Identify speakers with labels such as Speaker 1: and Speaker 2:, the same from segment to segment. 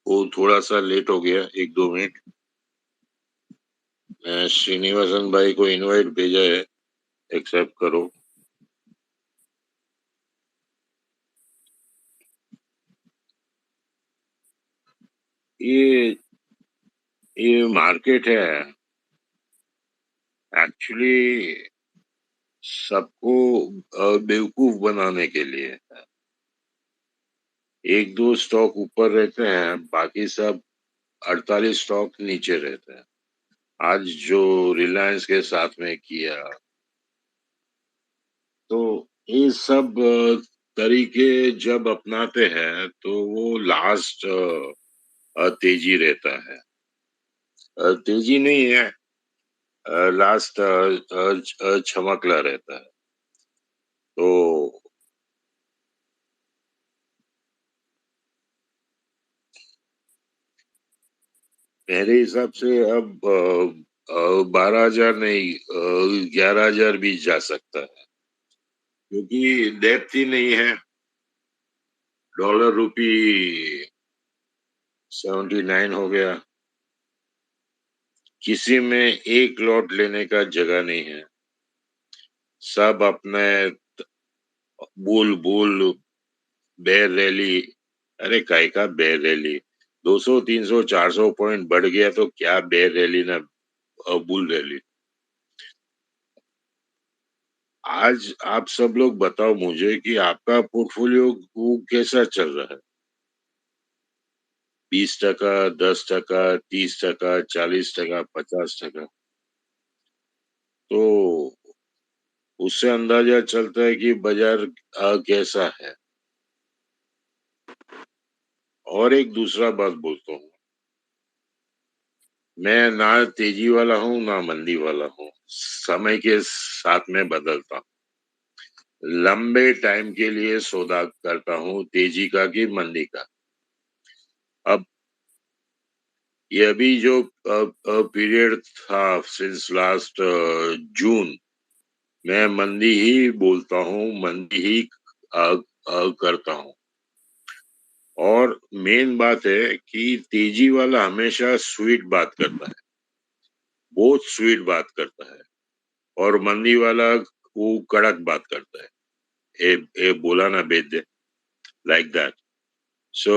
Speaker 1: वो थोड़ा सा लेट हो गया, 1-2 मिनट। मैं श्रीनिवासन भाई को इनवाइट भेजा है, एक्सेप्ट करो। ये ये मार्केट है एक्चुअली सबको बेवकूफ बनाने के लिए है। एक दो स्टॉक ऊपर रहते हैं, बाकी सब 48 स्टॉक नीचे रहते हैं। आज जो रिलायंस के साथ में किया, तो ये सब तरीके जब अपनाते हैं तो वो लास्ट तेजी रहता है। तेजी नहीं है, लास्ट चमकला रहता है। तो मेरे हिसाब से अब 12,000 नहीं, 11,000 भी जा सकता है, क्योंकि डेप्थ ही नहीं है। डॉलर रुपी 79 हो गया, किसी में एक लॉट लेने का जगह नहीं है। सब अपने बुल बुल बेयर रैली। अरे काय का बेयर रैली? 200 300 400 पॉइंट बढ़ गया तो क्या बेयर रैली ना बुल रैली? आज आप सब लोग बताओ मुझे कि आपका पोर्टफोलियो वो कैसा चल रहा है? 20%, 10%, 30%, 40%, 50%? तो उससे अंदाजा चलता है कि बाजार कैसा है। और एक दूसरा बात बोलता हूँ, मैं ना तेजी वाला हूँ ना मंदी वाला हूँ। समय के साथ में बदलता हूँ। लंबे टाइम के लिए सौदा करता हूँ, तेजी का कि मंदी का। अब ये अभी जो पीरियड था सिंस लास्ट जून, मैं मंदी ही बोलता हूँ, मंदी ही करता हूँ। और मेन बात है कि तेजी वाला हमेशा स्वीट बात करता है, बहुत स्वीट बात करता है। और मंदी वाला वो कड़क बात करता है। ए बोला ना बेच दे, like that. So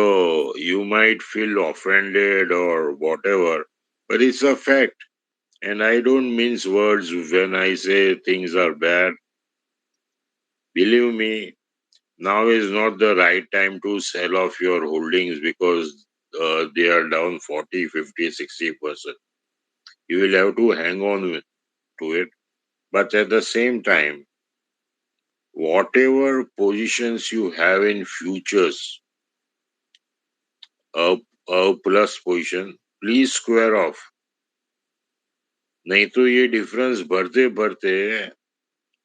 Speaker 1: you might feel offended or whatever, but it's a fact. And I don't mince words when I say things are bad. Believe me, now is not the right time to sell off your holdings because they are down 40, 50, 60%. You will have to hang on to it. But at the same time, whatever positions you have in futures, a plus position, please square off. नहीं तो ये difference बढ़ते बढ़ते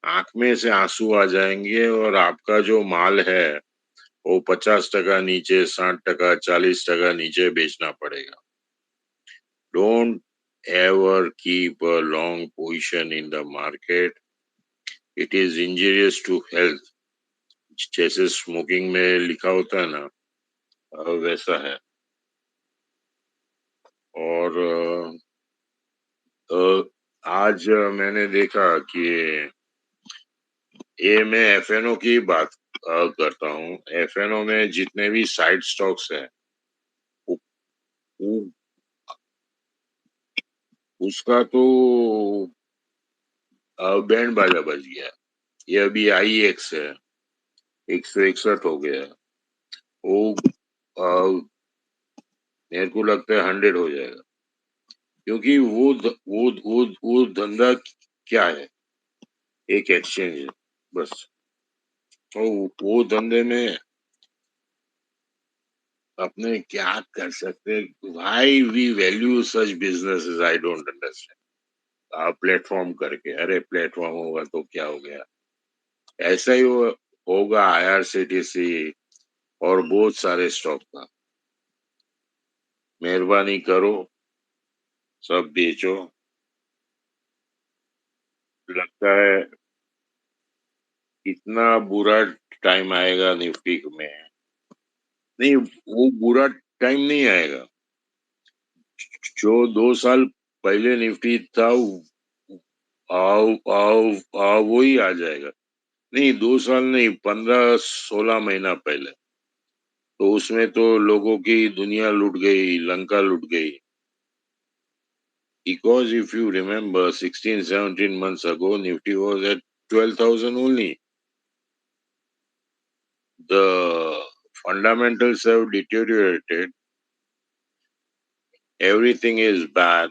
Speaker 1: आंख में से आंसू आ जाएंगे और आपका जो माल है वो 50% नीचे, 60%, 40% नीचे बेचना पड़ेगा। Don't ever keep a long position in the market. It is injurious to health. जैसे स्मोकिंग में लिखा होता है ना, वैसा है। और आज मैंने देखा कि ये मैं एफएनओ की बात करता हूँ। एफएनओ में जितने भी साइड स्टॉक्स हैं, उ- उ- उसका तो बैंड बाजा बज गया। ये अभी आईएक्स है, 161 हो गया। वो मेरे को लगता है 100 हो जाएगा, क्योंकि वो धंधा क्या है? एक एक्सचेंज है बस। तो वो धंधे में अपने क्या कर सकते? Why we value such businesses, I don't understand. Platform करके, अरे प्लेटफॉर्म होगा तो क्या हो गया? ऐसा ही होगा आईआरसीटीसी और बहुत सारे स्टॉक का। मेहरबानी करो, सब बेचो। लगता है इतना बुरा टाइम आएगा निफ्टी में। नहीं, वो बुरा टाइम नहीं आएगा। जो 2 साल पहले निफ्टी था आओ आओ आओ वही आ जाएगा। नहीं, 2 साल नहीं, 15-16 महीना पहले तो उसमें तो लोगों की दुनिया लूट गई, लंका लूट गई। Because if you remember 16-17 months ago, Nifty was at 12,000 only. The fundamentals have deteriorated. Everything is bad.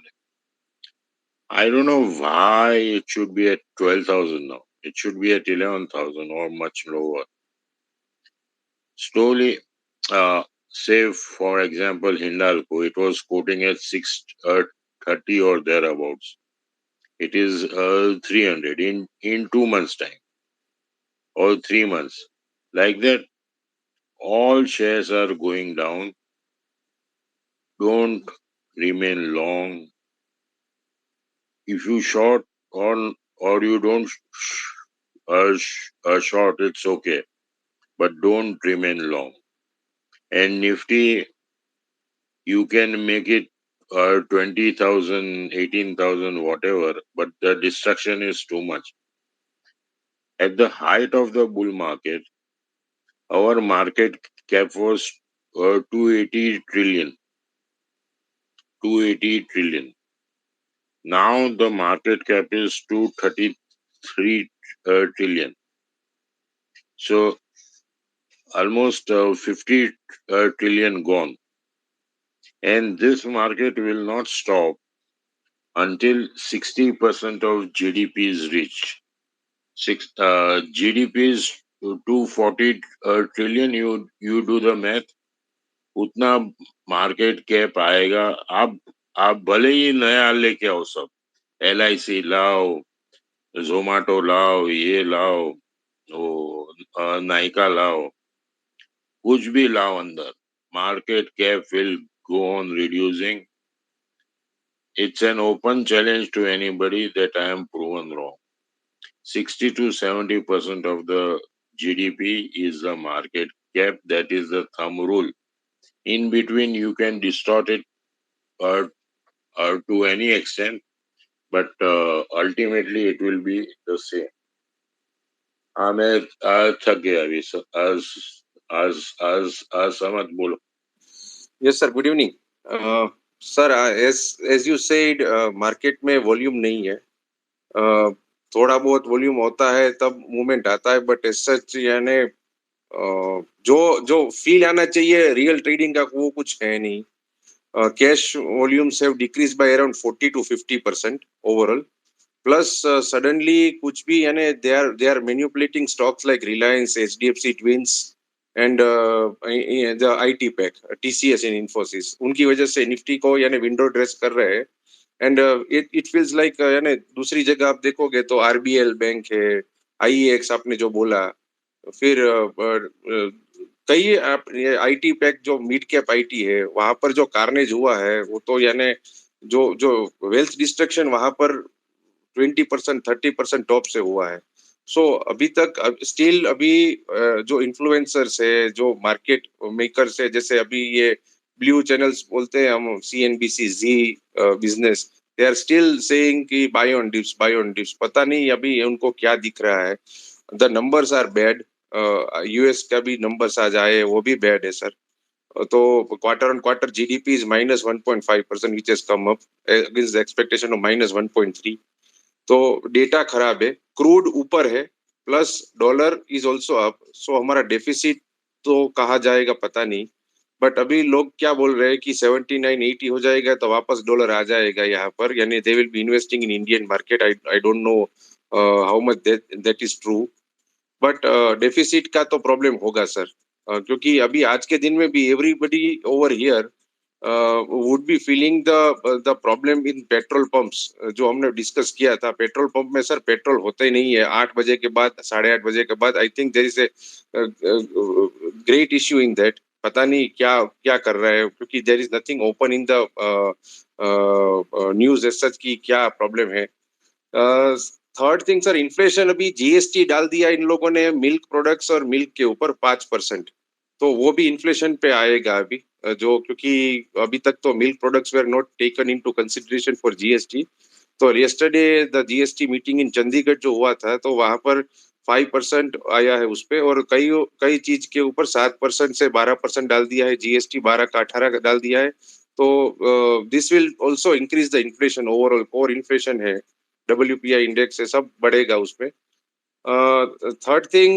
Speaker 1: I don't know why it should be at 12,000 now. It should be at 11,000 or much lower. Slowly, say for example, Hindalco, it was quoting at 630 or thereabouts. It is 300 in 2 months' time or 3 months. Like that, all shares are going down. Don't remain long. If you short on or you don't short, it's okay, but don't remain long. And Nifty, you can make it 20,000, 18,000, whatever, but the destruction is too much. At the height of the bull market, our market cap was 280 trillion. 280 trillion. Now the market cap is 233 trillion. So almost 50 trillion gone. And this market will not stop until 60% of GDP is reached. GDP is 240 trillion. You do the math. उतना market cap आएगा। आप भले ही नया लेके आओ, सब LIC लाओ, जोमाटो लाओ, ये लाओ, वो नायका लाओ, कुछ भी लाओ अंदर, market cap will go on reducing. It's an open challenge to anybody that I am proven wrong. 60 to 70% of the GDP is the market cap. That is the thumb rule. In between, you can distort it or, or to any extent, but ultimately it will be the same. मैं थक गया अभी आज आज आज आज समझ बोलो।
Speaker 2: Yes, sir. Good evening. Sir, as you said, market में volume नहीं है. थोड़ा बहुत वॉल्यूम होता है तब मूवमेंट आता है, बट एज सच यानी जो जो फील आना चाहिए रियल ट्रेडिंग का वो कुछ है नहीं. Cash volumes have decrease by around 40 to 50% overall. Plus suddenly कुछ भी यानी they are manipulating stocks like Reliance, HDFC twins and the IT pack, TCS and Infosys. उनकी वजह से निफ्टी को यानी विंडो ड्रेस कर रहे हैं. एंड इट फील्स लाइक यानी दूसरी जगह आप देखोगे तो RBL बैंक है, IEX आपने जो बोला, फिर कई IT पैक जो मिड कैप IT है वहां पर जो कार्नेज हुआ है वो तो यानी जो जो वेल्थ डिस्ट्रक्शन वहां पर 20% 30% टॉप से हुआ है. सो अभी तक स्टिल अभी जो इन्फ्लुएंसर्स है, जो मार्केट मेकर्स है, जैसे अभी ये ब्लू चैनल्स बोलते हैं हम, CNBC Zee business, they are still saying कि बाय ऑन डिप्स. पता नहीं अभी उनको क्या दिख रहा है. The numbers are bad. US का भी नंबर्स आज आए वो भी बैड है सर. तो quarter on quarter GDP is -1.5%, which has come up against the expectation of -1.3. तो डेटा खराब है. क्रूड ऊपर है, plus dollar is also up. So हमारा डेफिसिट तो कहा जाएगा पता नहीं, बट अभी लोग क्या बोल रहे हैं कि 79-80 हो जाएगा तो वापस डॉलर आ जाएगा यहाँ पर, यानी they will be investing in Indian market. I don't know how much that is true, but deficit का तो प्रॉब्लम होगा सर. क्योंकि अभी आज के दिन में भी everybody over here would be feeling the problem in petrol pumps. जो हमने डिस्कस किया था, पेट्रोल पंप में सर पेट्रोल होता ही नहीं है 8 बजे के बाद, 8:30 बजे के बाद. I think there is a great issue in that. पता नहीं क्या क्या कर रहा है, क्योंकि there is nothing open in the news as such की क्या प्रॉब्लम है. थर्ड थिंग सर, इन्फ्लेशन अभी GST डाल दिया इन लोगों ने मिल्क प्रोडक्ट्स और मिल्क के ऊपर 5%. तो वो भी इन्फ्लेशन पे आएगा अभी, जो क्योंकि अभी तक तो milk products were not taken into consideration for GST. तो yesterday the GST meeting in Chandigarh जो हुआ था, तो वहां पर 5% आया है उस पे, और कई कई चीज के ऊपर 7% से 12% डाल दिया है जीएसटी, 12 का 18 का डाल दिया है। तो this will also increase the inflation, overall core inflation है, डब्ल्यूपीआई इंडेक्स है, सब बढ़ेगा उसमें। Third thing,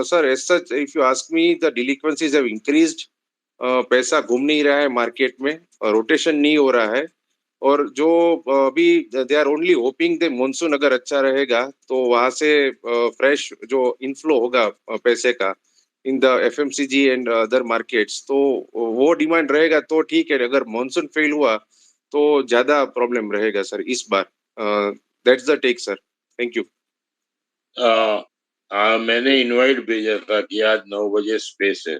Speaker 2: sir, as such, if you ask me, the delinquencies have increased. पैसा घूम नहीं रहा है मार्केट में, रोटेशन नहीं हो रहा है, और जो अभी they are only hoping the monsoon अगर अच्छा रहेगा तो वहां से फ्रेश जो इनफ्लो होगा पैसे का in the FMCG and other markets, तो वो डिमांड रहेगा तो ठीक है। अगर मॉनसून फेल हुआ तो ज्यादा प्रॉब्लम रहेगा सर इस बार। That's the take sir. Thank you.
Speaker 1: मैंने इनवाइट भेजा था कि आज 9 बजे स्पेस है।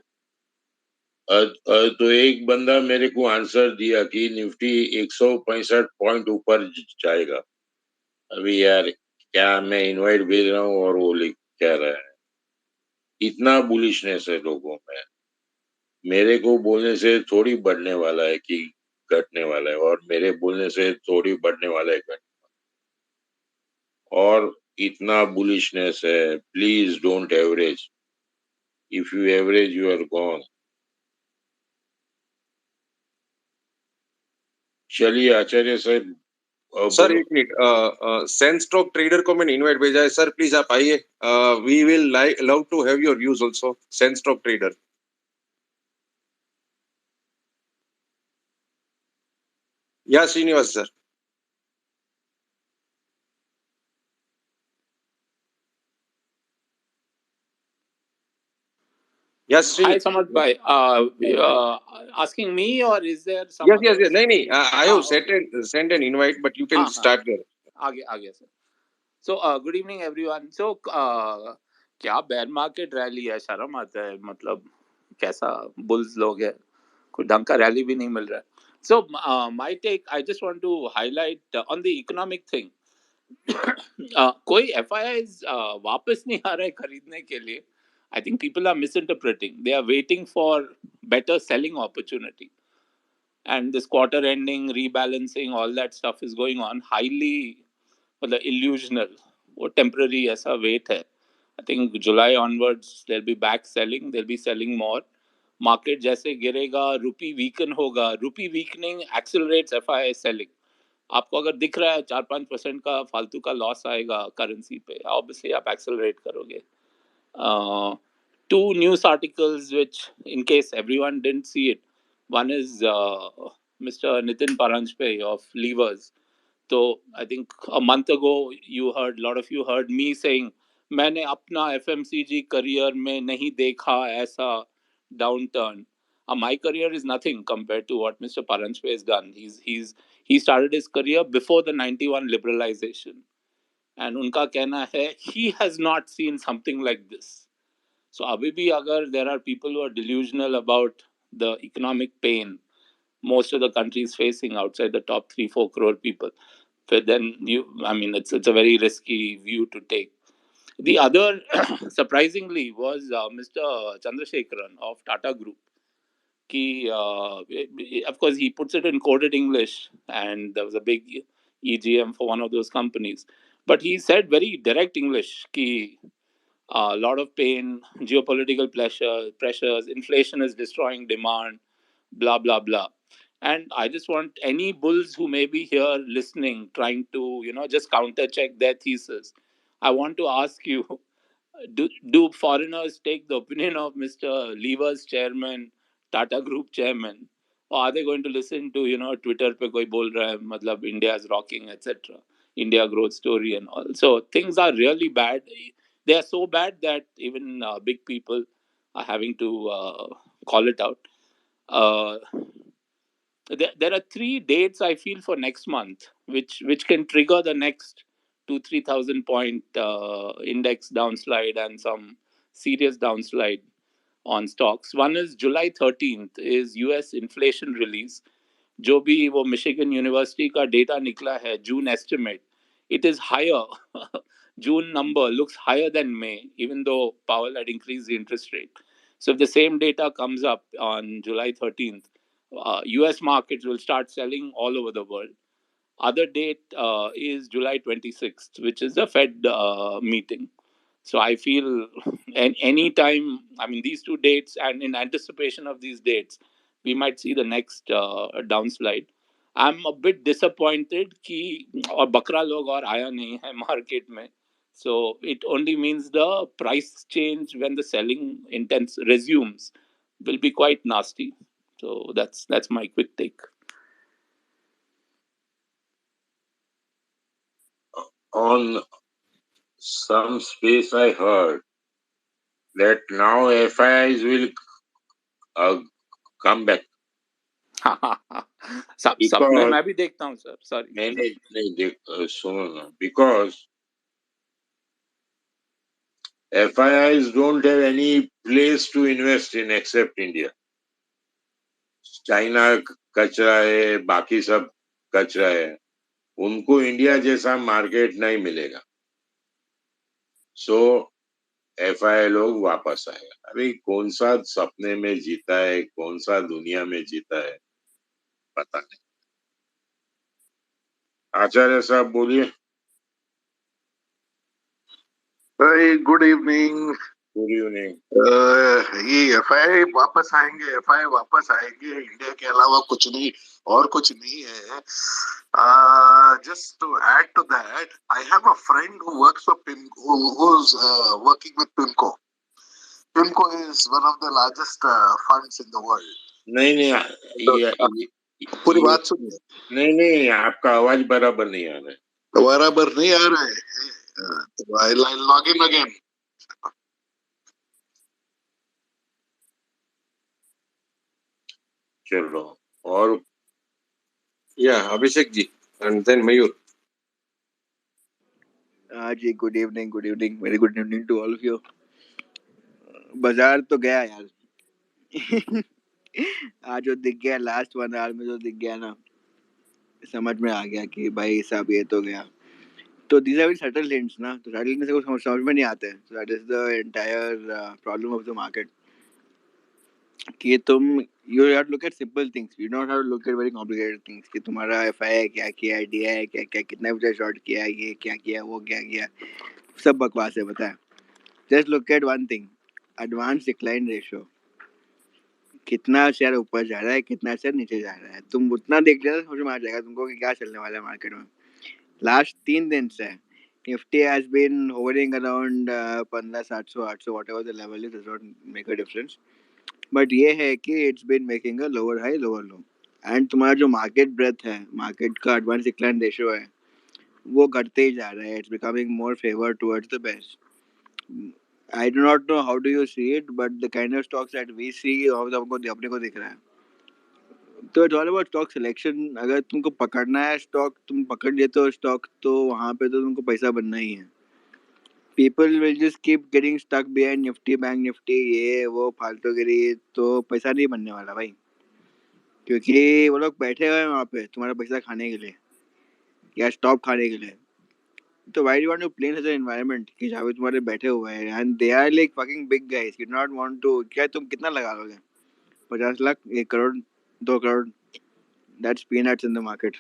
Speaker 1: तो एक बंदा मेरे को आंसर दिया कि निफ्टी 165 पॉइंट ऊपर जाएगा। अभी यार क्या मैं इनवाइट भेज रहा हूँ और वो लिख कह रहा है। इतना बुलिशनेस है लोगों में। मेरे को बोलने से थोड़ी बढ़ने वाला है कि घटने वाला है, और मेरे बोलने से थोड़ी बढ़ने वाला है घट। और इतना बुलिशनेस है। Please don't average. If you average you are gone. चलिए आचार्य साहब
Speaker 2: सर
Speaker 1: बोलो।
Speaker 2: एक मिनट, सेंस स्टॉक ट्रेडर को मैंने इनवाइट भेजा है सर, प्लीज आप आइए। We will love to have your views also, sense stock trader. या श्रीनिवास सर। या
Speaker 3: Hi,
Speaker 2: Shri.
Speaker 3: Samad bhai. Asking me or is there some
Speaker 2: yes yes yes,
Speaker 3: others?
Speaker 2: नहीं नहीं, I have
Speaker 3: Okay.
Speaker 2: Sent an invite but you can
Speaker 3: हाँ,
Speaker 2: start there.
Speaker 3: आगे sir. So, good evening everyone. So, क्या bear market rally है, शर्म आता है, मतलब कैसा बुल्स लोग है, कोई ढंग का रैली भी नहीं मिल रहा है. So, my take, I just want to highlight on the economic thing. कोई FIIs वापस नहीं आ रहे खरीदने के लिए. I think people are misinterpreting. They are waiting for better selling opportunity. And this quarter ending rebalancing, all that stuff is going on highly, मतलब illusional, वो temporary ऐसा wait है. I think July onwards they'll be back selling, they'll be selling more. Market जैसे गिरेगा, रुपी weaken होगा, रुपी weakening accelerates FII selling. आपको अगर दिख रहा है 4-5% का फालतू का लॉस आएगा करेंसी पे, ऑब्वियसली आप एक्सेलरेट करोगे. Two news articles which, in case everyone didn't see it, one is Mr. Nitin Paranjpe of Levers. So I think a month ago, a lot of you heard me saying, मैंने अपना FMCG career में नहीं देखा ऐसा downturn. My career is nothing compared to what Mr. Paranjpe has done. He started his career before the 91 liberalization, and उनका कहना है he has not seen something like this. So abhi bhi agar there are people who are delusional about the economic pain most of the countries facing outside the top 3-4 crore people, but then it's a very risky view to take. The other surprisingly was Mr. Chandrasekharan of Tata Group. Of course, he puts it in coded English, and there was a big EGM for one of those companies. But he said very direct English ki a lot of pain, geopolitical pressures, inflation is destroying demand, blah, blah, blah. And I just want any bulls who may be here listening, trying to, just counter check their thesis. I want to ask you, do foreigners take the opinion of Mr. Lever's chairman, Tata Group chairman, or are they going to listen to Twitter पे कोई बोल रहा है मतलब India is rocking, etc. India growth story and all. So things are really bad. They are so bad that even big people are having to call it out. Uh, there are three dates I feel for next month, which can trigger the next 2-3 thousand point index downslide and some serious downslide on stocks. One is July 13th is US inflation release. जो भी वो Michigan university का data निकला है जून estimate, it is higher. June number looks higher than May, even though Powell had increased the interest rate. So if the same data comes up on July 13th, US markets will start selling all over the world. Other date is July 26th, which is the Fed meeting. So I feel any time, I mean, these two dates, and in anticipation of these dates, we might see the next downslide. I'm a bit disappointed कि और बकरा लोग और आया नहीं है market में. So it only means the price change when the selling intense resumes will be quite nasty. So that's my quick take.
Speaker 1: On some space, I heard that now FIIs will uh, come back
Speaker 3: सपने
Speaker 1: because
Speaker 3: मैं भी देखता हूँ sir. Sorry.
Speaker 1: नहीं देख सुनो ना, because FIIs don't have any place to invest in except India. China कचरा है, बाकी सब कचरा है, उनको इंडिया जैसा मार्केट नहीं मिलेगा. सो एफआई लोग वापस आए. अरे कौन सा सपने में जीता है, कौन सा दुनिया में जीता है, पता नहीं. आचार्य साहब बोलिए.
Speaker 4: Good evening.
Speaker 1: Good evening.
Speaker 4: ये एफआई वापस आएंगे, एफआई वापस आएंगे, इंडिया के अलावा कुछ नहीं और कुछ नहीं है. Just to add to that, I have a friend who works for PIMCO, who's working with PIMCO. PIMCO is one of the largest funds in the world.
Speaker 1: नहीं
Speaker 4: पूरी बात सुनिए.
Speaker 1: नहीं आपका आवाज बराबर नहीं आ रहा है.
Speaker 4: बराबर नहीं आ रहा है. I'll log in again.
Speaker 1: चलो और
Speaker 2: Abhishek ji and then Mayur.
Speaker 5: जी good evening, very good evening to all of you. बाजार तो गया यार. आज जो दिख गया लास्ट 1 आवर में, जो दिख गया ना, समझ में आ गया कि भाई साहब ये तो गया. तो these are very subtle hints ना, तो सटल में से कुछ समझ में नहीं आते. So that is the entire problem of the market कि तुम you have to look at simple things, you don't have to look at very complicated things कि तुम्हारा एफआई क्या किया है, डीआई है क्या क्या, कितना बचा शॉर्ट किया है, ये क्या किया, वो क्या किया. सब बकवास है, पता है. Just look at one thing, advance decline ratio. कितना शेयर ऊपर जा रहा है, कितना शेयर नीचे जा रहा है, तुम उतना देख लेना, समझ में आ जाएगा तुमको कि क्या चलने वाला है मार्केट में. लास्ट 3 दिन से Nifty has been hovering around 15,700 800 whatever the level is, does not make a difference. But ये है कि it's been making a lower high lower low. And तुम्हारा जो मार्केट ब्रेथ है, मार्केट का एडवांस डिक्लाइन रेशियो है, वो घटते ही जा रहा है. It's becoming more favour towards the best. I do not know how do you see it, but the kind of stocks that we see, और हमको अपने को दिख रहा है. तो it's all about stock selection. अगर तुमको पकड़ना है स्टॉक, तुम पकड़ लेते हो स्टॉक, तो वहाँ पे तो तुमको पैसा बनना ही है. People will just keep getting stuck behind Nifty, bank Nifty, ये वो फालतूगिरी, तो पैसा नहीं बनने वाला भाई. क्योंकि वो लोग बैठे हुए हैं वहाँ पे तुम्हारा पैसा खाने के लिए या स्टॉक खाने के लिए. तो why do you want to play in such an environment कि जहाँ पे तुम्हारे बैठे हुए हैं, and they are like fucking big guys. You do not want to, क्या तुम कितना लगा लोगे? 50 lakh, 1 crore, 2 crore, that's peanuts in the market.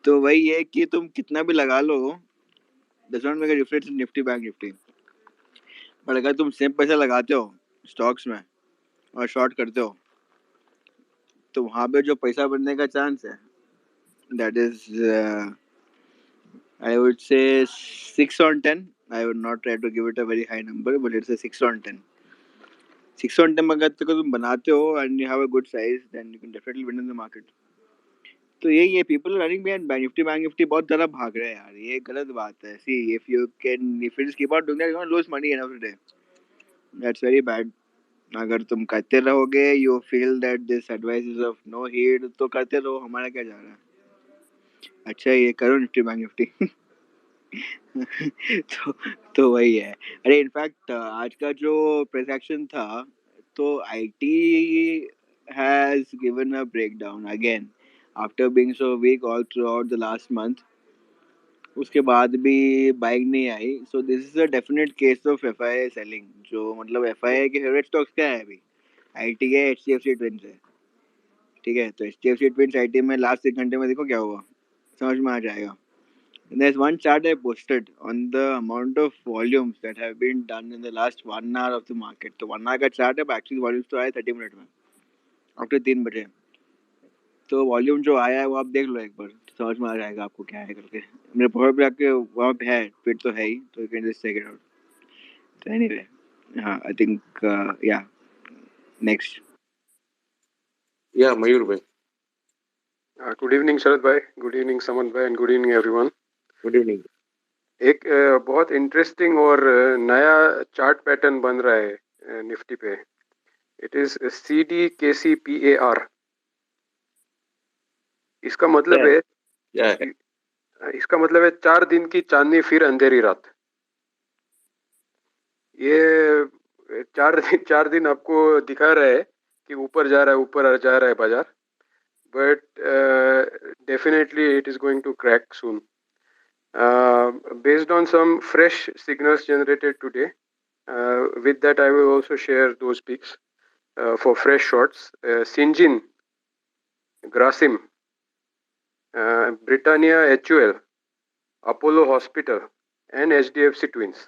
Speaker 5: तो वही है कि तुम कितना भी लगा लो, does not make a difference in Nifty bank Nifty. पर अगर तुम सेम पैसा लगाते हो स्टॉक्स में और शॉर्ट करते हो, तो वहाँ पे जो पैसा बनने का चांस है, that is I would say 6 on 10. I would not try to give it a very high number, but it's a 6 on 10. 6 on 10 अगर तुम बनाते हो and you have a good size, then you can definitely win in the market. तो यही है, people are running behind bank Nifty बहुत ज़्यादा भाग रहे हैं यार, ये गलत बात है. See, if you just keep on doing that, you're going to lose money end of the day. That's very bad. अगर तुम करते रहोगे, you feel that this advice is of no heed, तो करते रहो, हमारा क्या जा रहा है. अच्छा ये करो निफ्टी बैंक निफ्टी. तो वही है. अरे इनफैक्ट आज का जो प्रेस एक्शन था, तो IT has given a breakdown again after being so weak all throughout the last month. उसके बाद भी बाइक नहीं आई. So this is a definite case of FII selling. जो मतलब एफआईआई के फेवरेट स्टॉक्स क्या है अभी? आईटी है, एचडीएफसी ट्विंस है. ठीक है, तो एचडीएफसी ट्विंस आईटी में लास्ट 1 घंटे में देखो क्या हुआ, समझ में आ जाएगा. There's one chart I posted on the amount of volumes that have been done in the last 1 hour of the market. तो 1 hour का चार्ट है, एक्चुअली वॉल्यूम्स तो आए 30 मिनट में, आफ्टर 3 बजे. तो वॉल्यूम जो आया है वो आप देख लो एक बार, तो समझ में आ जाएगा आपको क्या है करके. मेरे प्रोफाइल पे आके वहाँ पे है, ट्वीट तो है ही, तो you can just check it out. तो एनीवे, हाँ, आई थिंक या नेक्स्ट.
Speaker 2: या मयूर भाई.
Speaker 6: गुड इवनिंग शरद भाई, गुड इवनिंग समन भाई, and good evening everyone.
Speaker 2: Good evening.
Speaker 6: एक बहुत इंटरेस्टिंग और नया चार्ट पैटर्न बन रहा है निफ्टी पे. It is CDKCPAR. इसका मतलब है
Speaker 2: क्या है?
Speaker 6: इसका मतलब है 4 दिन की चांदनी फिर अंधेरी रात. ये 4 दिन आपको दिखा रहा है कि ऊपर जा रहा है, ऊपर जा रहा है बाजार. But definitely it is going to crack soon. Based on some fresh signals generated today, with that I will also share those picks for fresh shorts. Syngin, Grasim, Britannia HUL, Apollo Hospital and HDFC Twins.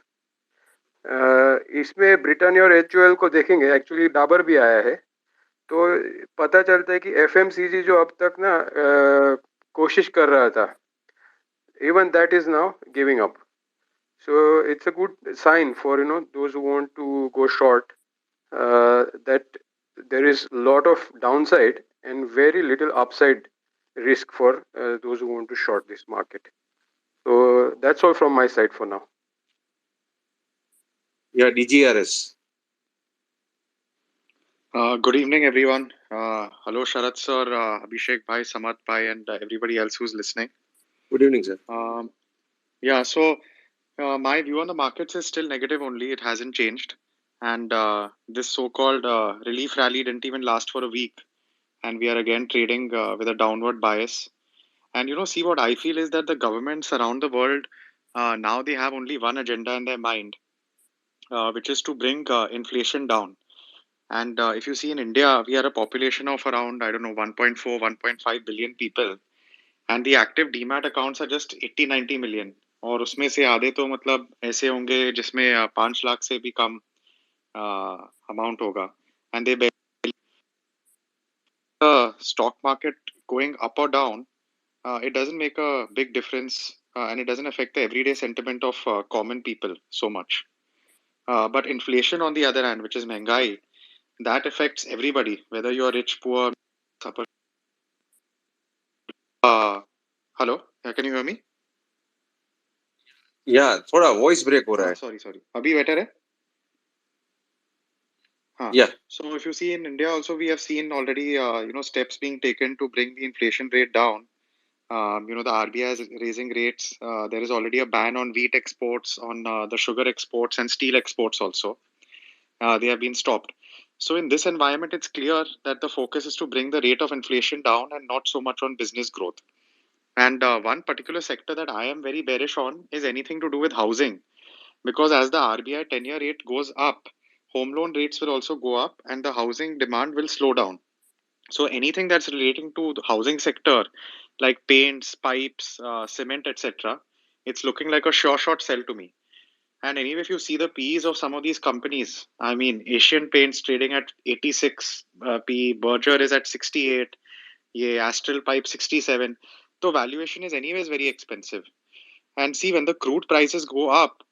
Speaker 6: इसमें Britannia और HUL को देखेंगे. Actually Dabur भी आया है, तो पता चलता है कि FMCG जो अब तक ना कोशिश कर रहा था, even that is now giving up. So it's a good sign for those who want to go short, that there is a lot of downside and very little upside risk for those who want to short this market. So that's all from my side for now.
Speaker 2: या DGRS.
Speaker 7: Good evening, everyone. Hello, Sharat sir, Abhishek bhai, Samat bhai, and everybody else who's listening.
Speaker 2: Good evening, sir.
Speaker 7: Yeah, so my view on the markets is still negative only. It hasn't changed. And this so-called relief rally didn't even last for a week. And we are again trading with a downward bias. And, see, what I feel is that the governments around the world, now they have only one agenda in their mind, which is to bring inflation down. And if you see in India, we are a population of around, I don't know, 1.4, 1.5 billion people. And the active demat accounts are just 80-90 million. और उसमें से आधे तो मतलब ऐसे होंगे जिसमें 5 लाख से भी कम अमाउंट होगा. And they the stock market going up or down, it doesn't make a big difference, and it doesn't affect the everyday sentiment of common people so much. But inflation, on the other hand, which is महंगाई, that affects everybody, whether you're rich, poor, upper. Hello, can you hear me?
Speaker 2: या थोड़ा voice break हो रहा है.
Speaker 7: Sorry. अभी better है?
Speaker 2: Yeah.
Speaker 7: So if you see in India also, we have seen already, steps being taken to bring the inflation rate down. The RBI is raising rates. There is already a ban on wheat exports, on the sugar exports and steel exports also. They have been stopped. So in this environment, it's clear that the focus is to bring the rate of inflation down and not so much on business growth. And one particular sector that I am very bearish on is anything to do with housing. Because as the RBI 10-year rate goes up, home loan rates will also go up and the housing demand will slow down. So anything that's relating to the housing sector, like paints, pipes, cement, etc., it's looking like a sure shot sell to me. And anyway, if you see the P's of some of these companies, I mean, Asian Paints trading at 86 P, Berger is at 68, Astral Pipe 67. So valuation is anyways very expensive. And see, when the crude prices go up,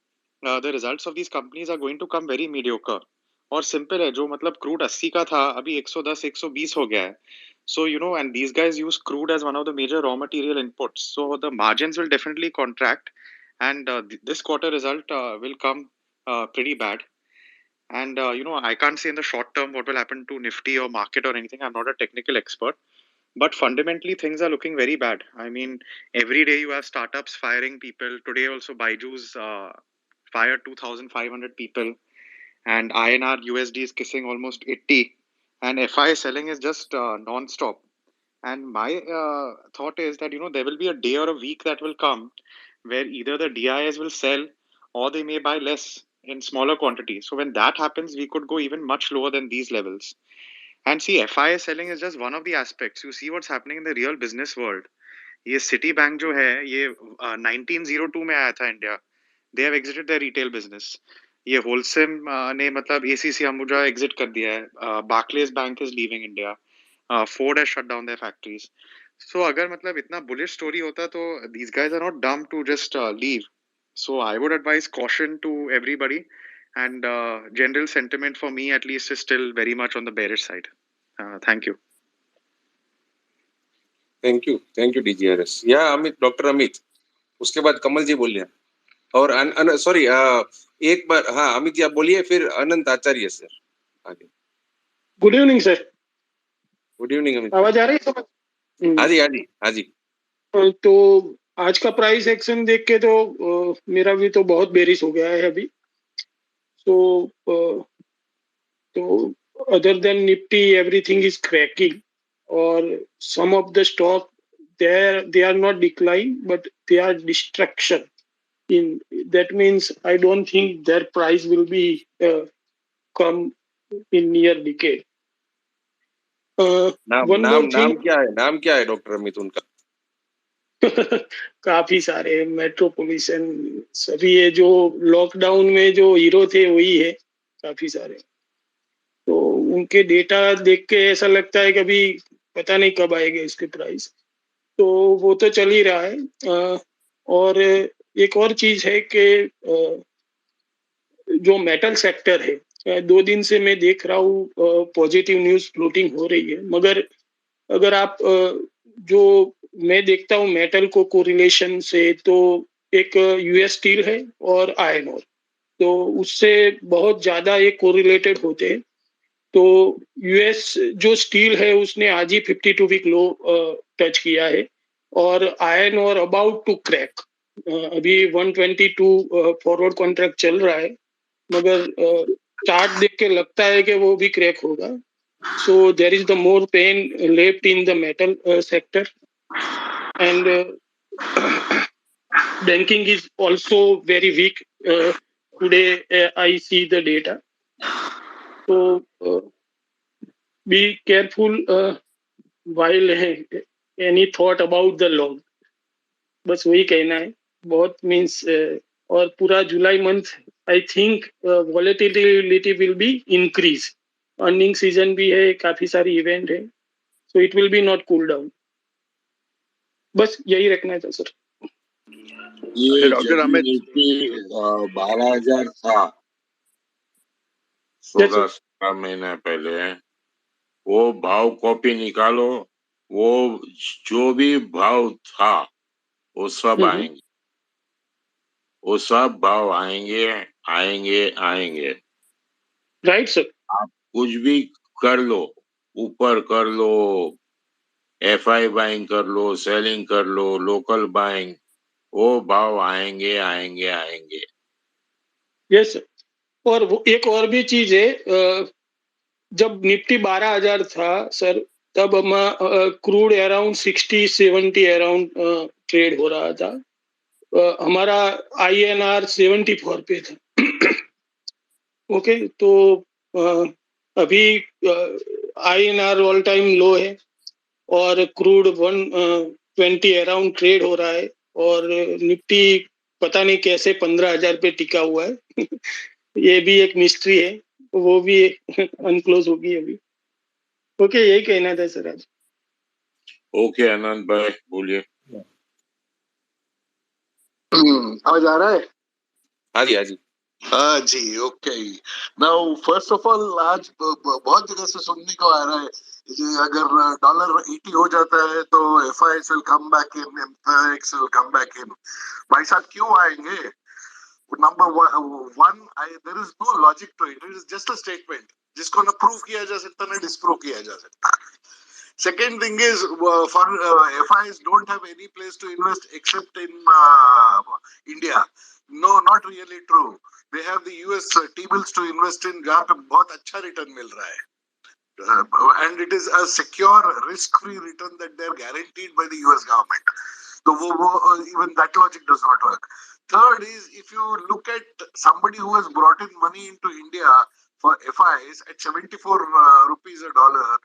Speaker 7: the results of these companies are going to come very mediocre. और simple है, जो मतलब crude 80 का था अभी 110 120 हो गया है. So and these guys use crude as one of the major raw material inputs, so the margins will definitely contract, and this quarter result will come pretty bad. And I can't say in the short term what will happen to Nifty or market or anything. I'm not a technical expert, but fundamentally things are looking very bad. I mean, every day you have startups firing people. Today also Baiju's fired 2,500 people, and INR USD is kissing almost 80, and FI selling is just non-stop. And my thought is that there will be a day or a week that will come where either the DIs will sell or they may buy less in smaller quantities. So when that happens, we could go even much lower than these levels. And see, FI selling is just one of the aspects. You see what's happening in the real business world. ये city bank जो है ये 1902 में आया था India. They have exited their retail business. ये होलसेम ने मतलब ACC Ambuja एग्जिट कर दिया है. Barclays Bank is leaving India. Ford has shut down their factories. So अगर मतलब इतना bullish story होता तो these guys are not dumb to just leave. So I would advise caution to everybody, and general sentiment for me at least is still very much on the bearish side. Thank you.
Speaker 2: Thank you DGRS. या Amit, doctor Amit, उसके बाद कमल जी बोलिए. और sorry, एक बार, हाँ अमित जी आप बोलिए, फिर अनंत आचार्य सर आगे.
Speaker 8: Good evening sir.
Speaker 2: Good evening Amit.
Speaker 8: आवाज आ रही है समझ?
Speaker 2: हाँ जी हाँ जी हाँ जी.
Speaker 8: तो आज का प्राइस एक्शन देख के तो मेरा भी तो बहुत बेरिश हो गया है अभी. तो other than Nifty everything is cracking, और some of the stock they are not decline but they are destruction. In that means I don't think their price will be come in near decade.
Speaker 2: नाम क्या है doctor Amit उनका?
Speaker 8: काफी सारे metropolitan, सभी ये जो लॉकडाउन में जो हीरो थे वही है, काफी सारे. तो उनके डेटा देख के ऐसा लगता है कि अभी पता नहीं कब आएगा इसके प्राइस. तो वो तो चल ही रहा है. और एक और चीज है कि जो मेटल सेक्टर है, 2 दिन से मैं देख रहा हूँ पॉजिटिव न्यूज फ्लोटिंग हो रही है, मगर अगर आप जो मैं देखता हूँ मेटल को कोरिलेशन से, तो एक यूएस स्टील है और आयरन ओर, तो उससे बहुत ज्यादा ये कोरिलेटेड होते हैं. तो यूएस जो स्टील है उसने आज ही 52 वीक लो टच किया है, और iron ore about to crack. अभी 122 फॉरवर्ड कॉन्ट्रैक्ट चल रहा है, मगर चार्ट देख के लगता है कि वो भी क्रैक होगा. So there is the more pain left in the metal sector, and banking is also very weak. Today I see the data. So be careful while any thought about the long. बस वही कहना है. बहुत means और पूरा जुलाई month I think volatility will be increase. Earning season भी है, काफी सारी इवेंट है, so it will be not cool down. बस यही रखना था सर.
Speaker 1: ये
Speaker 5: डॉक्टर अमित,
Speaker 1: निफ्टी 12,000 था 16 महीना पहले, वो भाव कॉपी निकालो, वो जो भी भाव था वो सब आएंगे, वो सब भाव आएंगे आएंगे आएंगे.
Speaker 8: Right sir.
Speaker 1: आप कुछ भी कर लो, ऊपर कर लो, एफआई बाइंग कर लो, सेलिंग कर लो, लोकल बाइंग, वो भाव आएंगे आएंगे आएंगे.
Speaker 8: Yes sir. और वो एक और भी चीज है, जब निफ्टी 12,000 था सर, तब हम क्रूड अराउंड 60-70 अराउंड ट्रेड हो रहा था. हमारा INR 74 पे था. ओके, तो अभी INR ऑल टाइम लो है और क्रूड 120 अराउंड ट्रेड हो रहा है, और निफ्टी पता नहीं कैसे 15,000 पे टिका हुआ है. ये भी एक मिस्ट्री है, वो भी अनक्लोज होगी अभी. ओके, यही कहना था सर आज.
Speaker 1: ओके आनंद भाई बोलिए.
Speaker 4: आवाज आ रहा है?
Speaker 2: हाँ जी हाँ जी.
Speaker 4: हाँ जी. Okay. Now first of all, आज बहुत जगह से सुनने को आ रहा है कि अगर डॉलर 80 हो जाता है तो FIs will come back in, FX will come back in. भाई साहब क्यों आएंगे? Number one, there is no logic to it. It is just a statement जिसको ना प्रूव किया जा सकता ना डिस्प्रूव किया जा सकता. Second thing is, for FIs don't have any place to invest except in India. No, not really true. They have the US T-bills to invest in, जहाँ पे बहुत अच्छा रिटर्न मिल रहा है, and it is a secure, risk-free return that they are guaranteed by the US government. So even that logic does not work. Third is, if you look at somebody who has brought in money into India for FIs at 74 rupees a dollar,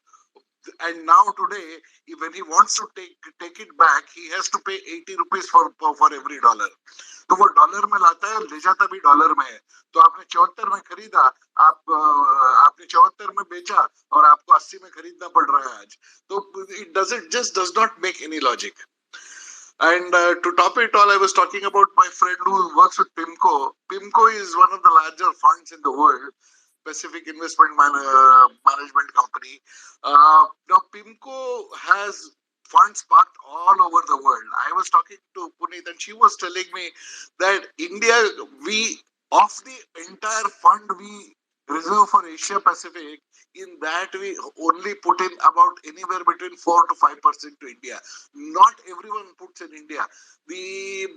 Speaker 4: and now today, when he wants to take it back, he has to pay 80 rupees for every dollar. तो वो dollar में लाता है, ले जाता भी dollar में है. तो आपने 74 में खरीदा, आपने 74 में बेचा और आपको 80 में खरीदना पड़ रहा है आज. तो it just does not make any logic. And to top it all, I was talking about my friend who works with PIMCO. PIMCO is one of the larger funds in the world, Pacific Investment Management Company. Now, PIMCO has funds parked all over the world. I was talking to Puneet, and she was telling me that India, of the entire fund we reserve for Asia Pacific, in that we only put in about anywhere between 4 to 5% to India. Not everyone puts in India. The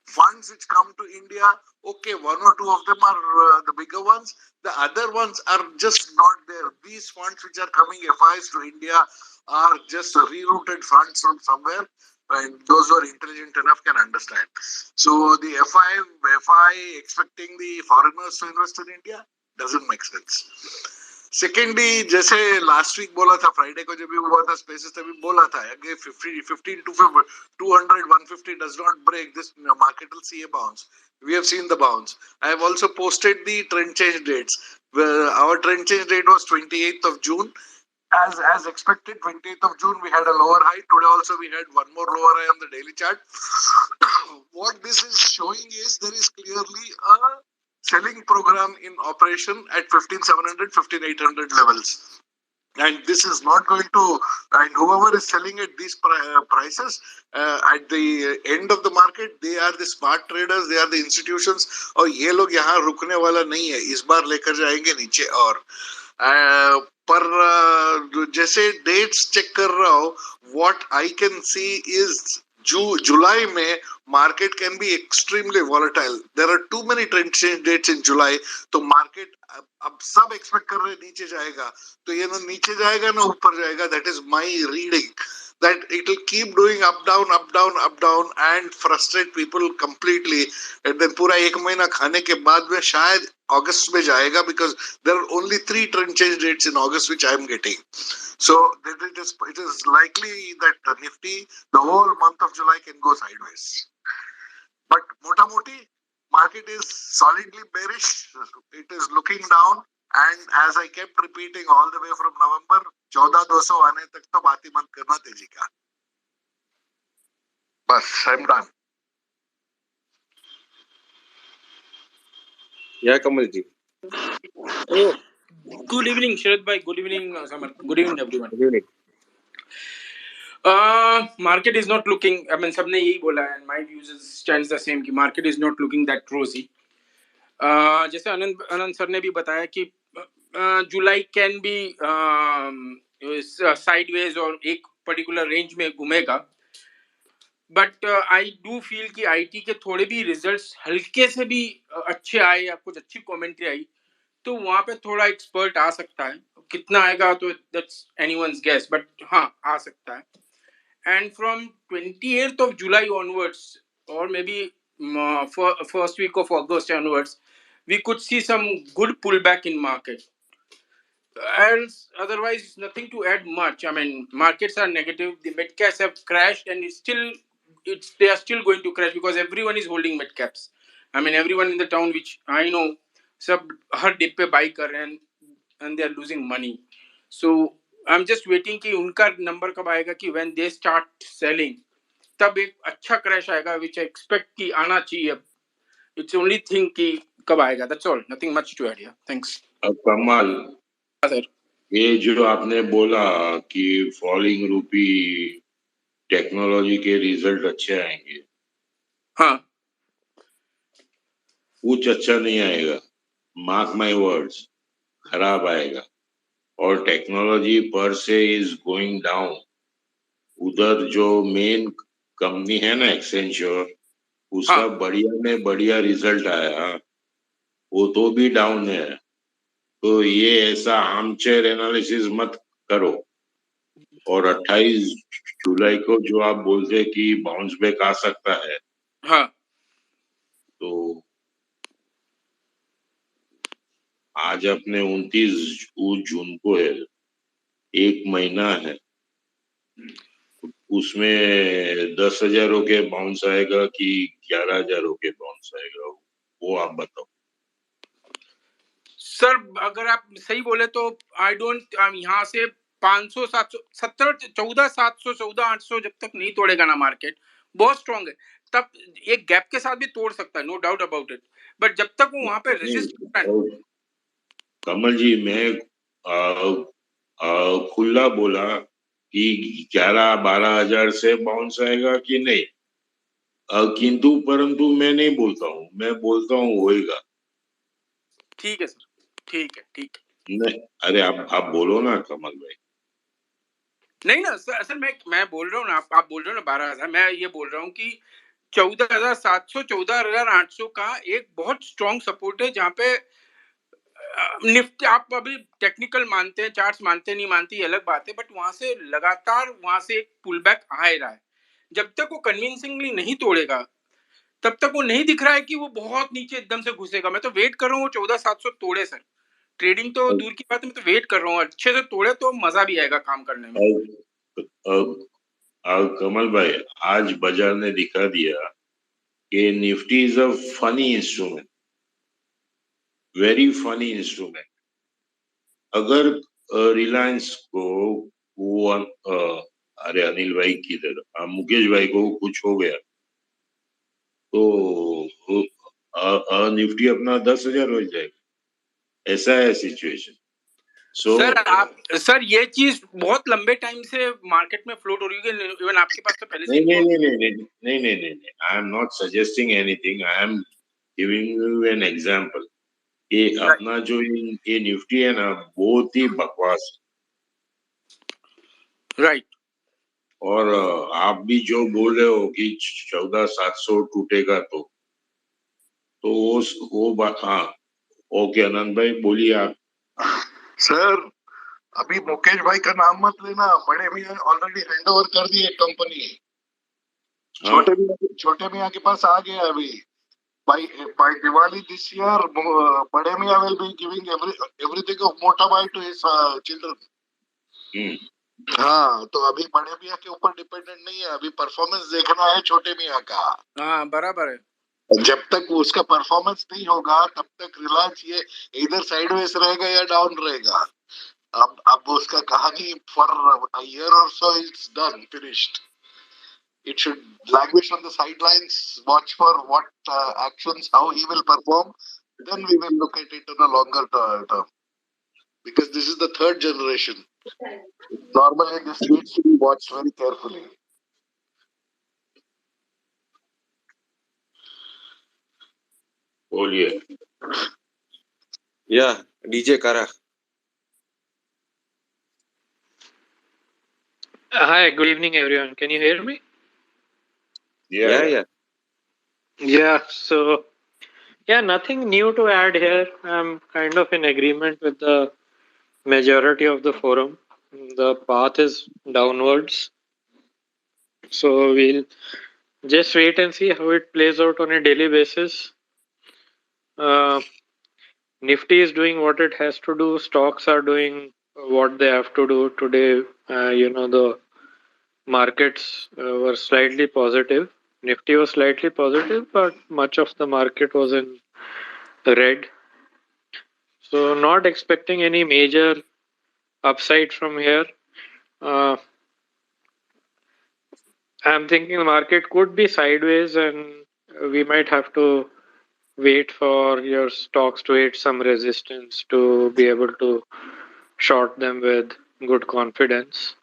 Speaker 4: funds which come to India, okay, one or two of them are the bigger ones. The other ones are just not there. These funds which are coming FIs to India are just rerouted funds from somewhere, and those who are intelligent enough can understand. So the FI expecting the foreigners to invest in India doesn't make sense. Secondly, जैसे last week बोला था, Friday को जब भी हुआ था spaces, तभी बोला था अगर 15 to 200 150 does not break, this market will see a bounce. We have seen the bounce. I have also posted the trend change dates. Our trend change date was 28th of June. As expected, 28th of June we had a lower high. Today also we had one more lower high on the daily chart. What this is showing is there is clearly a selling program in operation at 15,700, 15,800 levels. And this is not going to, and whoever is selling at these prices, at the end of the market, they are the smart traders, they are the institutions, और ये लोग यहाँ रुकने वाला नहीं है, इस बार लेकर जाएंगे नीचे. और पर जैसे डेट्स चेक कर रहा हूँ, what I can see is July में market can be extremely volatile. There are too many trend change dates in July. तो market अब सब expect कर रहे नीचे जाएगा, तो ये ना नीचे जाएगा ना ऊपर जाएगा. That is my reading. That it will keep doing up down and frustrate people completely. And then पूरा एक महीना खाने के बाद में शायद अगस्त में जाएगा, because there are only 3 trend change dates in August which I am getting. So it is likely that Nifty, the whole month of July can go sideways. But mota moti, market is solidly bearish. It is looking down, and as I kept repeating all the way from November, 14,200 आने तक तो बात ही मत करना तेजी का. बस, I'm done.
Speaker 2: Yeah, Kamal ji.
Speaker 9: Oh, good evening, Sharad bhai. Good evening, Samar. Good evening, everyone.
Speaker 2: Good evening.
Speaker 9: Market is not looking. I mean, सबने यही बोला, and my views stands the same कि market is not looking that rosy. जैसे आनंद sir ने भी बताया कि जुलाई can be sideways और एक पर्टिकुलर रेंज में घूमेगा. बट आई डू फील कि आईटी के थोड़े भी रिजल्ट्स हल्के से भी अच्छे आए या कुछ अच्छी कमेंट्री आई, तो वहां पे थोड़ा एक्सपर्ट आ सकता है. कितना आएगा तो दैट्स एनीवन्स गेस, बट हाँ आ सकता है. And from 28th of July onwards, or maybe first week of August onwards, we could see some good pullback in market. Else, otherwise, nothing to add much. I mean, markets are negative. The mid caps have crashed, and they are still going to crash because everyone is holding mid caps. I mean, everyone in the town which I know, सब हर dip पे buy कर रहे हैं, and they are losing money. So I'm just waiting कि उनका number कब आएगा कि when they start selling, तब एक अच्छा क्रैश आएगा, which I expect कि आना चाहिए. It's only thing कि कब आएगा. That's all. Nothing much to add here. Thanks.
Speaker 1: अब कमाल,
Speaker 9: सर,
Speaker 1: ये जो आपने बोला कि फॉलिंग रूपी टेक्नोलॉजी के रिजल्ट अच्छे आएंगे,
Speaker 9: हाँ,
Speaker 1: कुछ अच्छा नहीं आएगा. मार्क माय वर्ड्स, खराब आएगा. और टेक्नोलॉजी पर से इज गोइंग डाउन. उधर जो मेन कंपनी है ना एक्सेंचर, उसका बढ़िया में बढ़िया रिजल्ट आया, वो तो भी डाउन है. तो ये ऐसा आर्मचेयर एनालिसिस मत करो. और 28 जुलाई को जो आप बोलते कि बाउंस बैक आ सकता है,
Speaker 9: हाँ
Speaker 1: तो आज अपने 29 जून को है, एक महीना है, उसमें 10,000 के बाउंस आएगा कि 11,000 के बाउंस आएगा, वो आप बताओ।
Speaker 9: सर, अगर आप सही बोले तो आई डोंट, यहाँ से 500 700 70 14 700 14 800 जब तक नहीं तोड़ेगा ना मार्केट, बहुत स्ट्रांग है, तब एक गैप के साथ भी तोड़ सकता है, no doubt about it, but जब तक वो वहां पे रेजिस्ट कर रहा है।
Speaker 1: कमल जी, मैं खुला बोला कि 11-12 हजार से बाउंस आएगा कि नहीं, किंतु परंतु मैं नहीं बोलता हूँ, मैं बोलता हूँ होएगा।
Speaker 9: ठीक है सर, ठीक है, ठीक है।
Speaker 1: नहीं, अरे आप बोलो ना कमल भाई।
Speaker 9: नहीं ना सर, असल मैं बोल रहा हूँ ना, आप बोल रहे हो ना 12,000, मैं ये बोल रहा हूँ कि 14,700 14,800 का एक बहुत स्ट्रॉन्ग सपोर्ट है, जहाँ पे निफ्टी, आप अभी टेक्निकल मानते हैं, चार्ट्स मानते नहीं मानते ये अलग बात है, बट वहां से लगातार वहां से एक पुल बैक आ ही रहा है। जब तक वो कन्विंसिंगली नहीं तोड़ेगा, तब तक वो नहीं दिख रहा है कि वो बहुत नीचे एकदम से घुसेगा। मैं तो वेट कर रहा हूँ वो 14,700 तोड़े सर, ट्रेडिंग तो दूर की बात है, मैं तो वेट कर रहा हूँ अच्छे से तोड़े तो मजा भी आएगा काम करने में।
Speaker 1: कमल भाई, आज बाजार ने दिखा दिया कि Nifty is a funny instrument, very funny instrument. अगर रिलायंस को वो अरे अनिल भाई किधर, मुकेश भाई को कुछ हो गया तो निफ्टी अपना 10,000 हो जाएगा, ऐसा है सिचुएशन।
Speaker 9: सर ये चीज बहुत लंबे टाइम से मार्केट में फ्लोट हो रही है, इवन आपके पास तो पहले से
Speaker 1: नहीं, I am not suggesting anything, I am giving you an example. ये अपना जो ये निफ्टी है ना, बहुत ही बकवास,
Speaker 9: राइट।
Speaker 1: और आप भी जो बोल रहे हो कि 14,700 टूटेगा तो वो बात, हाँ ओके, आनंद भाई बोलिए आप।
Speaker 4: सर, अभी मुकेश भाई का नाम मत लेना, बड़े मियाँ ऑलरेडी हैंड ओवर कर दी एक कंपनी, छोटे मियाँ के पास आ गया अभी। by Diwali this year, बड़े मियाँ will be giving everything of मोटा भाई to his children. हाँ, तो अभी बड़े मियाँ के ऊपर डिपेंडेंट नहीं है, अभी परफॉर्मेंस देखना है छोटे मियाँ का।
Speaker 9: हाँ बराबर है,
Speaker 4: जब तक उसका परफॉर्मेंस नहीं होगा तब तक रिलायंस ये इधर साइडवेज रहेगा या डाउन रहेगा। अब उसका कहानी फॉर अ ईयर और so it's done, finished. It should languish on the sidelines, watch for what actions, how he will perform. Then we will look at it in a longer term. Because this is the third generation. Normally, this needs to be watched very carefully.
Speaker 1: बोलिए।
Speaker 2: Yeah, DJ Kara.
Speaker 10: Hi, good evening, everyone. Can you hear me?
Speaker 2: Yeah.
Speaker 10: Yeah, so, nothing new to add here. I'm kind of in agreement with the majority of the forum. The path is downwards. So, we'll just wait and see how it plays out on a daily basis. Nifty is doing what it has to do. Stocks are doing what they have to do today. The markets were slightly positive. Nifty was slightly positive, but much of the market was in red. So not expecting any major upside from here. I'm thinking the market could be sideways and we might have to wait for your stocks to hit some resistance to be able to short them with good confidence.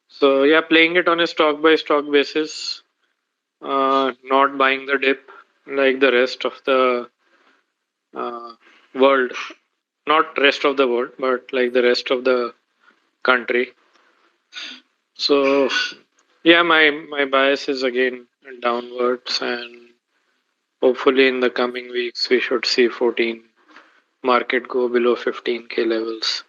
Speaker 10: So yeah, playing it on a stock by stock basis, not buying the dip like the rest of the world, not rest of the world, but like the rest of the country. So yeah, my bias is again downwards, and hopefully in the coming weeks we should see 14 market go below 15k levels.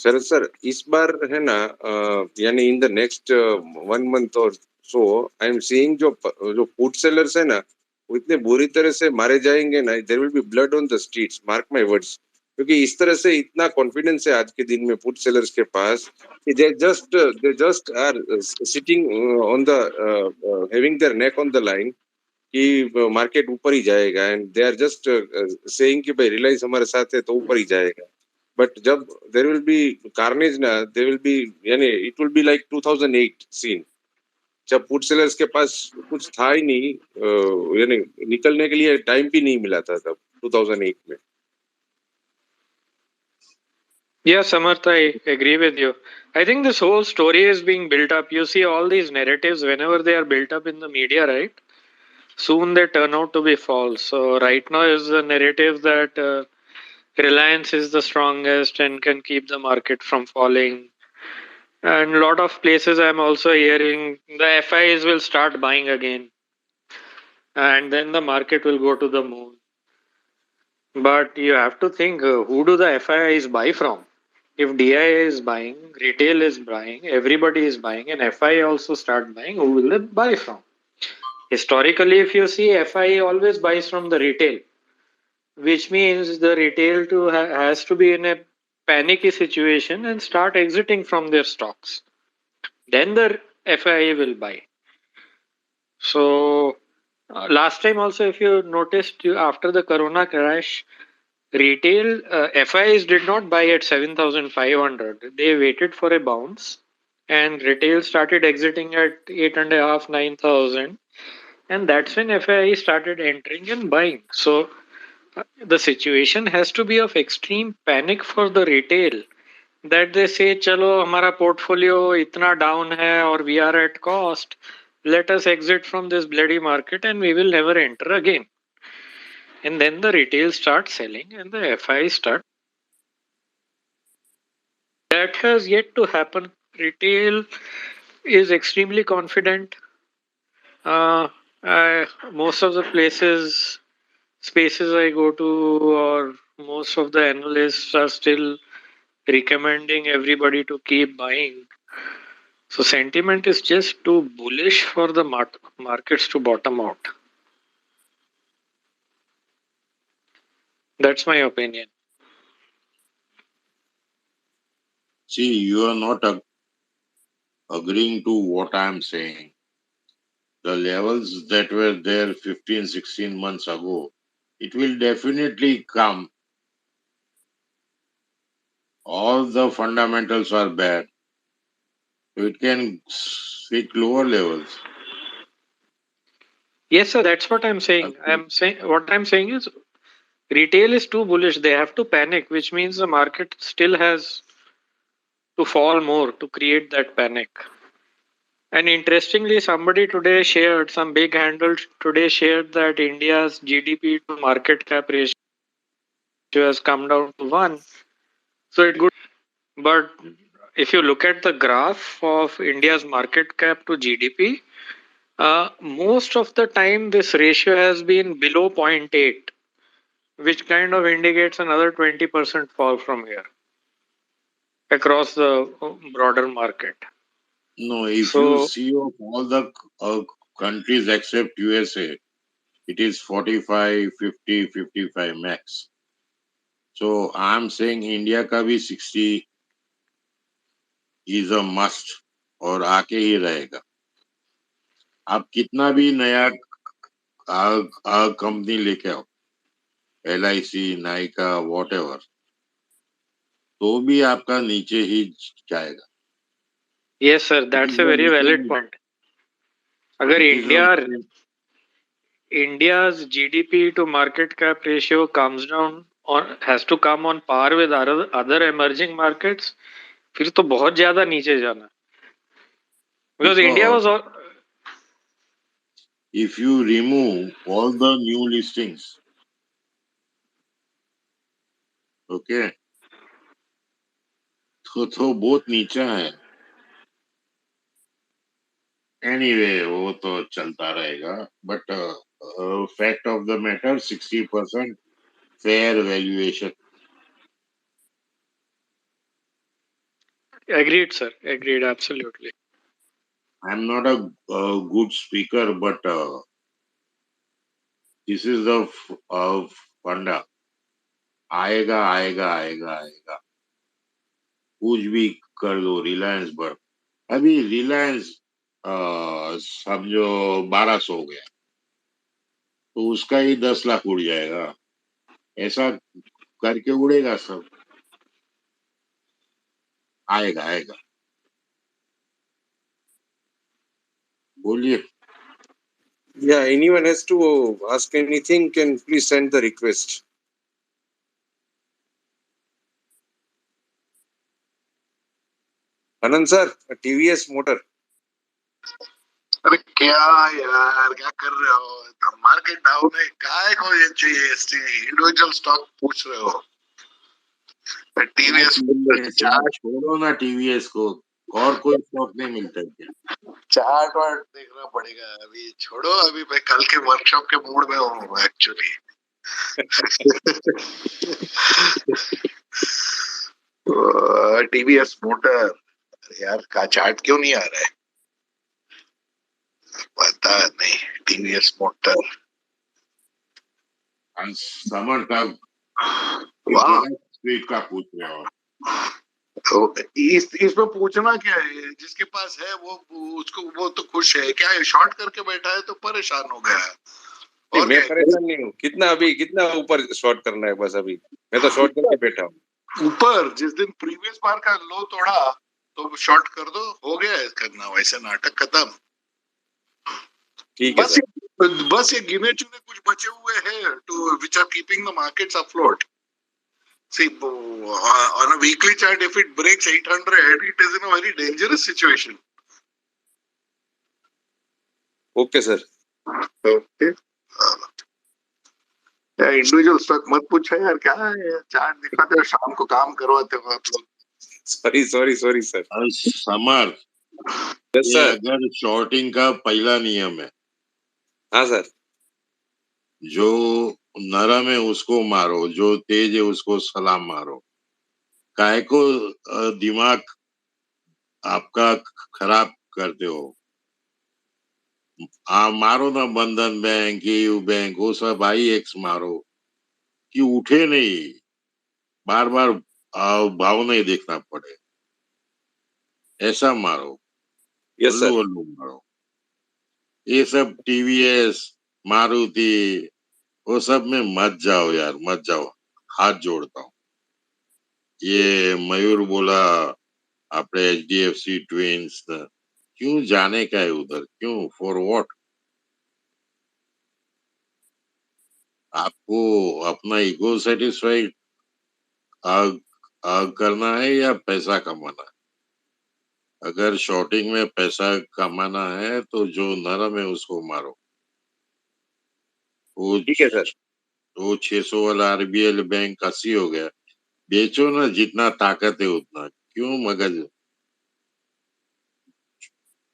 Speaker 2: Sharad sir, इस बार है ना, यानी in the next 1 month और सो I am seeing जो food sellers है ना, वो इतने बुरी तरह से मारे जाएंगे ना, there will be blood on the streets, mark my words. क्योंकि इस तरह से इतना कॉन्फिडेंस है आज के दिन में फूड सेलर्स के पास कि they just are sitting on the having their neck on the line कि मार्केट ऊपर ही जाएगा, and they are just saying कि भाई रिलायंस हमारे साथ है तो ऊपर ही जाएगा। बट जब देर विल बी कार्नेज ना, देर विल बी, यानी it will be like 2008 scene, जब फूड सेलर्स के पास कुछ था ही नहीं, यानी निकलने के लिए टाइम भी नहीं मिला था तब 2008 में।
Speaker 10: Yeah, Samarth, I agree with you. I think this whole story is being built up. You see all these narratives whenever they are built up in the media, right? Soon they turn out to be false. So right now is the narrative that Reliance is the strongest and can keep the market from falling. And a lot of places I'm also hearing the FIs will start buying again, and then the market will go to the moon. But you have to think, who do the FIs buy from? If DIA is buying, retail is buying, everybody is buying, and FI also start buying, who will they buy from? Historically, if you see, FI always buys from the retail, which means the retail has to be in a panicky situation and start exiting from their stocks. Then the FI will buy. So last time also, if you noticed, after the Corona crash, retail FIs did not buy at 7,500. They waited for a bounce, and retail started exiting at 8.5, 9,000, and that's when FI started entering and buying. So the situation has to be of extreme panic for the retail, that they say, चलो हमारा portfolio इतना down है और we are at cost, let us exit from this bloody market and we will never enter again. And then the retail starts selling and the FI start. That has yet to happen. Retail is extremely confident. Most of the spaces I go to, or most of the analysts are still recommending everybody to keep buying. So sentiment is just too bullish for the markets to bottom out. That's my opinion.
Speaker 1: See, you are not agreeing to what I am saying. The levels that were there 15, 16 months ago, it will definitely come. All the fundamentals are bad. So it can hit lower levels.
Speaker 10: Yes, sir, that's what I'm saying. What I'm saying is retail is too bullish. They have to panic, which means the market still has to fall more to create that panic. And interestingly, somebody today shared, some big handle today shared that India's GDP to market cap ratio has come down to 1. So it's good. But if you look at the graph of India's market cap to GDP, most of the time this ratio has been below 0.8, which kind of indicates another 20% fall from here across the broader market.
Speaker 1: No, if you see of all the countries except USA, it is 45, 50, 55 max. So I'm saying India का भी 60 is a must और आके ही रहेगा. आप कितना भी नया company लेके आओ, LIC, नाइका, whatever, तो भी आपका नीचे ही जाएगा.
Speaker 10: Yes, sir, that's a very valid point. अगर India's GDP to market cap ratio comes down or has to come on par with other emerging markets, फिर तो बहुत ज्यादा नीचे जाना. Because India was all.
Speaker 1: If you remove all the new listings, okay, तो बहुत नीचे है. Anyway, वो तो चलता रहेगा. But fact of the matter, 60% fair valuation.
Speaker 10: Agreed, sir. Agreed, absolutely.
Speaker 1: I'm not a good speaker, but this is the funda. आएगा आएगा आएगा आएगा, कुछ भी कर दो, रिलायंस पर। अभी रिलायंस समझो 1200 हो गया, तो उसका ही 10 लाख उड़ जाएगा। ऐसा करके उड़ेगा सब। आएगा आएगा, बोलिए।
Speaker 2: Yeah, anyone has to ask anything, can please send the request. Anand sir, TVS motor.
Speaker 4: अरे क्या यार, क्या कर रहे हो? मार्केट डाउन है, काय को ये चाहिए? इंडिविजुअल स्टॉक पूछ रहे हो? टीवीएस चार्ट
Speaker 1: छोड़ो ना टीवीएस को, और कोई स्टॉक नहीं मिलता क्या?
Speaker 4: चार्ट वार्ट देखना पड़ेगा। अभी छोड़ो, अभी मैं कल के वर्कशॉप के मूड में हूँ एक्चुअली। टीवीएस मोटर यार का चार्ट क्यों नहीं आ रहा है, पता नहीं। टीवीएस मोटर
Speaker 1: समर का स्पीड का पूछ रहे हो?
Speaker 4: तो इसमें पूछना क्या है? जिसके पास है वो उसको, वो तो खुश है। क्या है, शॉर्ट करके बैठा है तो परेशान हो गया।
Speaker 2: और मैं परेशान नहीं हूँ। कितना ऊपर शॉर्ट करना है बस। अभी मैं तो शॉर्ट करके बैठा हूँ
Speaker 4: ऊपर। जिस दिन प्रीवियस बार का लो तोड़ा तो शॉर्ट कर दो, हो गया है करना। वैसे नाटक खत्म।
Speaker 2: ठीक है सर।
Speaker 4: बस ये गिने चुने कुछ बचे हुए हैं to which are keeping the markets afloat. See, on a weekly chart, if it breaks 800, it is in a very dangerous situation.
Speaker 2: Okay sir.
Speaker 4: Okay, individual stock मत पूछो यार, क्या है? चार्ट दिखाते हो, शाम को काम करवाते हो आप लोग।
Speaker 2: Sorry sir.
Speaker 1: समर, ये अगर शॉर्टिंग का पहला नियम है।
Speaker 2: हाँ सर।
Speaker 1: जो नरम है उसको मारो, जो तेज है उसको सलाम मारो। काय को दिमाग आपका खराब करते हो? मारो ना बंधन बैंक, यू बैंक, वो सब आई एक्स मारो कि उठे नहीं, बार बार भाव नहीं देखना पड़े, ऐसा मारो।
Speaker 2: Yes sir.
Speaker 1: उल्लू मारो। ये सब टीवीएस, मारुति, वो सब में मत जाओ यार, मत जाओ, हाथ जोड़ता हूँ। ये मयूर बोला अपने HDFC ट्विंस, क्यों जाने का है उधर? क्यों? For what? आपको अपना ईगो सेटिस्फाई करना है या पैसा कमाना है? अगर शॉर्टिंग में पैसा कमाना है तो जो नरम है उसको मारो। वो
Speaker 2: ठीक है सर।
Speaker 1: वो 600 वाला RBL बैंक 80 हो गया, बेचो ना, जितना ताकत है उतना। क्यों मगज?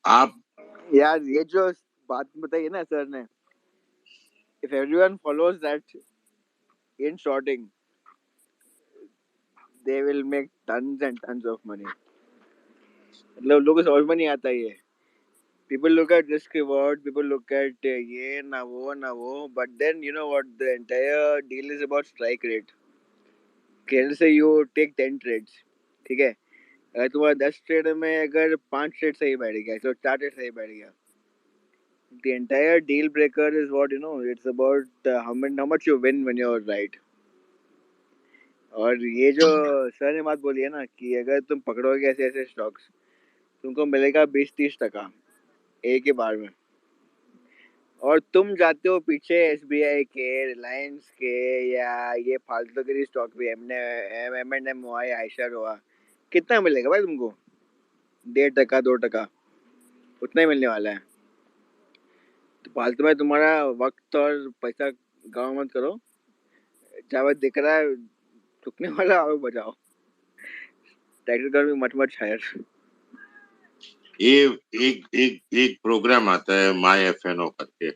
Speaker 1: आप
Speaker 5: यार ये जो बात बताई है ना सर ने, if everyone follows that in shorting, they will make tons and tons of money. मतलब लोगों को समझ में नहीं आता ये। People look at risk reward, people look at ये ना वो, but then you know what, the entire deal is about strike rate. खेल से you take 10 trades, ठीक है? अगर तुम्हारा 10 ट्रेड में अगर 5 ट्रेड सही बैठ गया तो 4 ट्रेड सही बैठ गया, the entire deal breaker is what, you know, it's about how much you win when you're right. और ये जो सर ने बात बोली है ना कि अगर तुम पकड़ोगे ऐसे ऐसे स्टॉक्स, तुमको मिलेगा 20-30% एक ही बार में, और तुम जाते हो पीछे SBI के, रिलायंस के, या ये फालतू के स्टॉक भी, M&M हुआ या आयशर हुआ, कितना मिलेगा भाई तुमको? 1.5% 2% उतना ही मिलने वाला है। तो फालतू में तुम्हारा वक्त और पैसा गाँव मत करो। चाहे दिख रहा है चुकने वाला, आओ बजाओ। टैक्स कर मच मच हायर।
Speaker 1: ये एक प्रोग्राम आता है माई FNO करके,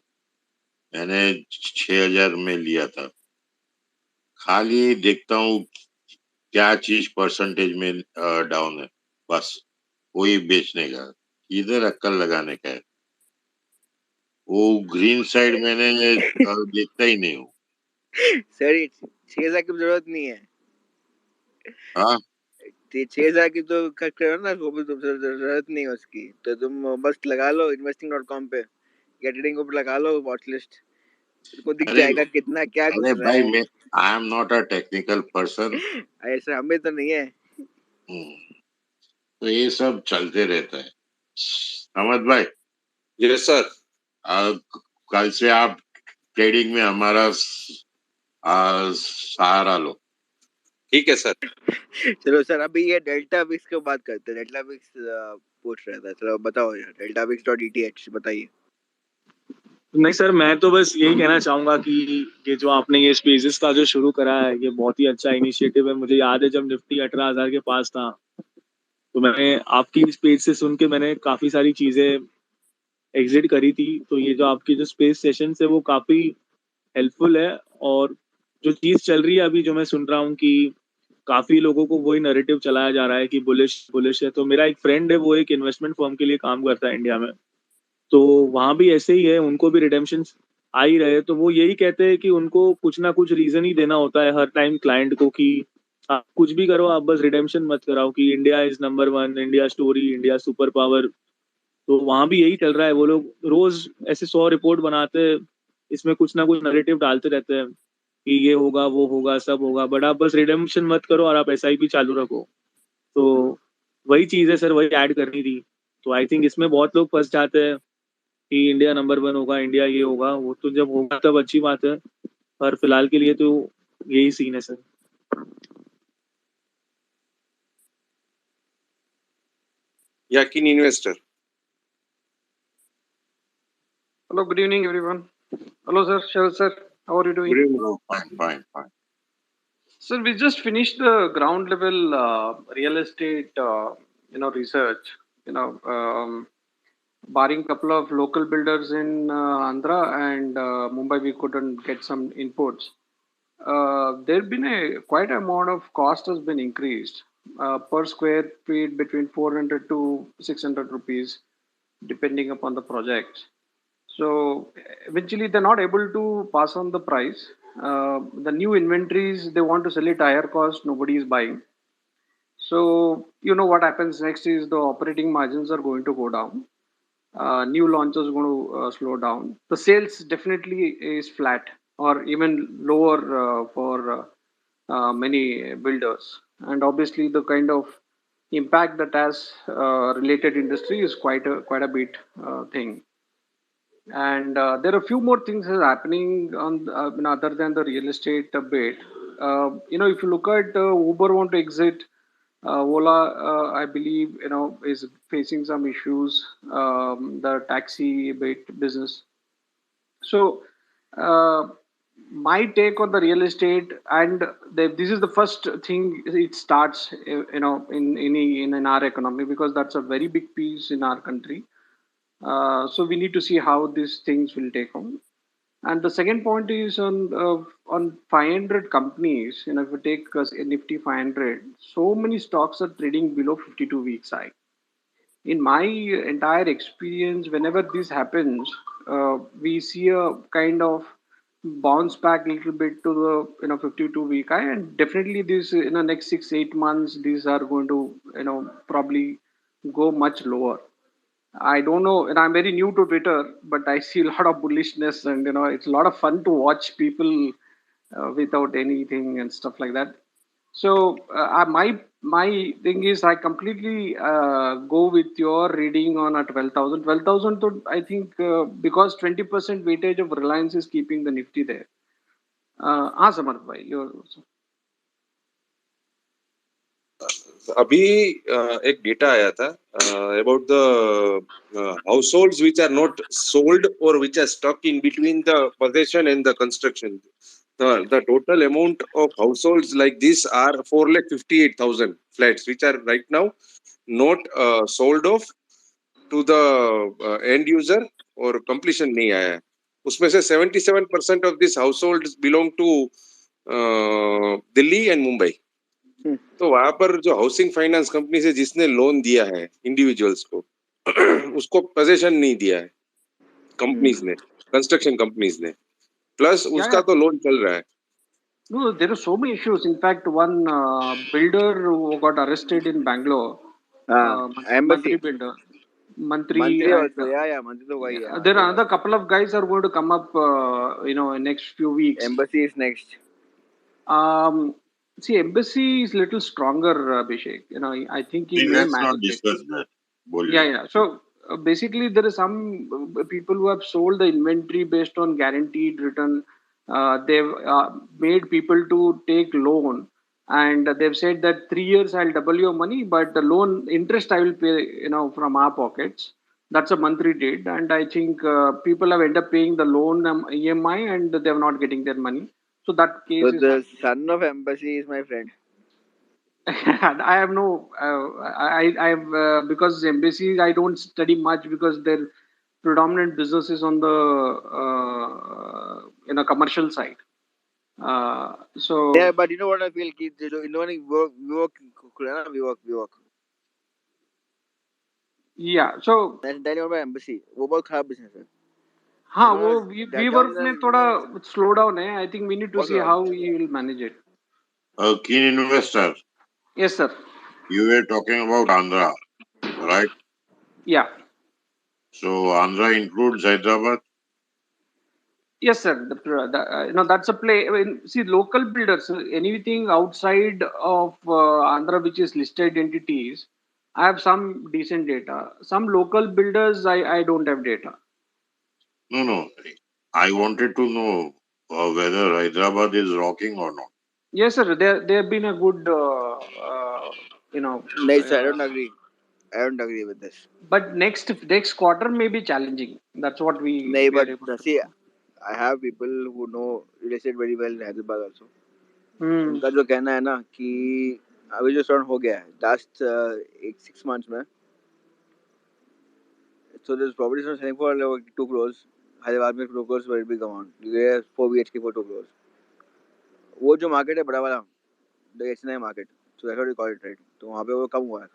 Speaker 1: मैंने 6000 में लिया था। खाली देखता हूँ क्या चीज परसेंटेज में डाउन है। बस वही बेचने का, इधर अक्कल लगाने का है। वो ग्रीन साइड मैंने देखता ही नहीं हूँ।
Speaker 5: सर 6,000 की जरूरत नहीं है।
Speaker 1: हाँ
Speaker 5: 6,000 की तो खर्च करो ना, वो भी तो जरूरत नहीं है उसकी, तो तुम बस लगा लो investing.com पे, गेटिंग पे लगा लो वॉच लिस्ट, तुमको दिख
Speaker 1: अरे
Speaker 5: जाएगा कितना क्या घुस
Speaker 1: अरे
Speaker 5: रहा
Speaker 1: भाई,
Speaker 5: है।
Speaker 1: मैं I am not a technical person.
Speaker 5: ऐसा हमें तो नहीं है।
Speaker 1: तो ये सब चलते रहता है। अहमद भाई,
Speaker 2: यस सर।
Speaker 1: कल से आप ट्रेडिंग में हमारा सहारा लो।
Speaker 2: ठीक है सर।
Speaker 5: चलो सर, अभी ये डेल्टा विक्स की बात करते हैं। डेल्टा विक्स पूछ रहा था, चलो बताओ यार, डेल्टा विक्स डॉट ईटीएच बताइए।
Speaker 11: नहीं सर, मैं तो बस यही कहना चाहूंगा कि ये जो आपने ये स्पेसेस का जो शुरू करा है, ये बहुत ही अच्छा इनिशिएटिव है। मुझे याद है जब निफ्टी 18,000 के पास था, तो मैंने आपकी स्पेस से सुन के मैंने काफी सारी चीजें एग्जिट करी थी। तो ये जो आपकी जो स्पेस सेशन है वो काफी हेल्पफुल है। और जो चीज चल रही है अभी, जो मैं सुन रहा हूँ कि काफी लोगों को वही नैरेटिव चलाया जा रहा है कि बुलिश बुलिश है। तो मेरा एक फ्रेंड है, वो एक इन्वेस्टमेंट फर्म के लिए काम करता है इंडिया में, तो वहां भी ऐसे ही है, उनको भी रिडेम्पशन आ ही रहे। तो वो यही कहते हैं कि उनको कुछ ना कुछ रीजन ही देना होता है हर टाइम क्लाइंट को कि आप कुछ भी करो, आप बस रिडेम्पशन मत कराओ, कि India is number one, India story, India super power. तो वहां भी यही चल रहा है। वो लोग रोज ऐसे 100 रिपोर्ट बनाते हैं, इसमें कुछ ना कुछ नैरेटिव डालते रहते हैं कि ये होगा वो होगा सब होगा, बट आप बस रिडेम्पशन मत करो और आप एसआईपी चालू रखो। तो वही चीज है सर, वही ऐड करनी थी। तो आई थिंक इसमें बहुत लोग फंस जाते हैं कि इंडिया नंबर वन होगा, इंडिया ये होगा, वो तो जब होगा तब अच्छी बात है, पर फिलहाल के लिए तो यही सीन है सर।
Speaker 2: याकिन investor.
Speaker 6: Hello, good evening, everyone. Hello, sir. Shel, sir. How are you doing?
Speaker 2: Good evening.
Speaker 1: Fine.
Speaker 6: Sir, we just finished the ground level real estate, research. You know, barring couple of local builders in Andhra and Mumbai, we couldn't get some inputs. There been a quite amount of cost has been increased per square feet between 400 to 600 rupees, depending upon the project. So eventually, they're not able to pass on the price. The new inventories they want to sell it higher cost. Nobody is buying. So you know what happens next is the operating margins are going to go down. New launches going to slow down. The sales definitely is flat or even lower for many builders, and obviously the kind of impact that has related industry is quite a bit thing. And there are a few more things that are happening on other than the real estate bit. If you look at Uber want to exit, Ola, I believe, is facing some issues. The taxi bit business. So, my take on the real estate, and this is the first thing it starts, in our economy, because that's a very big piece in our country. So we need to see how these things will take on. And the second point is on 500 companies. If you take Nifty 500, so many stocks are trading below 52 weeks high. In my entire experience, whenever this happens, we see a kind of bounce back a little bit to the 52-week high, and definitely this in the next 6-8 months, these are going to probably go much lower. I don't know, and I'm very new to Twitter, but I see a lot of bullishness, and it's a lot of fun to watch people without anything and stuff like that. So my thing is, I completely go with your reading on a 12,000. 12,000, I think because 20% weightage of Reliance is keeping the Nifty there. Samarth bhai, your
Speaker 2: अभी एक data आया था about the households which are not sold और which are stuck in between the possession and the construction. The total amount of households like this are 4,58,000 flats which are right now not sold off to the end user और completion नहीं आया है. उसमें से 77% of these households belong to Delhi and Mumbai. तो वहां पर जो हाउसिंग फाइनेंस कंपनी से जिसने लोन दिया है इंडिविजुअल्स को उसको पोजीशन नहीं दिया है कंपनीज ने, कंस्ट्रक्शन कंपनीज ने, प्लस
Speaker 12: Yeah,
Speaker 2: उसका
Speaker 12: yeah.
Speaker 2: तो लोन चल रहा है.
Speaker 12: No, there are so many issues. In fact, one builder who got arrested in Bangalore,
Speaker 5: Embassy.
Speaker 12: Mantri builder, Mantri,
Speaker 5: Mantri
Speaker 12: and
Speaker 5: also. Yeah. Mantri to वही है.
Speaker 12: there are another couple of guys are going to come up, in next few weeks.
Speaker 5: Embassy is next.
Speaker 12: Um, See, embassy is little stronger, Abhishek. I think he may
Speaker 1: Let's not
Speaker 12: manage it.
Speaker 1: discuss that.
Speaker 12: Yeah. So basically, there is some people who have sold the inventory based on guaranteed return. They've made people to take loan, and they've said that 3 years I'll double your money, but the loan interest I will pay, from our pockets. That's a monthly date, and I think people have ended up paying the loan EMI, and they're not getting their money. So that case
Speaker 5: So
Speaker 12: is
Speaker 5: the
Speaker 12: happening.
Speaker 5: son of embassy is my friend.
Speaker 12: I have no, I have because embassies I don't study much because their predominant business is on the commercial side.
Speaker 5: Yeah,
Speaker 12: So
Speaker 5: but you know what I feel? कि जो इन लोगों ने खुला ना we work.
Speaker 12: yeah, so
Speaker 5: Then about embassy. वो बहुत खराब business है.
Speaker 12: हाँ
Speaker 5: You
Speaker 12: वो
Speaker 5: know
Speaker 12: we
Speaker 5: that
Speaker 12: work
Speaker 5: down
Speaker 12: में
Speaker 5: the
Speaker 12: थोड़ा slow down है. I think we need to
Speaker 5: बहुत
Speaker 12: see
Speaker 5: खराब.
Speaker 12: how we will manage it.
Speaker 1: A keen investor,
Speaker 12: Yes, sir.
Speaker 1: you were talking about Andhra, right?
Speaker 12: Yeah.
Speaker 1: So Andhra includes Hyderabad.
Speaker 12: Yes, sir. That's a play. I mean, see, local builders, anything outside of Andhra, which is listed entities, I have some decent data. Some local builders, I don't have data.
Speaker 1: No. I wanted to know whether Hyderabad is rocking or not.
Speaker 12: Yes, sir. They have been a good, you know,
Speaker 5: Nice. I don't agree. I don't agree with this.
Speaker 12: but next quarter may be challenging. That's what
Speaker 5: नहीं,
Speaker 12: we are
Speaker 5: but
Speaker 12: able to.
Speaker 5: see, I have people who know real estate very well in Hyderabad also.
Speaker 12: Hmm.
Speaker 5: उनका जो कहना है ना कि अभी जो song हो गया है लास्ट 6 months में, so there's properties not selling for like 2 crores. Hyderabad में 2 crores will be come on. You get 4 BHK for 2 crores. वो जो मार्केट है बड़ा वाला, the HNI market, so that's what we call it, right? तो वहाँ पे वो कम हुआ है.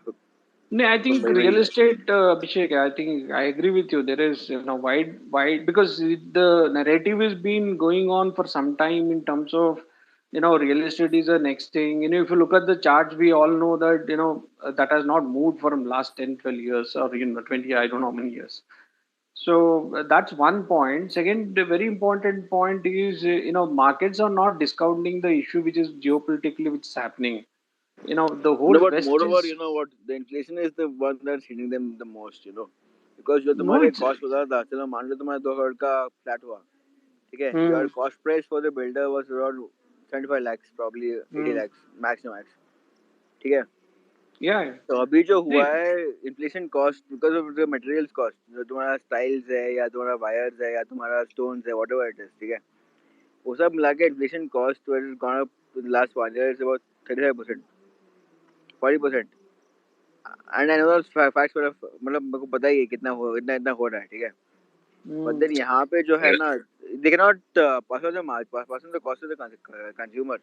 Speaker 12: No, I think real estate, Abhishek, I think I agree with you. There is, wide, because the narrative has been going on for some time in terms of, real estate is the next thing. If you look at the charts, we all know that, that has not moved from last 10, 12 years or, 20, I don't know how many years. So that's one point. Second, the very important point is, markets are not discounting the issue which is geopolitically which is happening. The
Speaker 5: No,
Speaker 12: whole
Speaker 5: but
Speaker 12: West
Speaker 5: moreover,
Speaker 12: is,
Speaker 5: you know what? The inflation is the one that's hitting them the most, because जो
Speaker 12: no,
Speaker 5: तुम्हारे
Speaker 12: it's,
Speaker 5: cost बता था, चलो मान लो तुम्हारा 2 करोड़ का flat हुआ, ठीक है?
Speaker 12: hmm.
Speaker 5: Your cost price for the builder was around 75 lakhs, probably 80 lakhs, max to max, ठीक है?
Speaker 12: Yeah.
Speaker 5: तो अभी जो हुआ
Speaker 12: See,
Speaker 5: है inflation cost because of the materials cost, जो तुम्हारा tiles है या तुम्हारा wires है या तुम्हारा stones है, whatever it is, ठीक है? वो सब मिला के inflation cost has gone up in the last 1 year is about 35%, 40%. And I know facts मतलब मेरे को पता ही है कितना इतना हो रहा है, ठीक है? बट देन यहाँ पे जो है ना, they can not pass on the cost of the consumer.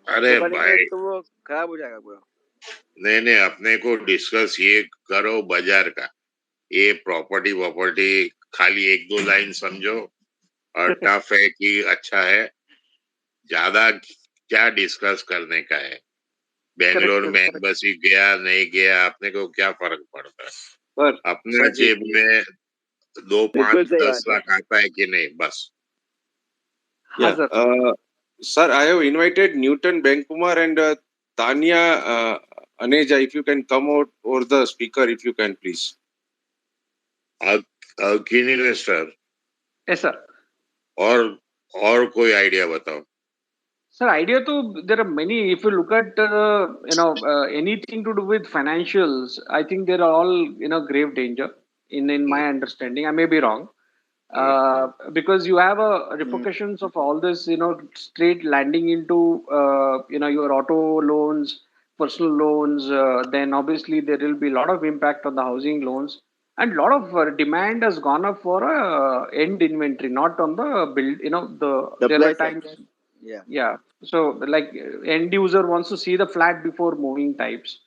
Speaker 1: अरे
Speaker 5: वो करेंगे
Speaker 1: भाई,
Speaker 5: तो वो खराब हो जाएगा पूरा.
Speaker 1: नहीं, अपने को डिस्कस ये करो बाजार का. ये प्रॉपर्टी खाली 1-2 लाइन समझो और टफ है कि अच्छा है. ज्यादा क्या डिस्कस करने का है. बेंगलोर में एम्बेसी गया नहीं गया, अपने को क्या फर्क पड़ता है.
Speaker 2: सर
Speaker 1: अपना जेब में 2, 5,
Speaker 5: बिल्कुल सही
Speaker 1: 10
Speaker 5: बात है.
Speaker 1: लाख आता है कि नहीं, बस.
Speaker 2: Yeah. Sir, I have invited Newton Benkumar and Tanya Aneja. If you can come out or the speaker, if you can, please.
Speaker 1: keen investor
Speaker 12: yes, sir.
Speaker 1: और कोई आइडिया बताओ.
Speaker 12: Sir, idea to there are many. If you look at anything to do with financials, I think they're all grave danger in my understanding. I may be wrong, because you have a repercussions of all this. Straight landing into your auto loans, personal loans. Then obviously there will be a lot of impact on the housing loans, and a lot of demand has gone up for end inventory, not on the build.
Speaker 5: The
Speaker 12: There were
Speaker 5: plus
Speaker 12: times.
Speaker 5: side.
Speaker 12: Yeah. So like end user wants to see the flat before moving types.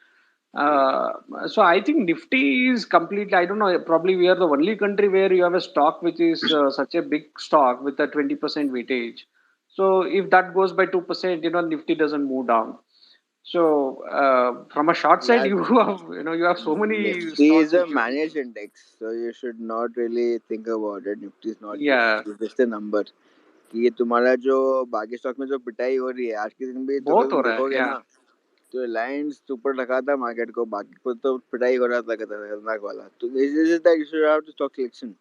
Speaker 12: So I think Nifty is completely. I don't know. Probably we are the only country where you have a stock which is such a big stock with a 20% weightage. So if that goes by 2%, Nifty doesn't move down. So from a short side,
Speaker 5: Yeah,
Speaker 12: you have you have so many
Speaker 5: Nifty is
Speaker 12: stocks
Speaker 5: a
Speaker 12: which you.
Speaker 5: managed index, so you should not really think about it. Nifty is not just
Speaker 12: Yeah,
Speaker 5: it's just a number. कि ये तुम्हारा जो बाकी stock में जो पिटाई हो रही है आज के दिन भी तो अगर
Speaker 12: बहुत हो
Speaker 5: तुम
Speaker 12: रहा है.
Speaker 5: देखोगे
Speaker 12: Yeah,
Speaker 5: ना तो रिलायंस ऊपर रखा था मार्केट को बाकी को तो पिटाई हो रहा था खतरनाक वाला तो this is that you should have to stock selection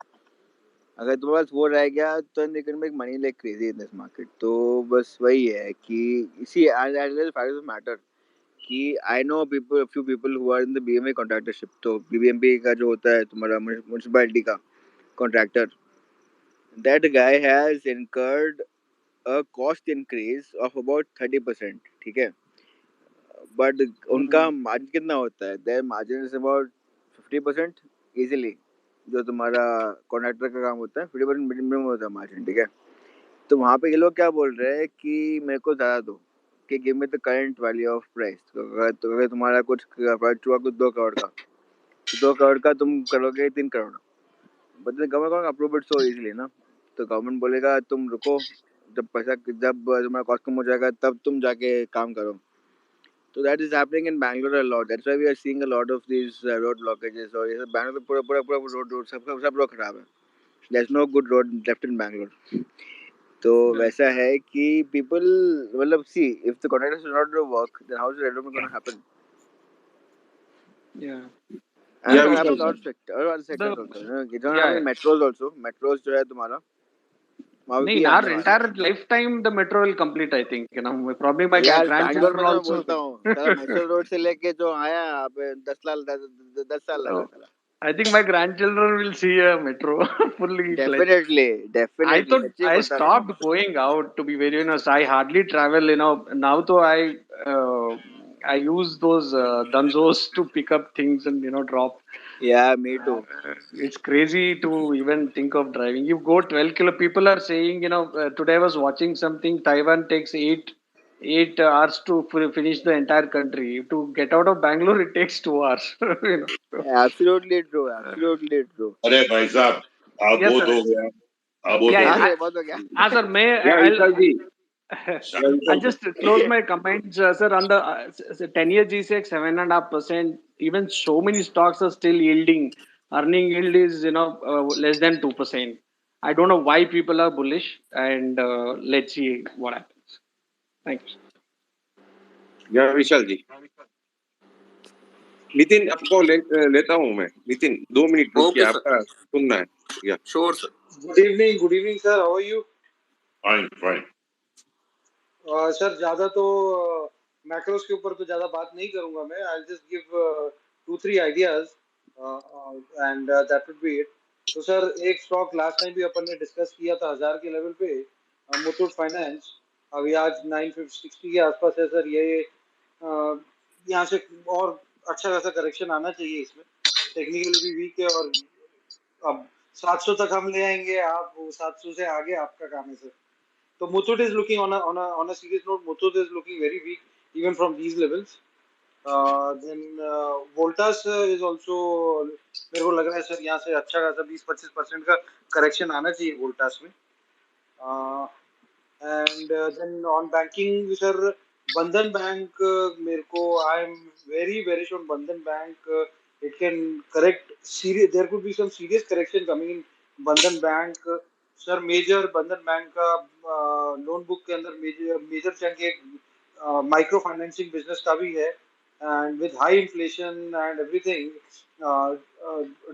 Speaker 5: अगर तुम्हारे पास वो रह गया तो you can make money like crazy in this market तो बस वही है कि इसी फैक्टर्स मैटर कि I know people few people who are in the BMA contractorship तो बीबीएमपी का जो होता है तुम्हारा म्युनिसिपैलिटी का contractor that guy has incurred a cost increase of about 30% ठीक है बट उनका
Speaker 12: hmm,
Speaker 5: मार्जिन कितना होता है there margin is about 50% easily जो तुम्हारा कॉन्ट्रैक्टर का काम होता है 50% मिनिमम होता है मार्जिन ठीक है तो वहाँ पे ये लोग क्या बोल रहे हैं कि मेरे को ज़्यादा दो कि give me the current value of price तो अगर तुम्हारा कुछ प्राइस हुआ कुछ 2 करोड़ का तो 2 करोड़ का तुम करोगे 3 crore but government approve it so easily ना तो गवर्नमेंट बोलेगा तुम रुको जब तुम्हारा कॉस्ट कम हो जाएगा तब तुम जाके काम करो so that is happening in Bangalore a lot. That's why we are seeing a lot of these road blockages. और ये सब Bangalore पूरा road सब रोड खराब है. There's no good road left in Bangalore. तो
Speaker 12: yeah,
Speaker 5: वैसा है कि people मतलब see if the contractors do not do work then how is the development going to happen?
Speaker 12: yeah.
Speaker 5: And
Speaker 2: Yeah,
Speaker 5: it's going to happen
Speaker 2: Vishal
Speaker 5: a lot
Speaker 2: ji.
Speaker 5: of other
Speaker 12: The
Speaker 5: sectors also. It's going to
Speaker 12: yeah,
Speaker 5: happen
Speaker 12: yeah.
Speaker 5: in metros also. Metros जो है तुम्हारा वहाँ
Speaker 12: No,
Speaker 5: भी
Speaker 12: in our
Speaker 5: आने वाला
Speaker 12: entire
Speaker 5: है.
Speaker 12: lifetime, the metro will complete. I think probably my
Speaker 5: यार Bangalore
Speaker 12: grandchildren
Speaker 5: में तो मैं
Speaker 12: also.
Speaker 5: बोलता हूँ साला मैसूर रोड से लेके जो आया यहाँ पे 10 साल लगा
Speaker 12: Oh,
Speaker 5: साला.
Speaker 12: I think my grandchildren will see a metro fully fledged. I
Speaker 5: definitely
Speaker 12: thought
Speaker 5: सच्ची
Speaker 12: I
Speaker 5: बता रहा हूँ.
Speaker 12: stopped going out, to be very honest. I hardly travel. Now though I use those danzos to pick up things and drop.
Speaker 5: Yeah, me
Speaker 12: Uh,
Speaker 5: too.
Speaker 12: it's crazy to even think of driving. You go 12 kilo. People are saying, today I was watching something. Taiwan takes eight hours to finish the entire country. To get out of Bangalore, it takes 2 hours. So,
Speaker 5: Absolutely true.
Speaker 12: uh,
Speaker 5: Absolutely true.
Speaker 1: अरे भाई साहब आप
Speaker 12: yes,
Speaker 1: बहुत
Speaker 12: sir.
Speaker 1: हो गया आप बहुत
Speaker 12: Yeah,
Speaker 1: हो
Speaker 12: yeah.
Speaker 5: हाँ
Speaker 1: गया
Speaker 5: सर बहुत हो गया.
Speaker 12: Sir,
Speaker 2: Yeah,
Speaker 12: I'll
Speaker 2: Vishal ji. Yeah,
Speaker 12: I'll
Speaker 2: Vishal ji.
Speaker 12: just close my comments, sir. On the 10-year G6, 7.5%. Even so many stocks are still yielding. Earning yield is less than 2%. I don't know why people are bullish, and let's see what happens. Thanks.
Speaker 2: Yeah, Vishal ji. Nitin आपको लेता हूँ मैं. Nitin 2 minute रुकिए
Speaker 9: Okay, sir.
Speaker 2: आपका सुनना है. या
Speaker 9: Sure, sir.
Speaker 6: Good evening sir, how are you?
Speaker 1: Fine fine
Speaker 6: sir ज़्यादा तो मैक्रोस के ऊपर तो ज़्यादा बात नहीं करूंगा मैं. I just give 2-3 ideas and that would be it. तो सर एक स्टॉक लास्ट टाइम भी अपन ने डिस्कस किया था 1000 के लेवल पे, मुथूट फाइनेंस. अभी आज 960 के आसपास है सर. ये यहाँ से और अच्छा खासा करेक्शन आना चाहिए इसमें. टेक्निकली भी वीक है और अब 700 तक हम ले आएंगे, आप 700 से आगे आपका काम है sir. So Muthoot is looking on a serious note. Muthoot is looking very weak even from these levels. Then Voltas is also मेरे को लग रहा है सर यहाँ से अच्छा खासा 20-25% का करेक्शन आना चाहिए वोल्टास में. And then on banking, sir, Bandhan Bank, मेरे को I am very bearish on Bandhan Bank. It can correct serious. There could be some serious correction coming in Bandhan Bank. Sir major Bandhan bank का loan book के अंदर major chunk एक micro financing business का भी है. And with high inflation and everything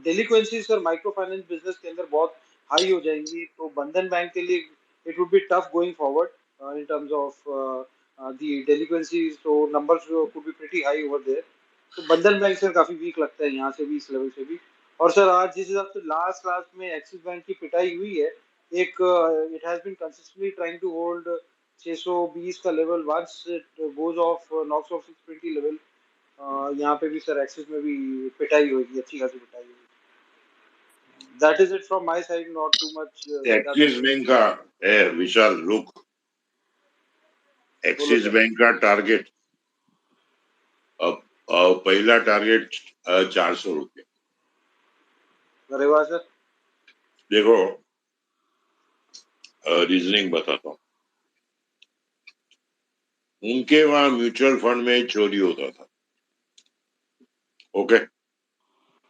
Speaker 6: delinquency sir micro finance business के अंदर बहुत हाई हो जाएंगी. तो बंधन बैंक के लिए it would be tough going forward in terms of the delinquencies. So numbers could be pretty high over there. तो बंधन बैंक सर काफी वीक लगता है यहाँ से भी, इस लेवल से भी. और सर आज जिस हिसाब से लास्ट में एक्सिस बैंक की पिटाई हुई है, एक it has been consistently trying to hold 620 का level. Once it goes off knocks off 620 level, यहाँ पे भी सर एक्सिस में भी पिटाई होगी, अच्छी खासी पिटाई होगी. That is it from my side, not too much ज्यादा.
Speaker 1: एक्सिस बैंक का है विशाल लुक एक्सिस बैंक का टारगेट अब पहला टारगेट 400 रुपये।
Speaker 13: अरे वाह सर।
Speaker 1: देखो रीजनिंग बताता हूँ। उनके वहां म्यूचुअल फंड में चोरी होता था। ओके,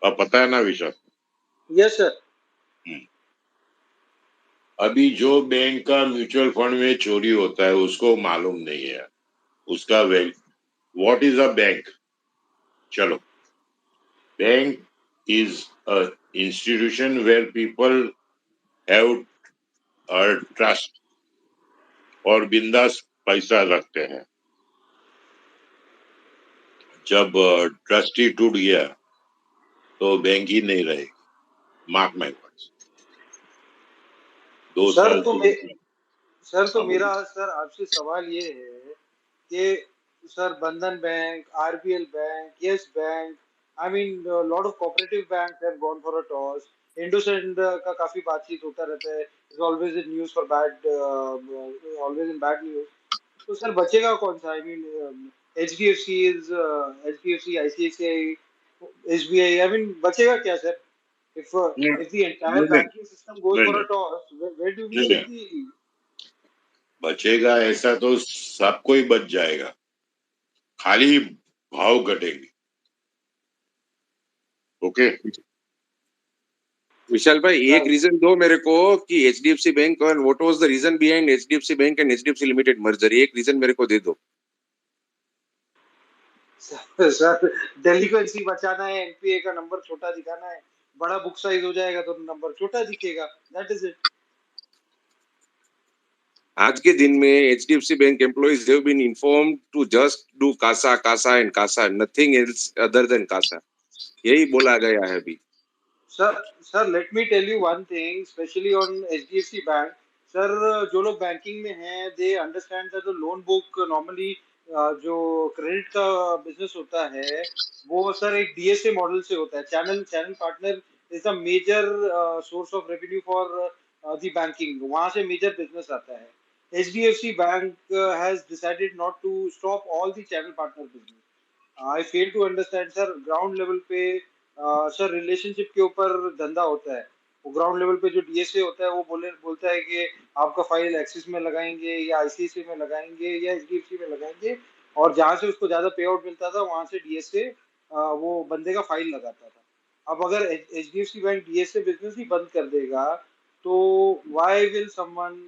Speaker 1: अब पता है ना विशाल?
Speaker 13: Yes sir.
Speaker 1: अभी जो बैंक का म्यूचुअल फंड में चोरी होता है उसको मालूम नहीं है उसका व्हाट इज अ बैंक। चलो, bank is a institution where people have trust और बिंदास पैसा रखते हैं। जब ट्रस्ट ही टूट गया तो बैंक ही नहीं रहेगी। Mark my words. 2
Speaker 13: सर
Speaker 1: साल
Speaker 13: तो
Speaker 1: से
Speaker 13: सर तो
Speaker 1: हाँ,
Speaker 13: मेरा
Speaker 1: बोलिए।
Speaker 13: सर आपसे सवाल ये है कि sir Bandhan bank, RBL bank, yes bank, I mean lot of cooperative bank have gone for a toss. IndusInd का काफी बातचीत होता रहता है, is always in news for bad, always in bad news. तो सर बचेगा कौन सा? I mean HDFC is HDFC, ICICI, SBI, I mean बचेगा क्या सर? If the entire
Speaker 1: नहीं नहीं
Speaker 13: banking system goes
Speaker 1: नहीं
Speaker 13: for
Speaker 1: नहीं
Speaker 13: a toss, where do we
Speaker 1: नहीं
Speaker 13: see
Speaker 1: नहीं,
Speaker 13: the?
Speaker 1: बचेगा ऐसा तो सबको ही बच जाएगा, खाली भाव घटेंगे। ओके
Speaker 2: विशाल भाई, एक
Speaker 13: Right.
Speaker 2: रीजन दो मेरे को कि एचडीएफसी बैंक और what was the reason behind HDFC bank and HDFC limited merger. एक रीजन मेरे को दे दो।
Speaker 13: सर डेलिक्वेंसी बचाना है, एनपीए का नंबर छोटा दिखाना है, बड़ा बुक साइज हो जाएगा तो नंबर छोटा दिखेगा, दैट इज इट।
Speaker 2: आज के दिन में HDFC bank employees have been informed to just do CASA CASA and CASA, nothing else other than CASA. यही बोला गया है अभी।
Speaker 13: Sir let me tell you one thing, specially on HDFC bank. Sir जो लोग बैंकिंग में हैं they understand that the loan book normally जो क्रेडिट का बिजनेस होता है वो सर एक डीएसए मॉडल से होता है। Channel channel partner is the major source of revenue for the banking, वहां से मेजर बिजनेस आता है। HDFC bank has decided not to stop all the channel partner business. I fail to understand sir, ground level पे sir relationship के ऊपर धंधा होता है। वो ग्राउंड लेवल पे जो डीएसए होता है वो बोलता है कि आपका फाइल एक्सिस में लगाएंगे या आईसीआईसी में लगाएंगे या एचडीएफसी में लगाएंगे, और जहां से उसको ज्यादा पे आउट मिलता था वहां से डीएसए वो बंदे का फाइल लगाता था। अब अगर एचडीएफसी बैंक डीएसए बिजनेस ही बंद कर देगा तो व्हाई विल समवन,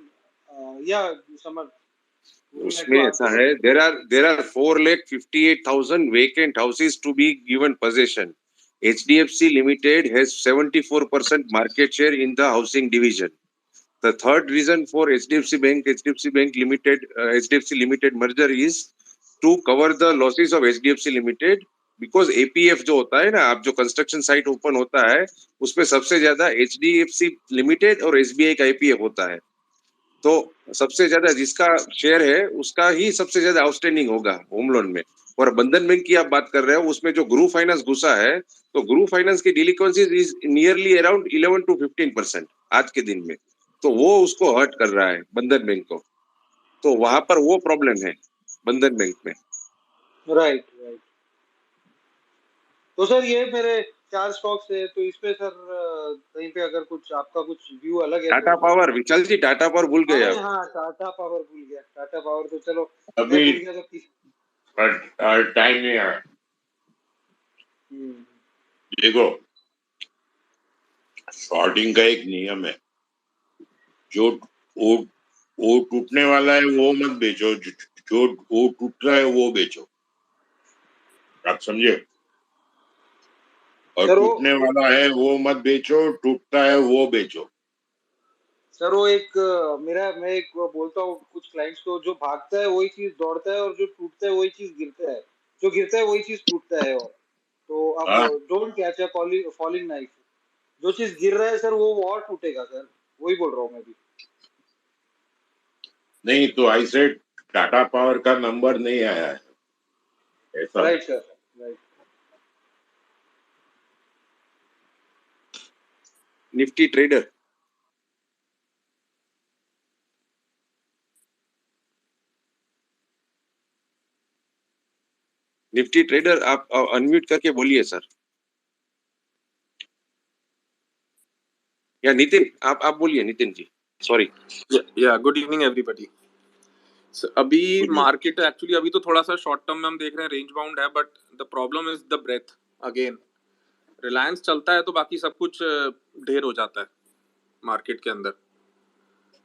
Speaker 13: या समर वुड लाइक
Speaker 2: उसमें
Speaker 13: टू
Speaker 2: ऐसा
Speaker 13: आंसर?
Speaker 2: है, there are 4,58,000 vacant houses to be given possession. HDFC Limited has 74% market share in the housing division. The third reason for HDFC Bank Limited, HDFC Limited merger is to cover the losses of HDFC Limited, because APF जो होता है ना, आप जो construction site open होता है उसमें सबसे ज्यादा HDFC Limited और SBI का APF होता है। तो सबसे ज्यादा जिसका शेयर है उसका ही सबसे ज्यादा आउटस्टैंडिंग होगा होम लोन में। और बंधन बैंक की आप बात कर रहे हो, उसमें जो ग्रुप फाइनेंस घुसा है, तो ग्रुप फाइनेंस की डिलिक्वेंसीज इज नियरली अराउंड 11 to 15% आज के दिन में। तो वो उसको हर्ट कर रहा है बंधन बैंक को। तो वहां पर वो प्रॉब्लम है बंधन बैंक में।
Speaker 13: Right right. तो सर ये मेरे 4 स्टॉक्स है, तो इस पे सर कहीं पे अगर कुछ आपका कुछ व्यू अलग है
Speaker 2: टाटा
Speaker 13: तो जस्ट।
Speaker 2: पावर, विशाल जी टाटा पावर भूल गए
Speaker 13: अरे
Speaker 2: आप।
Speaker 13: हाँ, टाटा पावर भूल गया। टाटा पावर तो चलो मैं
Speaker 1: अभी
Speaker 13: भूल गया तो
Speaker 1: टाइम नहीं आया।
Speaker 13: हम्म,
Speaker 1: देखो, शॉर्टिंग का एक नियम है, जो वो वो टूटने वाला है वो मत बेचो, जो वो टूट रहा है वो बेचो। आप समझे? और
Speaker 13: सर
Speaker 1: टूटने वाला है वो मत बेचो, टूटता है वो बेचो।
Speaker 13: वो एक मैं एक बोलता हूँ कुछ क्लाइंट्स को, जो भागता है वही चीज दौड़ता है और जो टूटता है वही चीज गिरता है, जो गिरता है वही चीज टूटता है। और तो अब
Speaker 1: हाँ
Speaker 13: don't catch a falling knife. जो चीज गिर रहा है सर वो और टूटेगा सर, वही बोल रहा हूँ मैं भी।
Speaker 1: नहीं तो आई सेड टाटा पावर का नंबर नहीं आया है ऐसा।
Speaker 13: Right sir, right.
Speaker 2: Nifty trader. Nifty trader आप अनम्यूट करके बोलिए सर। या नितिन आप बोलिए, नितिन जी, सॉरी।
Speaker 14: या गुड इवनिंग एवरीबॉडी। अभी मार्केट एक्चुअली अभी तो थोड़ा सा शॉर्ट टर्म में हम देख रहे हैं रेंज बाउंड है, but the problem is the breadth. Again Reliance चलता है तो बाकी सब कुछ ढेर हो जाता है मार्केट के अंदर।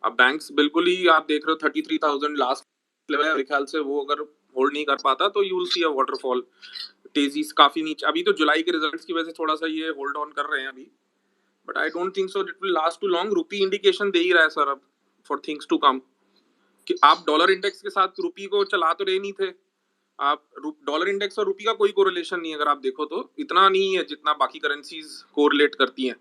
Speaker 14: अब बैंक्स बिल्कुल ही आप देख रहे हो 33,000 लास्ट लेवल है, मेरे ख्याल से वो अगर होल्ड नहीं कर पाता तो you will see a waterfall. तेजी काफी नीचे, अभी तो जुलाई के रिजल्ट्स की वजह से थोड़ा सा ये होल्ड ऑन कर रहे हैं अभी, but I don't think so it will last too long. Rupee indication दे ही रहा है सर अब फॉर थिंग्स टू कम, कि आप डॉलर इंडेक्स के साथ रुपी को चला तो रहे नहीं थे आप। डॉलर इंडेक्स और रुपी का कोई कोरिलेशन नहीं है, अगर आप देखो तो इतना नहीं है जितना बाकी करेंसीज कोरिलेट करती हैं।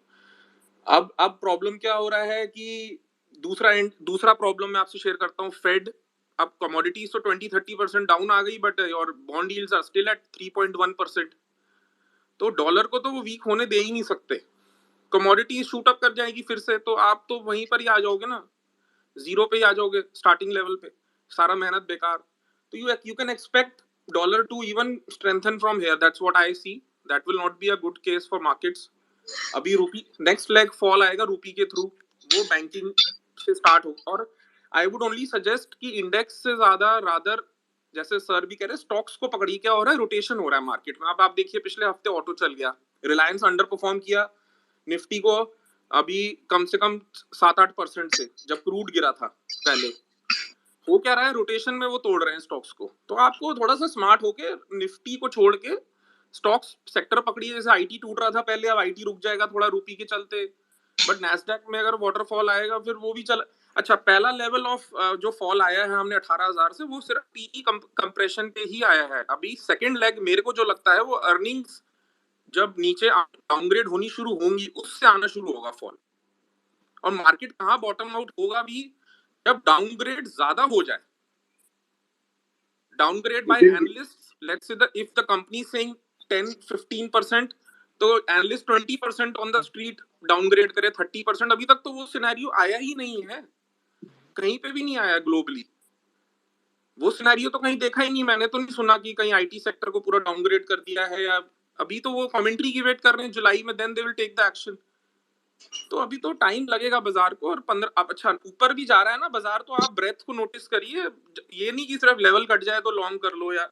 Speaker 14: अब प्रॉब्लम क्या हो रहा है कि दूसरा प्रॉब्लम मैं आपसे शेयर करता हूँ। फेड अब कमोडिटीज तो 20-30% डाउन आ गई, बट और bond yields are still at 3.1%। तो डॉलर को तो वो वीक होने दे ही नहीं सकते। कमोडिटीज शूट अप कर जाएगी फिर से तो आप तो वहीं पर ही आ जाओगे ना, जीरो पे ही आ जाओगे, स्टार्टिंग लेवल पे, सारा मेहनत बेकार। तो you can expect dollar to even strengthen from here, that's what I see. That will not be a good case for markets. अभी रूपी नेक्स्ट लेग फॉल आएगा रूपी के थ्रू, वो बैंकिंग से स्टार्ट हो। और आई वुड ओनली सजेस्ट कि index से ज्यादा रादर, जैसे सर भी कह रहे हैं, स्टॉक्स को पकड़िए। क्या हो रहा है, रोटेशन हो रहा है मार्केट में। अब आप देखिए पिछले हफ्ते ऑटो चल गया, रिलायंस अंडर परफॉर्म किया निफ्टी को अभी कम से कम 7-8% से, जब क्रूड गिरा था पहले। हो क्या रहा है, रोटेशन में वो तोड़ रहे हैं स्टॉक्स को। तो आपको थोड़ा सा स्मार्ट होके निफ्टी को छोड़ के स्टॉक्स सेक्टर पकड़िए। जैसे आईटी टूट रहा था पहले, अब आईटी रुक जाएगा थोड़ा रूपी के चलते, बट नैस्डैक में अगर वाटरफॉल आएगा फिर वो भी चल। अच्छा, पहला लेवल ऑफ जो फॉल आया है हमने 18,000 से, वो सिर्फ पीई कंप्रेशन पे ही आया है। अभी सेकंड लेग मेरे को जो लगता है वो अर्निंग्स जब नीचे डाउनग्रेड होनी शुरू होंगी उससे आना शुरू होगा फॉल। और मार्केट कहाँ बॉटम आउट होगा भी, जब डाउनग्रेड ज्यादा हो जाए। Downgrade by analyst, let's say if the company saying 10-15%, तो analyst 20% on the street downgrade करे 30%। अभी तक तो वो सिनेरियो आया ही नहीं है, कहीं पे भी नहीं आया ग्लोबली। वो सिनेरियो तो कहीं देखा ही नहीं, मैंने तो नहीं सुना कि कहीं आईटी सेक्टर को पूरा डाउनग्रेड कर दिया है। या अभी तो वो कमेंट्री की वेट कर रहे हैं जुलाई में, then they will take the action. तो अभी तो टाइम लगेगा बाजार को। और 15 अब अच्छा ऊपर भी जा रहा है ना बाजार, तो आप ब्रेथ को नोटिस करिए। ये नहीं कि सिर्फ लेवल कट जाए तो लॉन्ग कर लो या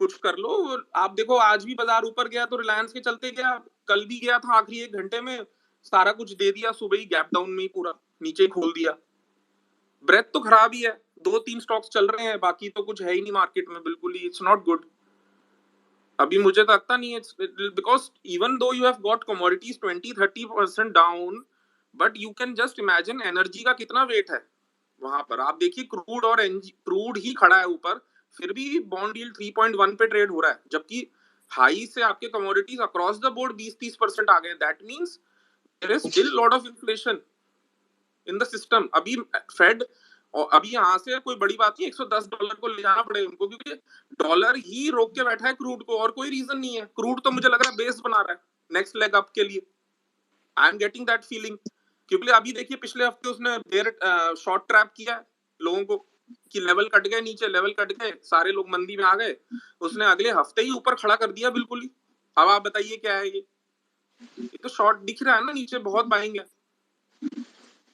Speaker 14: कुछ कर लो। आप देखो आज भी बाजार ऊपर गया तो रिलायंस के चलते गया, कल भी गया था आखिरी 1 घंटे में, सारा कुछ दे दिया, सुबह ही गैप डाउन में ही पूरा नीचे खोल दिया। ब्रेथ तो खराब ही है, 2-3 स्टॉक्स चल रहे हैं, बाकी तो कुछ है ही नहीं मार्केट में बिल्कुल ही। It's not good. अभी मुझे तो लगता नहीं है, because even though you have got commodities 20-30% down, but you can just imagine energy का कितना वेट है वहां पर। आप देखिए क्रूड और क्रूड ही खड़ा है ऊपर, फिर भी बॉन्ड यील्ड 3.1 पे ट्रेड हो रहा है, जबकि हाई से आपके कमोडिटीज अक्रॉस द बोर्ड 20-30% आ गए। That means there is still lot of inflation in the system. अभी फेड, और अभी यहाँ से कोई बड़ी बात नहीं $110 को ले जाना पड़े उनको, क्योंकि डॉलर ही रोक के बैठा है क्रूड को, और कोई रीजन नहीं है। क्रूड तो मुझे लग रहा है बेस बना रहा है नेक्स्ट लेग अप के लिए। I am getting that feeling, क्योंकि अभी देखिए पिछले हफ्ते उसने शॉर्ट ट्रैप किया है लोगों को कि लेवल कट गए, नीचे लेवल कट गए, सारे लोग मंदी में आ गए। उसने अगले हफ्ते ही ऊपर खड़ा कर दिया बिल्कुल ही। अब आप बताइए क्या है ये तो शॉर्ट दिख रहा है ना, नीचे बहुत बाइंग है।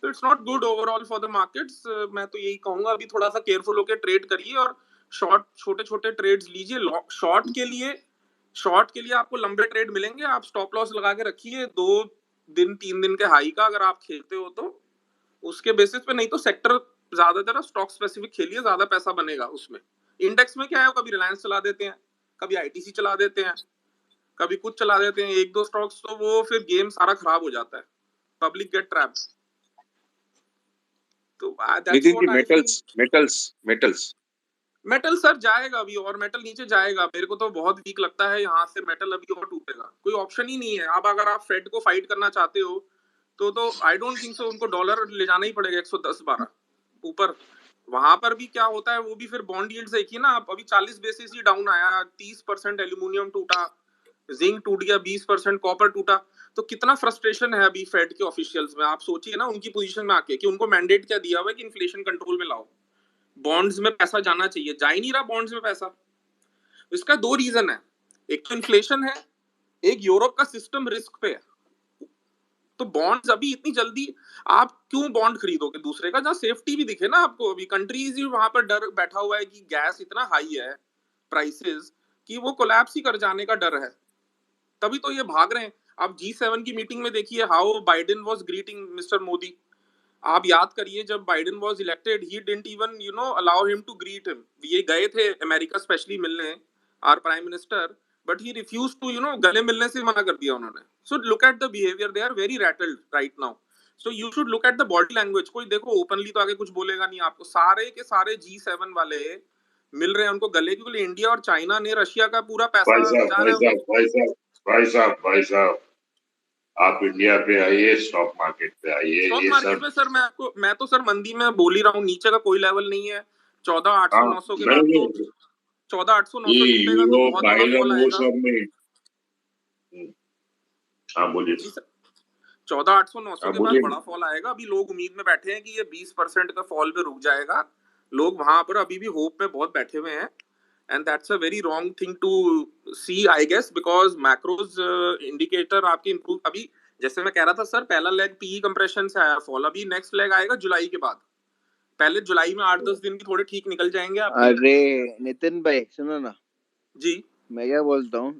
Speaker 14: तो it's not good overall for the markets. मैं तो यही कहूंगा अभी थोड़ा सा केयरफुल होकर ट्रेड करिए, और शॉर्ट छोटे छोटे ट्रेड्स लीजिए। शॉर्ट के लिए आपको लंबे ट्रेड मिलेंगे, आप स्टॉप लॉस लगा के रखिए 2-3 दिन के हाई का, अगर आप खेलते हो तो उसके बेसिस पे। नहीं तो सेक्टर ज्यादातर स्टॉक स्पेसिफिक खेलिए, ज्यादा पैसा बनेगा उसमें। इंडेक्स में क्या है, कभी रिलायंस चला देते हैं, कभी आईटीसी चला देते हैं, कभी कुछ चला देते हैं, 1-2 स्टॉक्स, तो वो फिर गेम सारा खराब हो जाता है, पब्लिक गेट ट्रैप्ड। तो that's what I feel. Metal sir जाएगा अभी, और मेटल नीचे जाएगा। मेरे को तो बहुत वीक लगता है यहाँ से मेटल अभी और टूटेगा, कोई ऑप्शन ही नहीं है। अब अगर आप फेड को फाइट करना चाहते हो तो आई डोंट थिंक सो उनको डॉलर ले जाना ही पड़ेगा 110-12 ऊपर। वहां पर भी क्या होता है, वो भी फिर बॉन्ड यील्ड से देखिए ना आप, अभी 40 बेसिस ही डाउन आया, 30% एल्यूमिनियम टूटा, जिंक टूट गया, 20% कॉपर टूटा। तो कितना फ्रस्ट्रेशन है अभी फेड के ऑफिशियल्स में। आप सोचिए ना उनकी पोजीशन में आके, कि उनको मैंडेट क्या दिया हुआ है कि इन्फ्लेशन कंट्रोल में लाओ, बॉन्ड्स में पैसा जाना चाहिए, जा ही नहीं रहा बॉन्ड्स में पैसा। इसका दो रीजन है, एक तो इन्फ्लेशन है, एक यूरोप का सिस्टम रिस्क पे है। तो बॉन्ड्स अभी इतनी जल्दी आप क्यों बॉन्ड खरीदोगे दूसरे का, जहां सेफ्टी भी दिखे ना आपको। अभी कंट्रीज ही वहां पर डर बैठा हुआ है कि गैस इतना हाई है प्राइसेस कि वो कोलैप्स ही कर जाने का डर है, तभी तो ये भाग रहे हैं। आप G7 की मीटिंग में देखिए how Biden was greeting mister Modi. आप याद करिए जब Biden was elected he didn't even allow him to greet him. ये गए थे अमेरिका स्पेशली मिलने our prime minister, but he refuse to गले मिलने से मना कर दिया उन्होंने। So look at the behaviour, they are very rattled right now. So you should look at the body language. कोई देखो ओपनली तो आगे कुछ बोलेगा नहीं आपको, सारे के सारे G7 वाले मिल रहे हैं उनको गले, क्योंकि इंडिया और चाइना ने रशिया का पूरा पैसा
Speaker 1: भाई साहब
Speaker 14: जा
Speaker 1: भाई
Speaker 14: रहा है
Speaker 1: साहब भाई साहब भाई साहब भाई साहब, आप इंडिया पे आइए, स्टॉक मार्केट पे आइए,
Speaker 14: स्टॉक
Speaker 1: ये
Speaker 14: मार्केट
Speaker 1: सब।
Speaker 14: में। सर मैं तो सर मंदी में बोल ही रहा हूँ, नीचे का कोई लेवल नहीं है। 14,800
Speaker 1: हाँ
Speaker 14: 900 के बाद तो
Speaker 1: नहीं,
Speaker 14: 14,800
Speaker 1: ये
Speaker 14: 900 टूटेगा तो
Speaker 1: यूरोप
Speaker 14: बहुत बड़ा
Speaker 1: बाइलन
Speaker 14: फॉल
Speaker 1: वो
Speaker 14: आएगा।
Speaker 1: सब में। हाँ बोलिए।
Speaker 14: जी सर, 14,800 900
Speaker 1: हाँ
Speaker 14: के बाद
Speaker 1: बोलिए।
Speaker 14: बड़ा फॉल आएगा। अभी लोग उम्मीद में बैठे हैं कि ये 20% का फॉल पे रुक जाएगा। लोग वहां पर अभी भी होप में बहुत बैठे हुए हैं, and that's a very wrong thing to see I guess, because macros indicator आपके इंप्रूव। अभी जैसे मैं कह रहा था सर, पहला लेग पीई कंप्रेशन से आया फॉल, अभी नेक्स्ट लेग आएगा जुलाई के बाद। पहले जुलाई में 8-10 दिन की थोड़े ठीक निकल जाएंगे आपके।
Speaker 5: अरे नितिन भाई सुनो ना,
Speaker 14: जी
Speaker 5: मैं क्या बोलता हूँ,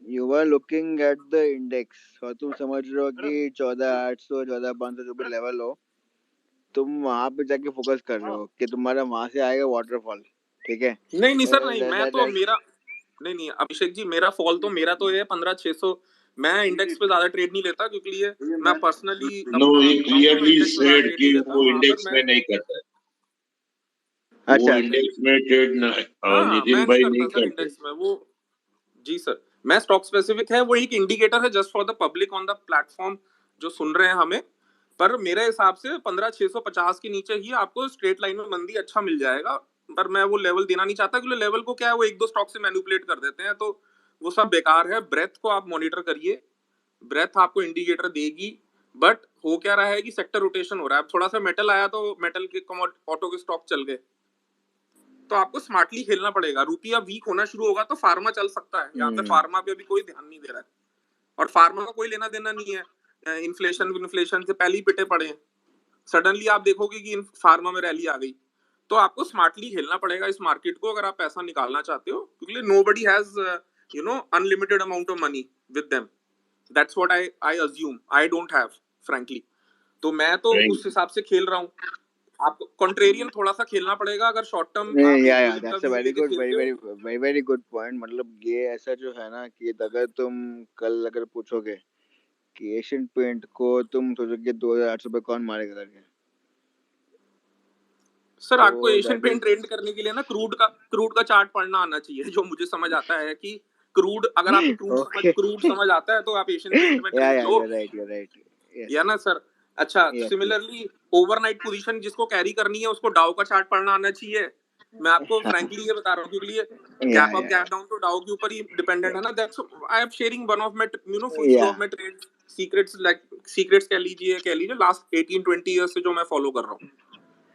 Speaker 5: you are looking at the index और तुम समझ रहे हो कि 14,800 14,500 जो भी लेवल हो, तुम वहां पे जाके फोकस कर रहे हो कि तुम्हारा वहां से आएगा वाटरफॉल, ठीक है।
Speaker 14: नहीं सर, नहीं मैं तो मेरा नहीं अभिषेक जी, मेरा फॉल तो मेरा तो ये 15,600। मैं इंडेक्स पे ज्यादा ट्रेड नहीं लेता, क्योंकि ये मैं पर्सनली
Speaker 1: नो,
Speaker 14: अपना
Speaker 1: ही
Speaker 14: बताऊं तो मैं
Speaker 1: क्लियरली
Speaker 14: इंडेक्स पे ज्यादा
Speaker 1: सेड
Speaker 14: ट्रेड
Speaker 1: कि
Speaker 14: नहीं लेता
Speaker 1: वो
Speaker 14: वहां पर
Speaker 1: इंडेक्स
Speaker 14: मैं।
Speaker 1: में नहीं करता है, वो
Speaker 5: अच्छा अच्छा।
Speaker 1: इंडेक्स में ट्रेड
Speaker 14: हाँ
Speaker 1: नितिन
Speaker 14: मैं नहीं
Speaker 1: भाई
Speaker 14: करता
Speaker 1: नहीं
Speaker 14: सर
Speaker 1: करते।
Speaker 14: इंडेक्स में वो। जी सर, मैं स्टॉक स्पेसिफिक है, वो एक इंडिकेटर है just for the public on the platform जो सुन रहे हैं हमें। पर मेरे हिसाब से 15,650 के नीचे ही आपको स्ट्रेट लाइन में मंदी अच्छा मिल जाएगा। पर मैं वो लेवल देना नहीं चाहता, क्योंकि लेवल को क्या है, वो एक दो स्टॉक से मैनिपुलेट कर देते हैं, तो वो सब बेकार है। ब्रेथ को आप मॉनिटर करिए, ब्रेथ आपको इंडिकेटर देगी। बट हो क्या रहा है कि सेक्टर रोटेशन हो रहा है। अब थोड़ा सा मेटल आया तो मेटल के ऑटो के स्टॉक चल गए, तो आपको स्मार्टली खेलना पड़ेगा। रुपया वीक होना शुरू होगा तो फार्मा चल सकता है, यहाँ पे फार्मा पे अभी कोई ध्यान नहीं दे रहा है, और फार्मा का कोई लेना देना नहीं है। इन्फ्लेशन से पहले ही पिटे पड़े हैं। सडनली आप देखोगे कि फार्मा में रैली आ गई, तो आपको स्मार्टली खेलना पड़ेगा इस मार्केट को, अगर आप पैसा निकालना चाहते हो, क्योंकि nobody has unlimited amount of money with them. That's what I assume, I don't have frankly. तो मैं तो उस हिसाब से खेल रहा हूँ। आपको कॉन्ट्रेरियन थोड़ा सा खेलना पड़ेगा, अगर शॉर्ट टर्म आप एक दो दिन का
Speaker 5: दैट्स अ
Speaker 14: व्यू
Speaker 5: वेरी
Speaker 14: लेके
Speaker 5: गुड,
Speaker 14: खेलते हो।
Speaker 5: Very good point. मतलब ये ऐसा जो है ना कि अगर तुम कल अगर पूछोगे कि एशियन पेंट को तुम सोचोगे 2,800 रुपये कौन मारेगा करके,
Speaker 14: सर आपको
Speaker 5: तो
Speaker 14: Asian
Speaker 5: that
Speaker 14: paint
Speaker 5: is
Speaker 14: trend करने के लिए ना क्रूड का चार्ट पढ़ना आना चाहिए। जो मुझे समझ आता है कि क्रूड, अगर आपको
Speaker 5: ओके।
Speaker 14: क्रूड समझ आता है तो आप एशियन पेंट में ट्रेड
Speaker 5: या
Speaker 14: लो,
Speaker 5: यू आर राइट,
Speaker 14: या
Speaker 5: यस
Speaker 14: ना सर। अच्छा,
Speaker 5: yes yes.
Speaker 14: Similarly overnight position जिसको कैरी करनी है उसको डाउ का चार्ट पढ़ना आना चाहिए। मैं आपको फ्रैंकली ये बता रहा हूँ, क्योंकि ये गैप अप
Speaker 5: या
Speaker 14: गैप डाउन तो डाउ के ऊपर ही डिपेंडेंट है ना। That's I am sharing one of my few
Speaker 5: या
Speaker 14: of my trade secrets, like secrets कह लीजिए लास्ट 18-20 ईयर्स से जो मैं फॉलो कर रहा हूँ।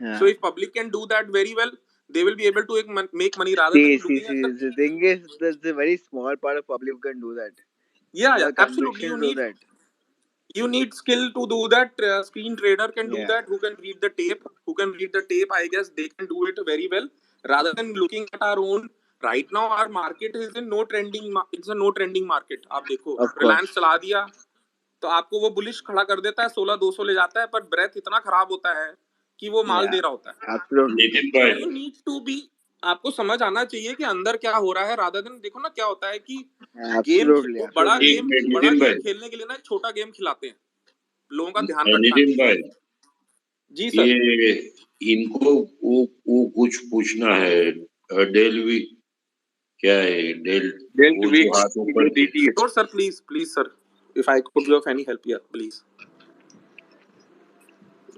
Speaker 14: So if public can do that very well, they will be able to make money rather than looking at the.
Speaker 5: The thing is, there's a very small part of public who can do that.
Speaker 14: Yeah,
Speaker 5: The
Speaker 14: absolutely.
Speaker 5: conviction to do that.
Speaker 14: You need skill to do that. Screen trader can do
Speaker 5: Yeah.
Speaker 14: that. Who can read the tape? Who can read the tape? I guess they can do it very well. Rather than looking at our own. Right now, our market is in no trending. It's a no trending market. आप देखो,
Speaker 5: Of course.
Speaker 14: Reliance चला दिया तो आपको वो bullish खड़ा कर देता है, 16,200 ले जाता है, पर ब्रेथ इतना खराब होता है कि वो माल
Speaker 5: Yeah.
Speaker 14: दे रहा होता है।
Speaker 5: Absolutely.
Speaker 1: नितिन
Speaker 14: So
Speaker 1: भाई,
Speaker 14: you need to be, आपको समझ आना चाहिए कि अंदर क्या हो रहा है, रादर देन देखो ना क्या होता है कि गेम
Speaker 5: Absolutely.
Speaker 14: बड़ा
Speaker 5: Absolutely.
Speaker 1: एक मिनट
Speaker 14: बड़ा
Speaker 1: नितिन
Speaker 14: गेम
Speaker 1: भाई,
Speaker 14: खेलने के लिए ना एक छोटा गेम खिलाते हैं, लोगों का ध्यान भटकाने
Speaker 1: नितिन
Speaker 14: के लिए।
Speaker 1: भाई,
Speaker 14: जी सर।
Speaker 1: ये इनको वो कुछ पूछना है। डेलवी क्या है,
Speaker 2: डेल्ट
Speaker 1: वो जो
Speaker 2: विक्स
Speaker 1: हाथ ऊपर किया।
Speaker 14: Sure sir, please sir, if I could be of any help here please.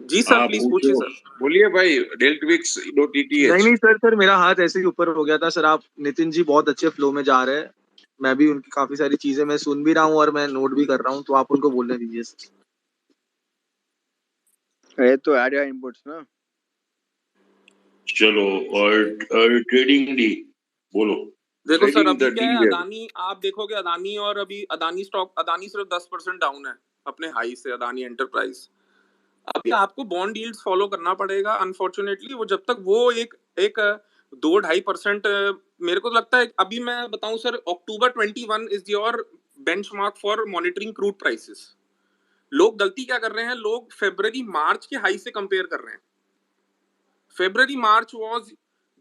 Speaker 14: जी सर,
Speaker 1: आप
Speaker 14: प्लीज पूछिए
Speaker 1: पूछो।
Speaker 14: सर।
Speaker 2: बोलिए भाई, डेल्ट विक्स
Speaker 11: नहीं
Speaker 2: .eth।
Speaker 11: नहीं सर मेरा हाथ ऐसे ही ऊपर हो गया था सर। आप नितिन जी बहुत अच्छे फ्लो में जा रहे हैं, मैं भी उनकी काफी सारी चीजें मैं सुन भी रहा हूँ और मैं नोट भी कर रहा हूँ, तो आप उनको बोलने दीजिए सर।
Speaker 5: अरे तो add your inputs ना।
Speaker 1: चलो, और ट्रेडिंग डी बोलो।
Speaker 14: देखो सर,
Speaker 2: trading
Speaker 14: अभी
Speaker 2: the
Speaker 14: क्या है,
Speaker 2: deal.
Speaker 14: अदानी, आप देखोगे अदानी, और अभी अदानी स्टॉक, अदानी सिर्फ 10% डाउन है अपने हाई से, अदानी एंटरप्राइज। अभी आपको बॉन्ड यील्ड्स फॉलो करना पड़ेगा अनफॉर्चुनेटली। वो जब तक वो एक एक 2-2.5% मेरे को तो लगता है। अभी मैं बताऊं sir, October 21 is your benchmark for monitoring crude prices. लोग गलती क्या कर रहे हैं, लोग फरवरी मार्च के हाई से कंपेयर कर रहे हैं। फरवरी मार्च वाज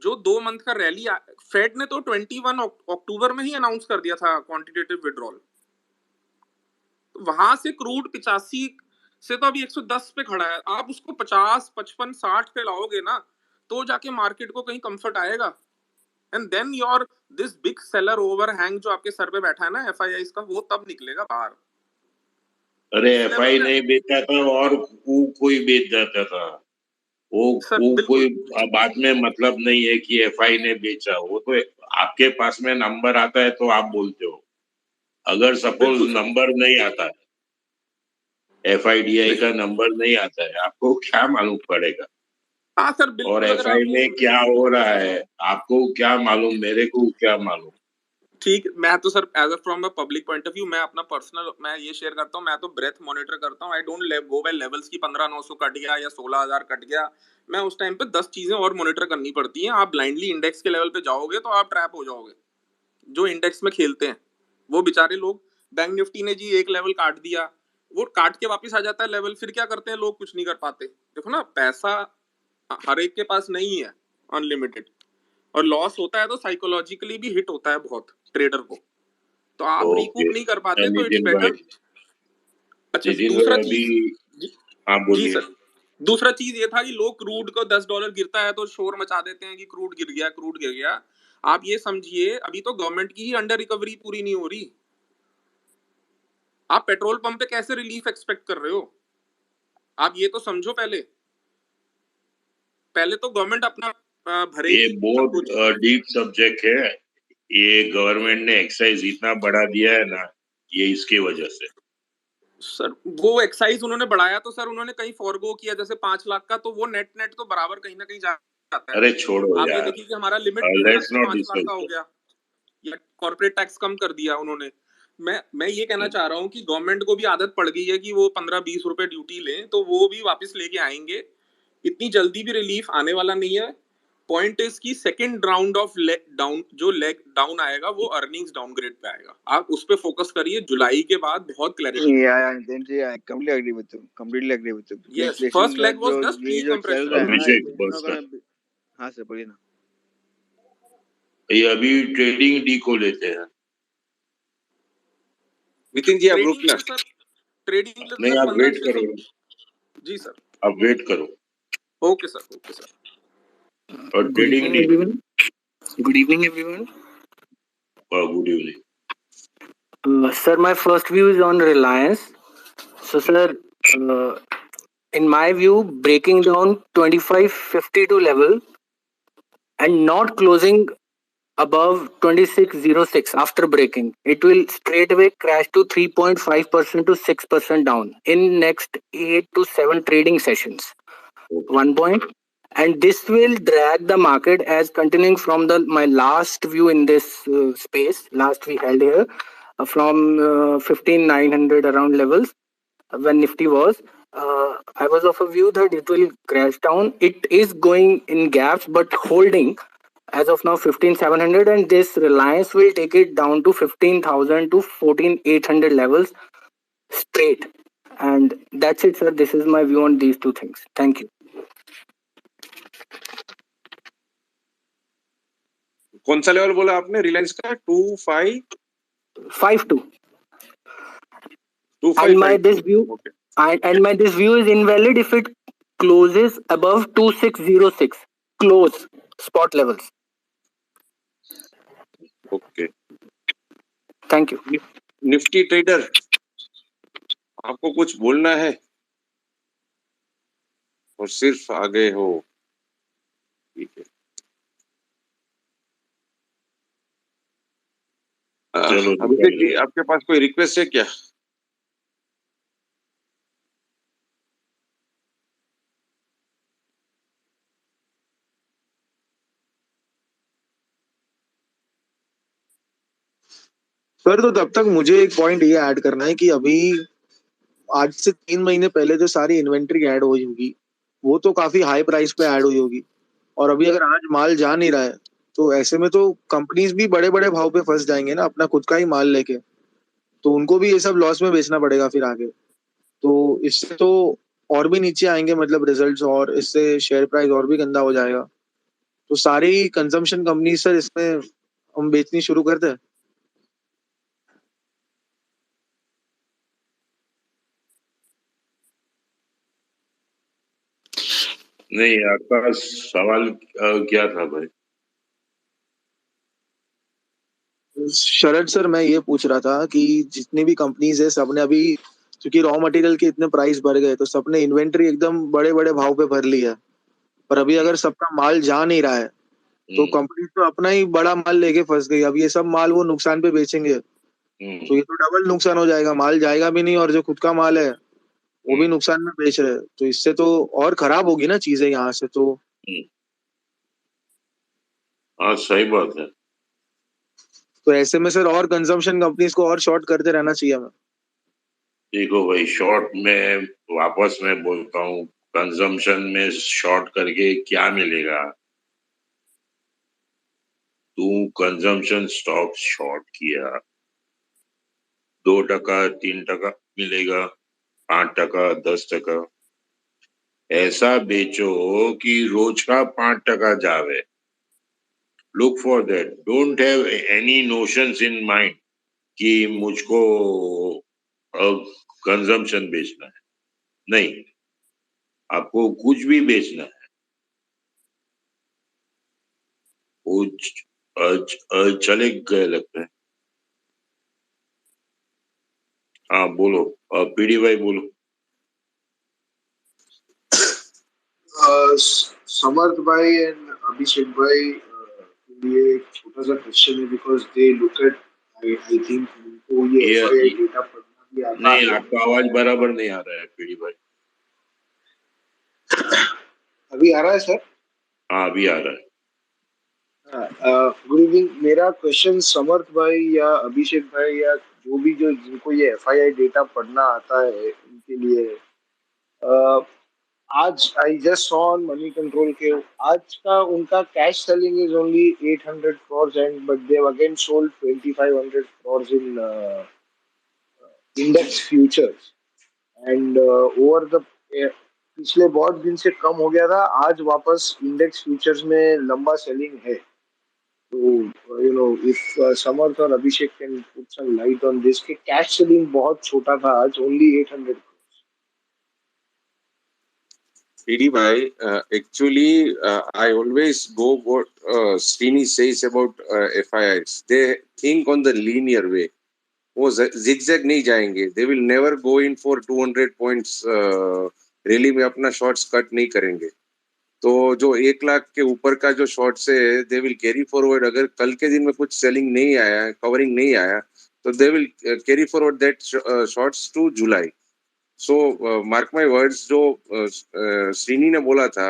Speaker 14: जो 2 मंथ का रैली, फेड ने तो 21 अक्टूबर में ही अनाउंस कर दिया था क्वांटिटेटिव विड्रॉल। वहां से क्रूड 85 से तो अभी 110 पे खड़ा है। आप उसको 50, 55, 60 पे लाओगे ना, तो जाके मार्केट को कहीं कंफर्ट आएगा। And then your this big seller overhang जो आपके सर पे बैठा है ना एफआईआई का, वो तब निकलेगा बाहर।
Speaker 1: अरे
Speaker 14: इस लेवल
Speaker 1: एफआई
Speaker 14: पे
Speaker 1: नहीं बेचा था और कोई बेच जाता था।
Speaker 14: सर
Speaker 1: वो कोई
Speaker 14: बिल्कुल
Speaker 1: बात में मतलब नहीं है कि एफआई ने बेचा। वो तो आपके पास में नंबर आता है तो आप बोलते हो। अगर सपोज
Speaker 14: बिल्कुल सर,
Speaker 1: नंबर नहीं आता है, एफआईडीआई
Speaker 14: नहीं,
Speaker 1: का नंबर नहीं आता है, आपको क्या मालूम पड़ेगा?
Speaker 14: हाँ सर
Speaker 1: और
Speaker 14: बिल्कुल। अगर
Speaker 1: एफआई
Speaker 14: आप वो,
Speaker 1: में क्या हो रहा है आपको क्या मालूम, मेरे को क्या मालूम?
Speaker 14: ठीक, मैं तो sir as a from a public point of view, मैं अपना पर्सनल मैं ये शेयर करता हूँ। मैं तो ब्रेथ मॉनिटर करता हूँ। I don't go by levels की 15,900 कट गया या 16,000 कट गया। मैं उस टाइम पे 10 चीजें और मॉनिटर करनी पड़ती हैं। आप ब्लाइंडली इंडेक्स के लेवल पे जाओगे तो आप ट्रैप हो जाओगे। जो इंडेक्स में खेलते हैं वो बेचारे लोग, बैंक निफ्टी ने जी एक लेवल काट दिया, वो काट के वापस आ जाता है लेवल, फिर क्या करते हैं लोग, कुछ नहीं कर पाते। देखो ना, पैसा हर एक के पास नहीं है अनलिमिटेड, और लॉस होता है तो साइकोलॉजिकली भी हिट होता है बहुत ट्रेडर को। तो आप
Speaker 1: ओके।
Speaker 14: रिकूप नहीं कर पाते, तो इट्स
Speaker 1: नितिन भाई,
Speaker 14: बेटर। अच्छा,
Speaker 1: नितिन
Speaker 14: दूसरा
Speaker 1: भाई अभी,
Speaker 14: चीज, जी,
Speaker 1: हाँ
Speaker 14: जी
Speaker 1: बोलिए।
Speaker 14: सर, दूसरा चीज ये था कि लोग क्रूड को $10 गिरता है तो शोर मचा देते हैं कि क्रूड गिर गया, क्रूड गिर गया। आप ये समझिए, अभी तो गवर्नमेंट की ही अंडर रिकवरी पूरी नहीं हो रही। आप पेट्रोल पंप पे कैसे रिलीफ एक्सपेक्ट कर रहे हो? आप ये तो समझो, पहले पहले तो गवर्नमेंट अपना
Speaker 1: ये
Speaker 14: भरेगी सब
Speaker 1: बहुत
Speaker 14: कुछ।
Speaker 1: डीप सब्जेक्ट है। ये गवर्नमेंट ने एक्साइज इतना बढ़ा दिया है ना, ये इसकी वजह से।
Speaker 14: सर वो एक्साइज उन्होंने बढ़ाया तो सर उन्होंने कहीं फॉरगो किया, जैसे 5 लाख का, तो वो नेट नेट तो बराबर कहीं ना कहीं जाता है।
Speaker 1: अरे छोड़ो
Speaker 14: आप ये
Speaker 1: यार,
Speaker 14: देखिए कि हमारा limit business
Speaker 1: let's
Speaker 14: he
Speaker 1: not
Speaker 14: 5 lakh का
Speaker 1: डिस्कस
Speaker 14: हो
Speaker 1: दैट।
Speaker 14: गया, या कॉर्पोरेट टैक्स कम कर दिया उन्होंने। मैं ये कहना चाह रहा हूँ कि गवर्नमेंट को भी आदत पड़ गई है कि वो 15-20 रुपए ड्यूटी लें, तो वो भी वापस लेके आएंगे। इतनी जल्दी भी रिलीफ आने वाला नहीं है। पॉइंट इज की सेकंड राउंड ऑफ डाउन, जो लेग डाउन आएगा वो अर्निंग्स डाउनग्रेड पे आएगा। आप उस पे फोकस करिए, जुलाई के बाद बहुत क्लैरिटी मिलेगी।
Speaker 5: Yeah, then see, I completely agree with you. Completely agree with you. Because
Speaker 14: yes,
Speaker 5: inflation
Speaker 14: first
Speaker 5: का
Speaker 14: लेग वाज
Speaker 5: जो
Speaker 14: जस्ट
Speaker 5: ये
Speaker 14: प्री
Speaker 5: जो चल
Speaker 14: कंप्रेशन।
Speaker 5: रहा है ना,
Speaker 1: अभिषेक
Speaker 5: it's not
Speaker 1: बस कर।
Speaker 5: gonna be. हाँ सर बोलिए ना।
Speaker 1: ये अभी ट्रेडिंग डी को लेते हैं।
Speaker 2: नितिन जी, आप
Speaker 14: ट्रेडिंग
Speaker 2: रुकना।
Speaker 14: के लिए सर, ट्रेडिंग के लिए तो
Speaker 1: नहीं,
Speaker 14: सर
Speaker 1: आप वेट
Speaker 14: 15-600।
Speaker 1: करो,
Speaker 14: जी सर,
Speaker 1: आप वेट करो।
Speaker 14: Okay sir, okay sir.
Speaker 1: और
Speaker 15: Good
Speaker 1: trading
Speaker 15: evening,
Speaker 1: D,
Speaker 15: everyone. Good evening, everyone.
Speaker 1: Good evening.
Speaker 15: Sir, my first view is on Reliance. So, sir, uh, in my view, breaking down 2552 level and not closing above 2606 after breaking, it will straight away crash to 3.5% to 6% down in next 8 to 7 trading sessions. One point. And this will drag the market as continuing from the my last view in this space last we held here from 15900 around levels when Nifty was. I was of a view that it will crash down. It is going in gaps but holding as of now 15700, and this Reliance will take it down to 15,000 to 14,800 levels straight. And that's it, sir. This is my view on these two things. Thank you.
Speaker 2: कौन सा level बोला आपने रिलायंस का?
Speaker 15: 52.
Speaker 2: 2552।
Speaker 15: And my this view
Speaker 2: okay
Speaker 15: and my this view is invalid if it closes above 2606 close spot levels.
Speaker 2: Okay.
Speaker 15: Thank you.
Speaker 2: Nifty trader, आपको कुछ बोलना है और सिर्फ आगे हो? ठीक है।
Speaker 1: चलो
Speaker 2: अभिषेक
Speaker 1: निकल
Speaker 2: जी,
Speaker 1: गए।
Speaker 2: आपके पास कोई रिक्वेस्ट है क्या?
Speaker 11: सर तो तब तक मुझे एक पॉइंट ये ऐड करना है कि अभी आज से 3 महीने पहले जो सारी इन्वेंट्री ऐड हुई होगी वो तो काफी हाई प्राइस पे ऐड हुई होगी, और अभी अगर आज माल जा नहीं रहा है तो ऐसे में तो कंपनीज भी बड़े बड़े भाव पे फंस जाएंगे ना अपना खुद का ही माल लेके, तो उनको भी ये सब लॉस में बेचना पड़ेगा फिर आगे। तो इससे तो और भी नीचे आएंगे मतलब रिजल्ट्स, और इससे शेयर प्राइस और भी गंदा हो जाएगा। तो सारी कंजम्पशन कंपनी सर इसमें हम बेचनी शुरू करते हैं।
Speaker 1: नहीं, आपका सवाल क्या था भाई?
Speaker 11: शरद सर मैं ये पूछ रहा था कि जितनी भी कंपनीज है सबने अभी, क्योंकि रॉ मटेरियल के इतने प्राइस बढ़ गए तो सबने इन्वेंट्री एकदम बड़े बड़े भाव पे भर ली है, पर अभी अगर सबका माल जा नहीं रहा है तो कंपनी तो अपना ही बड़ा माल लेके फंस गई। अब ये सब माल वो नुकसान पे बेचेंगे तो ये तो डबल नुकसान हो जाएगा, माल जाएगा भी नहीं और जो खुद का माल है वो भी नुकसान में बेच रहे हैं, तो इससे तो और खराब होगी ना चीजें यहाँ से तो।
Speaker 1: हाँ सही बात है।
Speaker 11: तो ऐसे में सर और कंजम्पशन कंपनीज को और शॉर्ट करते रहना चाहिए हमें।
Speaker 1: देखो भाई, शॉर्ट में वापस मैं बोलता हूँ, कंजम्पशन में शॉर्ट करके क्या मिलेगा? तू कंजम्पशन स्टॉक शॉर्ट किया, 2%, 3% मिलेगा, 8%, 10%। ऐसा बेचो कि रोज का 5% जावे। Look for that, don't have any notions in mind कि मुझको कंजम्पशन बेचना है। नहीं, आपको कुछ भी बेचना है, कुछ चले गए लगता है। हाँ बोलो, पीडी भाई बोलो।
Speaker 16: समर्थ भाई एंड अभिषेक भाई के लिए एक छोटा सा क्वेश्चन है, because they look at, I think उनको ये एफआईआई डेटा पढ़ना भी आता
Speaker 1: नहीं,
Speaker 16: है।
Speaker 1: आपका आवाज बराबर नहीं आ रहा है पीडी भाई।
Speaker 16: अभी आ रहा है सर?
Speaker 1: हाँ अभी आ रहा है।
Speaker 16: Good evening. मेरा क्वेश्चन समर्थ भाई या अभिषेक भाई या जो भी जो जिनको ये एफआईआई डेटा पढ़ना आता है उनके लिए, आज I just saw on money control के आज का उनका cash selling is only 800 crores and but they again sold 2500 crores in index futures and over the पिछले बहुत दिन से कम हो गया था, आज वापस इंडेक्स फ्यूचर्स में लंबा सेलिंग है। तो यू नो इफ समर्थ और Abhishek can put some light on this कि कैश सेलिंग बहुत छोटा था आज, only 800।
Speaker 2: PD bhai, actually, I always go what Srini says about FIIs. They think on the linear way. वो zigzag नहीं जाएंगे. They will never go in for 200 points rally में अपना शॉर्ट्स कट नहीं करेंगे. तो जो 1 लाख के ऊपर का जो शॉर्ट्स है, दे विल कैरी फॉरवर्ड. अगर कल के दिन में कुछ सेलिंग नहीं आया, कवरिंग नहीं आया, तो they will carry forward that shorts to July. So mark my words, जो श्रीनी ने बोला था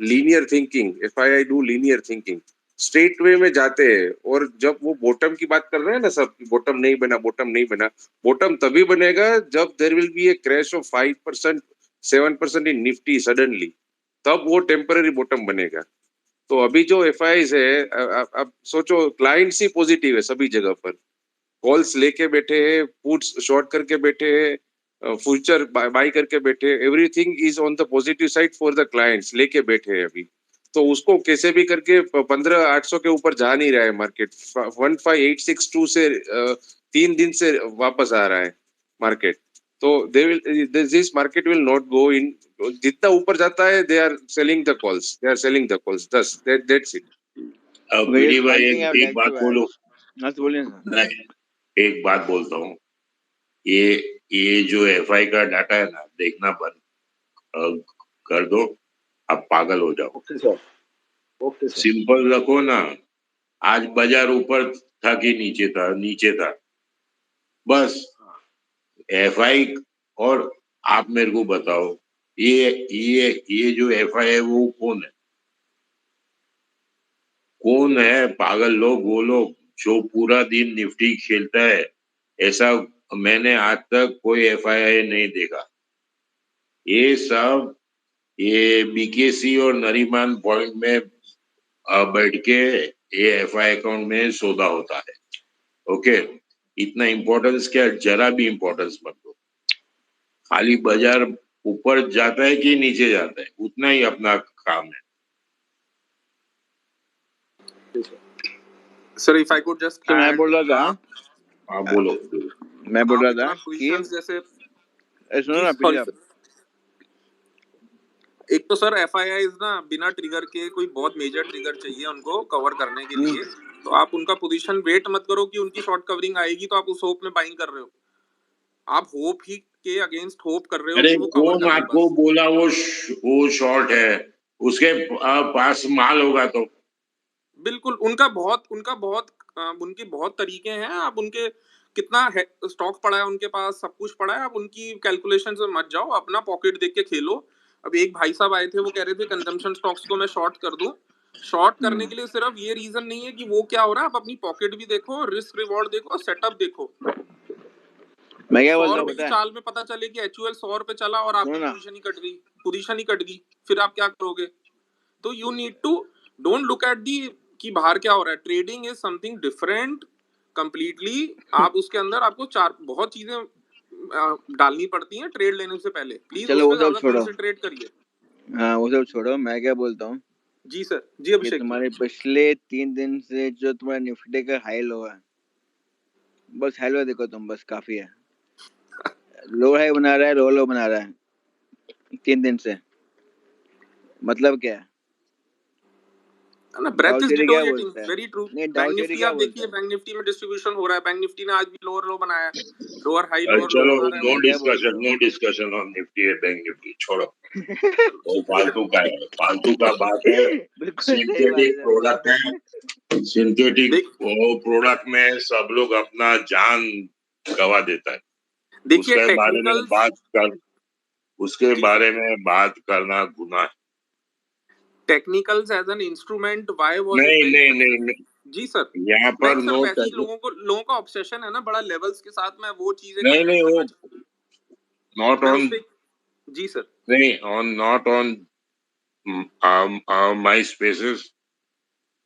Speaker 2: linear thinking, FII do linear thinking, straight way में जाते हैं. और जब वो बॉटम की बात कर रहे हैं ना सब, बॉटम नहीं बना, बॉटम नहीं बना, बॉटम तभी बनेगा जब there will be a crash of 5%, 7% in Nifty suddenly, तब वो टेम्पररी बॉटम बनेगा. तो अभी जो एफआईआईज है, अब सोचो क्लाइंट्स ही पॉजिटिव है सभी जगह पर, कॉल्स लेके बैठे हैं, पुट्स शॉर्ट करके बैठे हैं, फ्यूचर बाय करके बैठे, everything is on the positive side for the clients, लेके बैठे हैं अभी. तो उसको कैसे भी करके 15,800 के ऊपर जा नहीं रहा है मार्केट. 15,862 से 3 दिन से वापस आ रहा है मार्केट. तो they will, this market will not go in. जितना ऊपर जाता है they are selling the calls, they are selling the calls, that's it.
Speaker 1: PD भाई एक बात बोलो।
Speaker 5: बोलिए
Speaker 1: मैं एक बात बोलता हूँ, ये जो एफआई का डाटा है ना, देखना बंद कर दो, आप पागल हो जाओ।
Speaker 16: Okay sir, okay sir.
Speaker 1: Simple रखो ना। आज बाजार ऊपर था कि नीचे था? नीचे था बस। एफआई, और आप मेरे को बताओ, ये जो एफआई है वो कौन है? कौन है? पागल लोग, वो लोग जो पूरा दिन निफ्टी खेलता है, ऐसा मैंने आज तक कोई एफआईआई नहीं देखा। ये सब ये बीकेसी और नरीमान पॉइंट में बैठ के ये एफआई अकाउंट में सौदा होता है। ओके, इतना इम्पोर्टेंस क्या, जरा भी इम्पोर्टेंस मत दो। खाली बाजार ऊपर जाता है कि नीचे जाता है, उतना ही अपना काम है।
Speaker 14: Sir if I could just
Speaker 5: तो मैं बोल रहा था,
Speaker 1: हाँ बोलो।
Speaker 5: मैं बोल रहा
Speaker 14: आप
Speaker 5: था
Speaker 14: इतना पोजीशंस जैसे
Speaker 5: सुनो
Speaker 14: जी
Speaker 5: ना
Speaker 14: सॉरी
Speaker 5: प्लीज
Speaker 14: सर, एक तो सर एफआईआई ना बिना ट्रिगर के कोई बहुत मेजर ट्रिगर चाहिए उनको कवर करने के लिए, तो आप उनका पोजीशन वेट मत करो कि उनकी शॉर्ट कवरिंग आएगी तो आप उस होप में बाइंग कर रहे हो। आप होप ही के अगेंस्ट होप कर रहे हो
Speaker 1: अरे
Speaker 14: कि वो कवर
Speaker 1: कौन
Speaker 14: कर दे
Speaker 1: आपको
Speaker 14: बस।
Speaker 1: बोला वो शॉर्ट है? उसके पास माल होगा तो
Speaker 14: बिल्कुल, उनका बहुत उनके बहुत तरीके हैं। आप उनके कितना स्टॉक पड़ा है उनके पास, सब कुछ पड़ा है। आप उनकी कैलकुलेशन में मत जाओ, अपना पॉकेट देख के खेलो। अब एक भाई साहब आए थे, वो कह रहे थे कंजम्पशन स्टॉक्स को मैं शॉर्ट कर दूं। शॉर्ट करने के लिए सिर्फ ये रीजन नहीं है कि वो क्या हो रहा है, आप अपनी पॉकेट भी देखो, रिस्क रिवॉर्ड देखो, सेटअप देखो।
Speaker 5: मैं क्या
Speaker 14: 100
Speaker 5: बोलता हूँ
Speaker 14: रुपए की
Speaker 5: पता है,
Speaker 14: चाल में पता चले कि एचयूएल 100 रुपए चला और
Speaker 5: सुनो
Speaker 14: आपकी
Speaker 5: ना,
Speaker 14: पोजीशन ही कट गई, फिर आप क्या करोगे? तो you need to don't look at the कि बाहर क्या हो रहा है। Trading is something different completely. आप उसके अंदर आपको चार बहुत चीजें डालनी पड़ती हैं ट्रेड लेने से पहले। प्लीज
Speaker 5: चलो
Speaker 14: उस
Speaker 5: वो
Speaker 14: पर
Speaker 5: सब
Speaker 14: ज्यादा
Speaker 5: छोड़ो,
Speaker 14: कंसंट्रेट करिए।
Speaker 5: हाँ वो सब छोड़ो। मैं क्या बोलता हूँ
Speaker 14: जी सर, जी
Speaker 5: कि
Speaker 14: अभिषेक जी।
Speaker 5: तुम्हारे पिछले 3 दिन से जो तुम्हारा निफ्टी का हाई लो है, बस हाई लो देखो तुम, बस काफी है। लो हाई बना रहा है, लो बना रहा है 3 दिन से, मतलब क्या है?
Speaker 14: ना ब्रेथ
Speaker 5: डाउ
Speaker 14: इज
Speaker 5: थ्योरी क्या
Speaker 14: डिटोरिएटिंग,
Speaker 5: बोलता है?
Speaker 14: Very true.
Speaker 5: नहीं, डाउ
Speaker 14: बैंक
Speaker 5: थ्योरी
Speaker 14: निफ्टी
Speaker 5: क्या
Speaker 14: आप
Speaker 5: बोलता
Speaker 14: देखिए,
Speaker 5: है?
Speaker 14: बैंक निफ्टी में डिस्ट्रीब्यूशन हो रहा है। बैंक निफ्टी ने आज भी लोअर लो बनाया है, लोअर हाई लोअर लो
Speaker 1: चलो,
Speaker 14: बना रहा है
Speaker 1: नो
Speaker 14: वो।
Speaker 5: मैं क्या बोलता
Speaker 1: discussion, no discussion on Nifty है बैंक निफ्टी, छोड़ो।
Speaker 5: हूँ
Speaker 1: वो फालतू का है, फालतू का बात है।
Speaker 5: बिल्कुल सही बात
Speaker 1: सिंथेटिक
Speaker 5: है
Speaker 1: प्रोडक्ट है, सिंथेटिक
Speaker 14: देख
Speaker 1: वो प्रोडक्ट में सब लोग अपना जान गवा देता है।
Speaker 14: देखिए
Speaker 1: उसके बारे में
Speaker 14: टेक्निकल्स।
Speaker 1: बात कर, उसके
Speaker 14: जी सर,
Speaker 1: बारे में बात करना गुनाह है।
Speaker 14: Technicals as an instrument, why was it
Speaker 1: नहीं
Speaker 14: वेरी
Speaker 1: नहीं नहीं
Speaker 14: सक्सेसफुल?
Speaker 1: नहीं,
Speaker 14: जी सर।
Speaker 1: यहाँ पर
Speaker 14: नहीं सर,
Speaker 1: नो
Speaker 14: वैसे ही
Speaker 1: टेक्निक,
Speaker 14: लोगों का ऑब्सेशन है ना बड़ा लेवल्स के साथ में, वो चीजें
Speaker 1: नहीं नहीं,
Speaker 14: कंटेंट
Speaker 1: वो
Speaker 14: करना
Speaker 1: नॉट
Speaker 14: मैं
Speaker 1: ऑन,
Speaker 14: उस पे। जी सर।
Speaker 1: नहीं on, not on my spaces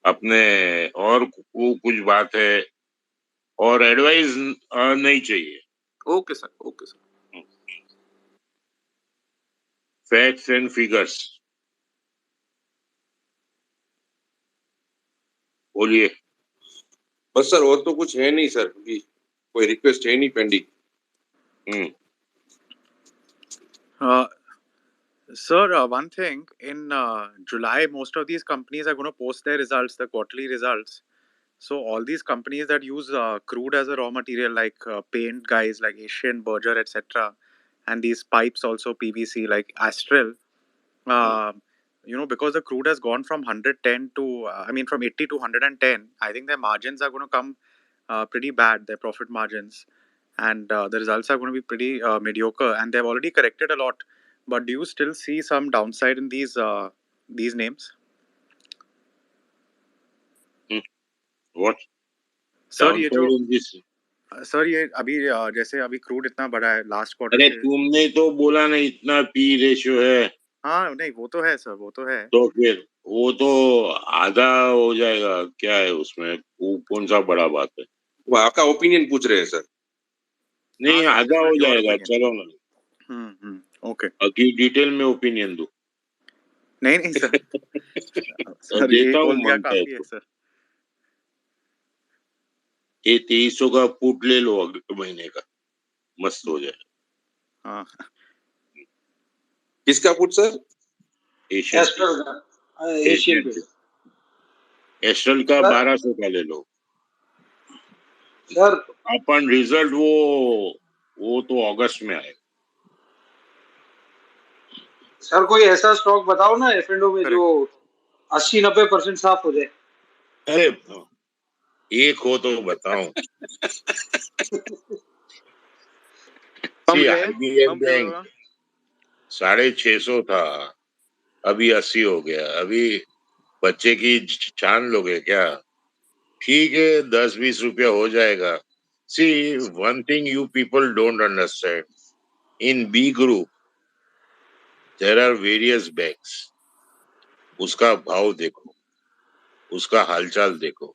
Speaker 1: अपने, और वो कुछ बात है, और एडवाइस नहीं चाहिए।
Speaker 14: Okay sir, okay sir.
Speaker 1: Facts and figures बोलिए।
Speaker 2: बस सर और तो कुछ है नहीं सर, अभी कोई रिक्वेस्ट है नहीं pending.
Speaker 17: Sir, one thing in July, most of these companies are going to post their results, the quarterly results. So all these companies that use crude as a raw material, like paint guys like Asian, Berger, etc., and these pipes also PVC like Astral, uh, because the crude has gone from 110 to, from 80 to 110, I think their margins are going to come pretty bad, their profit margins, and the results are going to be pretty mediocre, and they've already corrected a lot. But do you still see some downside in these names?
Speaker 1: What
Speaker 17: sir ये जो
Speaker 1: downside in this?
Speaker 17: Sir ये अभी जैसे अभी crude इतना बढ़ा है last quarter
Speaker 1: अरे
Speaker 17: से।
Speaker 1: तुमने तो बोला ना इतना पी रेशियो है,
Speaker 17: हाँ नहीं वो तो है सर, वो तो है।
Speaker 1: तो फिर वो तो आधा हो जाएगा, क्या है उसमें, वो कौन सा बड़ा बात है?
Speaker 2: वो आपका ओपिनियन पूछ रहे हैं सर।
Speaker 17: हाँ
Speaker 1: नहीं
Speaker 17: सर,
Speaker 1: आधा
Speaker 17: just
Speaker 1: हो
Speaker 17: want your
Speaker 1: जाएगा,
Speaker 17: opinion.
Speaker 1: चलो ना।
Speaker 17: ओके।
Speaker 1: अभी डिटेल में ओपिनियन दो।
Speaker 17: नहीं नहीं सर
Speaker 1: तो
Speaker 17: सर ये
Speaker 1: देता हूँ
Speaker 17: बोल दिया
Speaker 1: मन है
Speaker 17: काफी है
Speaker 1: तो
Speaker 17: सर।
Speaker 1: ये 2300 का पुट ले लो अगले महीने का, मस्त हो जाए।
Speaker 17: हाँ
Speaker 2: किसका पुट सर?
Speaker 1: एशियन
Speaker 13: एस्ट्रल का, एशियन
Speaker 1: एशियन
Speaker 13: पे।
Speaker 1: एस्ट्रल का
Speaker 13: सर
Speaker 1: 1200 का ले लो।
Speaker 13: सर
Speaker 1: अपन रिजल्ट वो तो अगस्त में आएगा।
Speaker 13: सर कोई ऐसा स्टॉक बताओ ना एफ&ओ में जो
Speaker 17: करेक्ट।
Speaker 13: 80-90% साफ हो जाए।
Speaker 1: अरे एक हो तो बताओ।
Speaker 17: पंप क्या है,
Speaker 1: आईबीएम
Speaker 17: पंप क्या
Speaker 1: बैंक
Speaker 17: होगा?
Speaker 1: 650 था, अभी 80 हो गया। अभी बच्चे की छान लोगे क्या? ठीक है 10-20 रुपया हो जाएगा. See, one thing you people don't understand. In B group, there are various banks. उसका भाव देखो, उसका हालचाल देखो.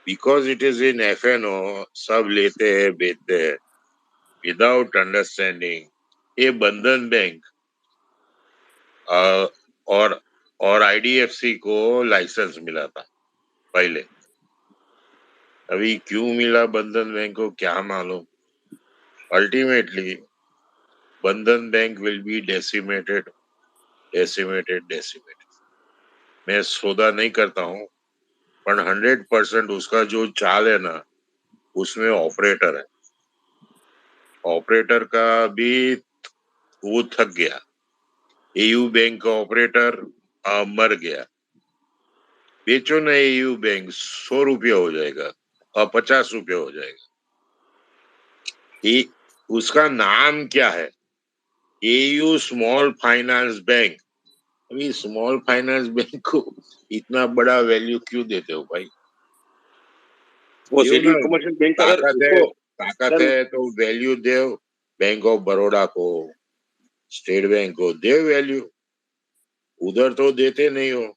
Speaker 1: Because it is in FNO, सब लेते हैं, बेचते हैं. Without understanding, ये बंधन बैंक और IDFC को लाइसेंस मिला था पहले. अभी क्यों मिला बंधन बैंक को क्या मालूम. Ultimately, बंधन बैंक will be decimated. मैं सौदा नहीं करता हूँ, पर 100% उसका जो चाल है ना, उसमें ऑपरेटर है. ऑपरेटर का भी वो थक गया. एयू बैंक का ऑपरेटर मर गया. बेचो ना एयू बैंक, 100 रुपया हो जाएगा और 50 रुपया हो जाएगा. उसका नाम क्या है? AU small finance bank. अभी स्मॉल फाइनेंस बैंक को इतना बड़ा वैल्यू क्यों देते हो भाई?
Speaker 2: वो
Speaker 1: देव ना,
Speaker 2: शेड्यूल्ड कमर्शियल बैंक का सर
Speaker 1: ताकत
Speaker 2: सर
Speaker 1: है तो वैल्यू देव. बैंक ऑफ बड़ौदा को, स्टेट बैंक को देव वैल्यू. उधर तो देते नहीं हो.
Speaker 2: नहीं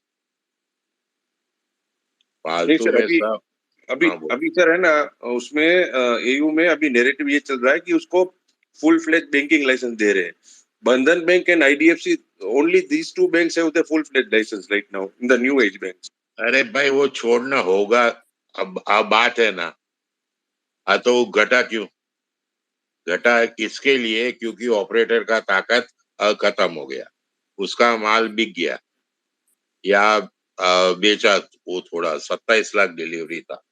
Speaker 1: फालतू
Speaker 2: सर.
Speaker 1: में
Speaker 2: अभी
Speaker 1: सब.
Speaker 2: अभी
Speaker 1: हाँ बोल.
Speaker 2: अभी सर है ना, उसमें एयू में अभी नैरेटिव ये चल रहा है कि उसको फुल फ्लेज बैंकिंग लाइसेंस दे रहे हैं. Bandhan bank and IDFC, only these two banks have the full fledge licence right now in the new age banks.
Speaker 1: अरे भाई वो छोड़ना होगा. अब बात है ना, तो घटा क्यों? घटा किसके लिए? क्योंकि ऑपरेटर का ताकत खत्म हो गया. उसका माल बिक गया या बेचा. वो थोड़ा 27 लाख डिलीवरी था.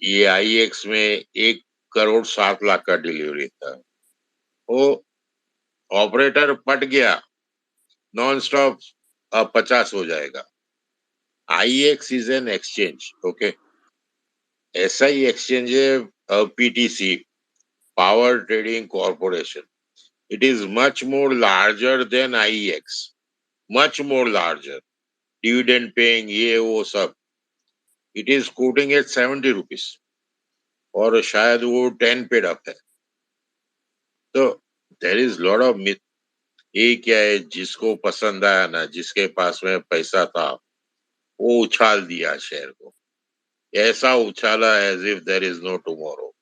Speaker 1: ये आईएक्स में 1,07,00,000 का डिलीवरी था. वो ऑपरेटर पट गया. नॉन स्टॉप 50 हो जाएगा. IEX is an exchange. Okay, ऐसा ही एक्सचेंज है PTC, power trading corporation. It is much more larger than IEX. Much more larger. Dividend paying ये वो सब. It is quoting at 70 rupees और शायद वो 10 पेड अप है. तो there is lot of myth. ये क्या है, जिसको पसंद आया ना, जिसके पास में पैसा था, वो उछाल दिया शेयर को. ऐसा उछाला as if there is no tomorrow.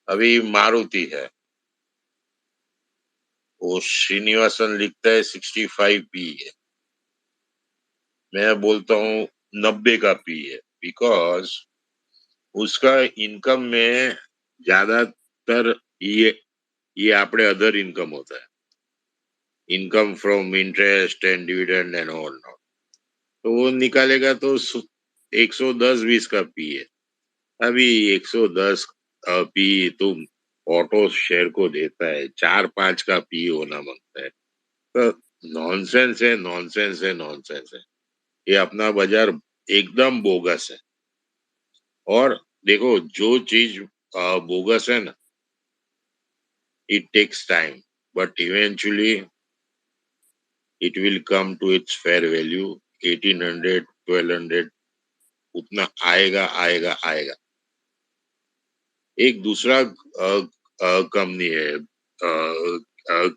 Speaker 1: अभी मारुति है, वो श्रीनिवासन लिखता है 65 पी है. मैं बोलता हूँ 90 का पी है. बिकॉज उसका इनकम में ज्यादातर ये आपने अदर इनकम होता है. Income from interest and dividend and all. तो वो निकालेगा तो 110-20 का पी है. अभी 110 पी तुम ऑटो शेयर को देता है, 4-5 का पी होना मांगता है. तो नॉनसेंस है, नॉनसेंस है, नॉनसेंस है. ये अपना बाजार एकदम बोगस है. और देखो, जो चीज बोगस है ना, it takes time, but eventually it will come to its fair value. 1800, 1200 उतना आएगा आएगा आएगा. एक दूसरा कंपनी है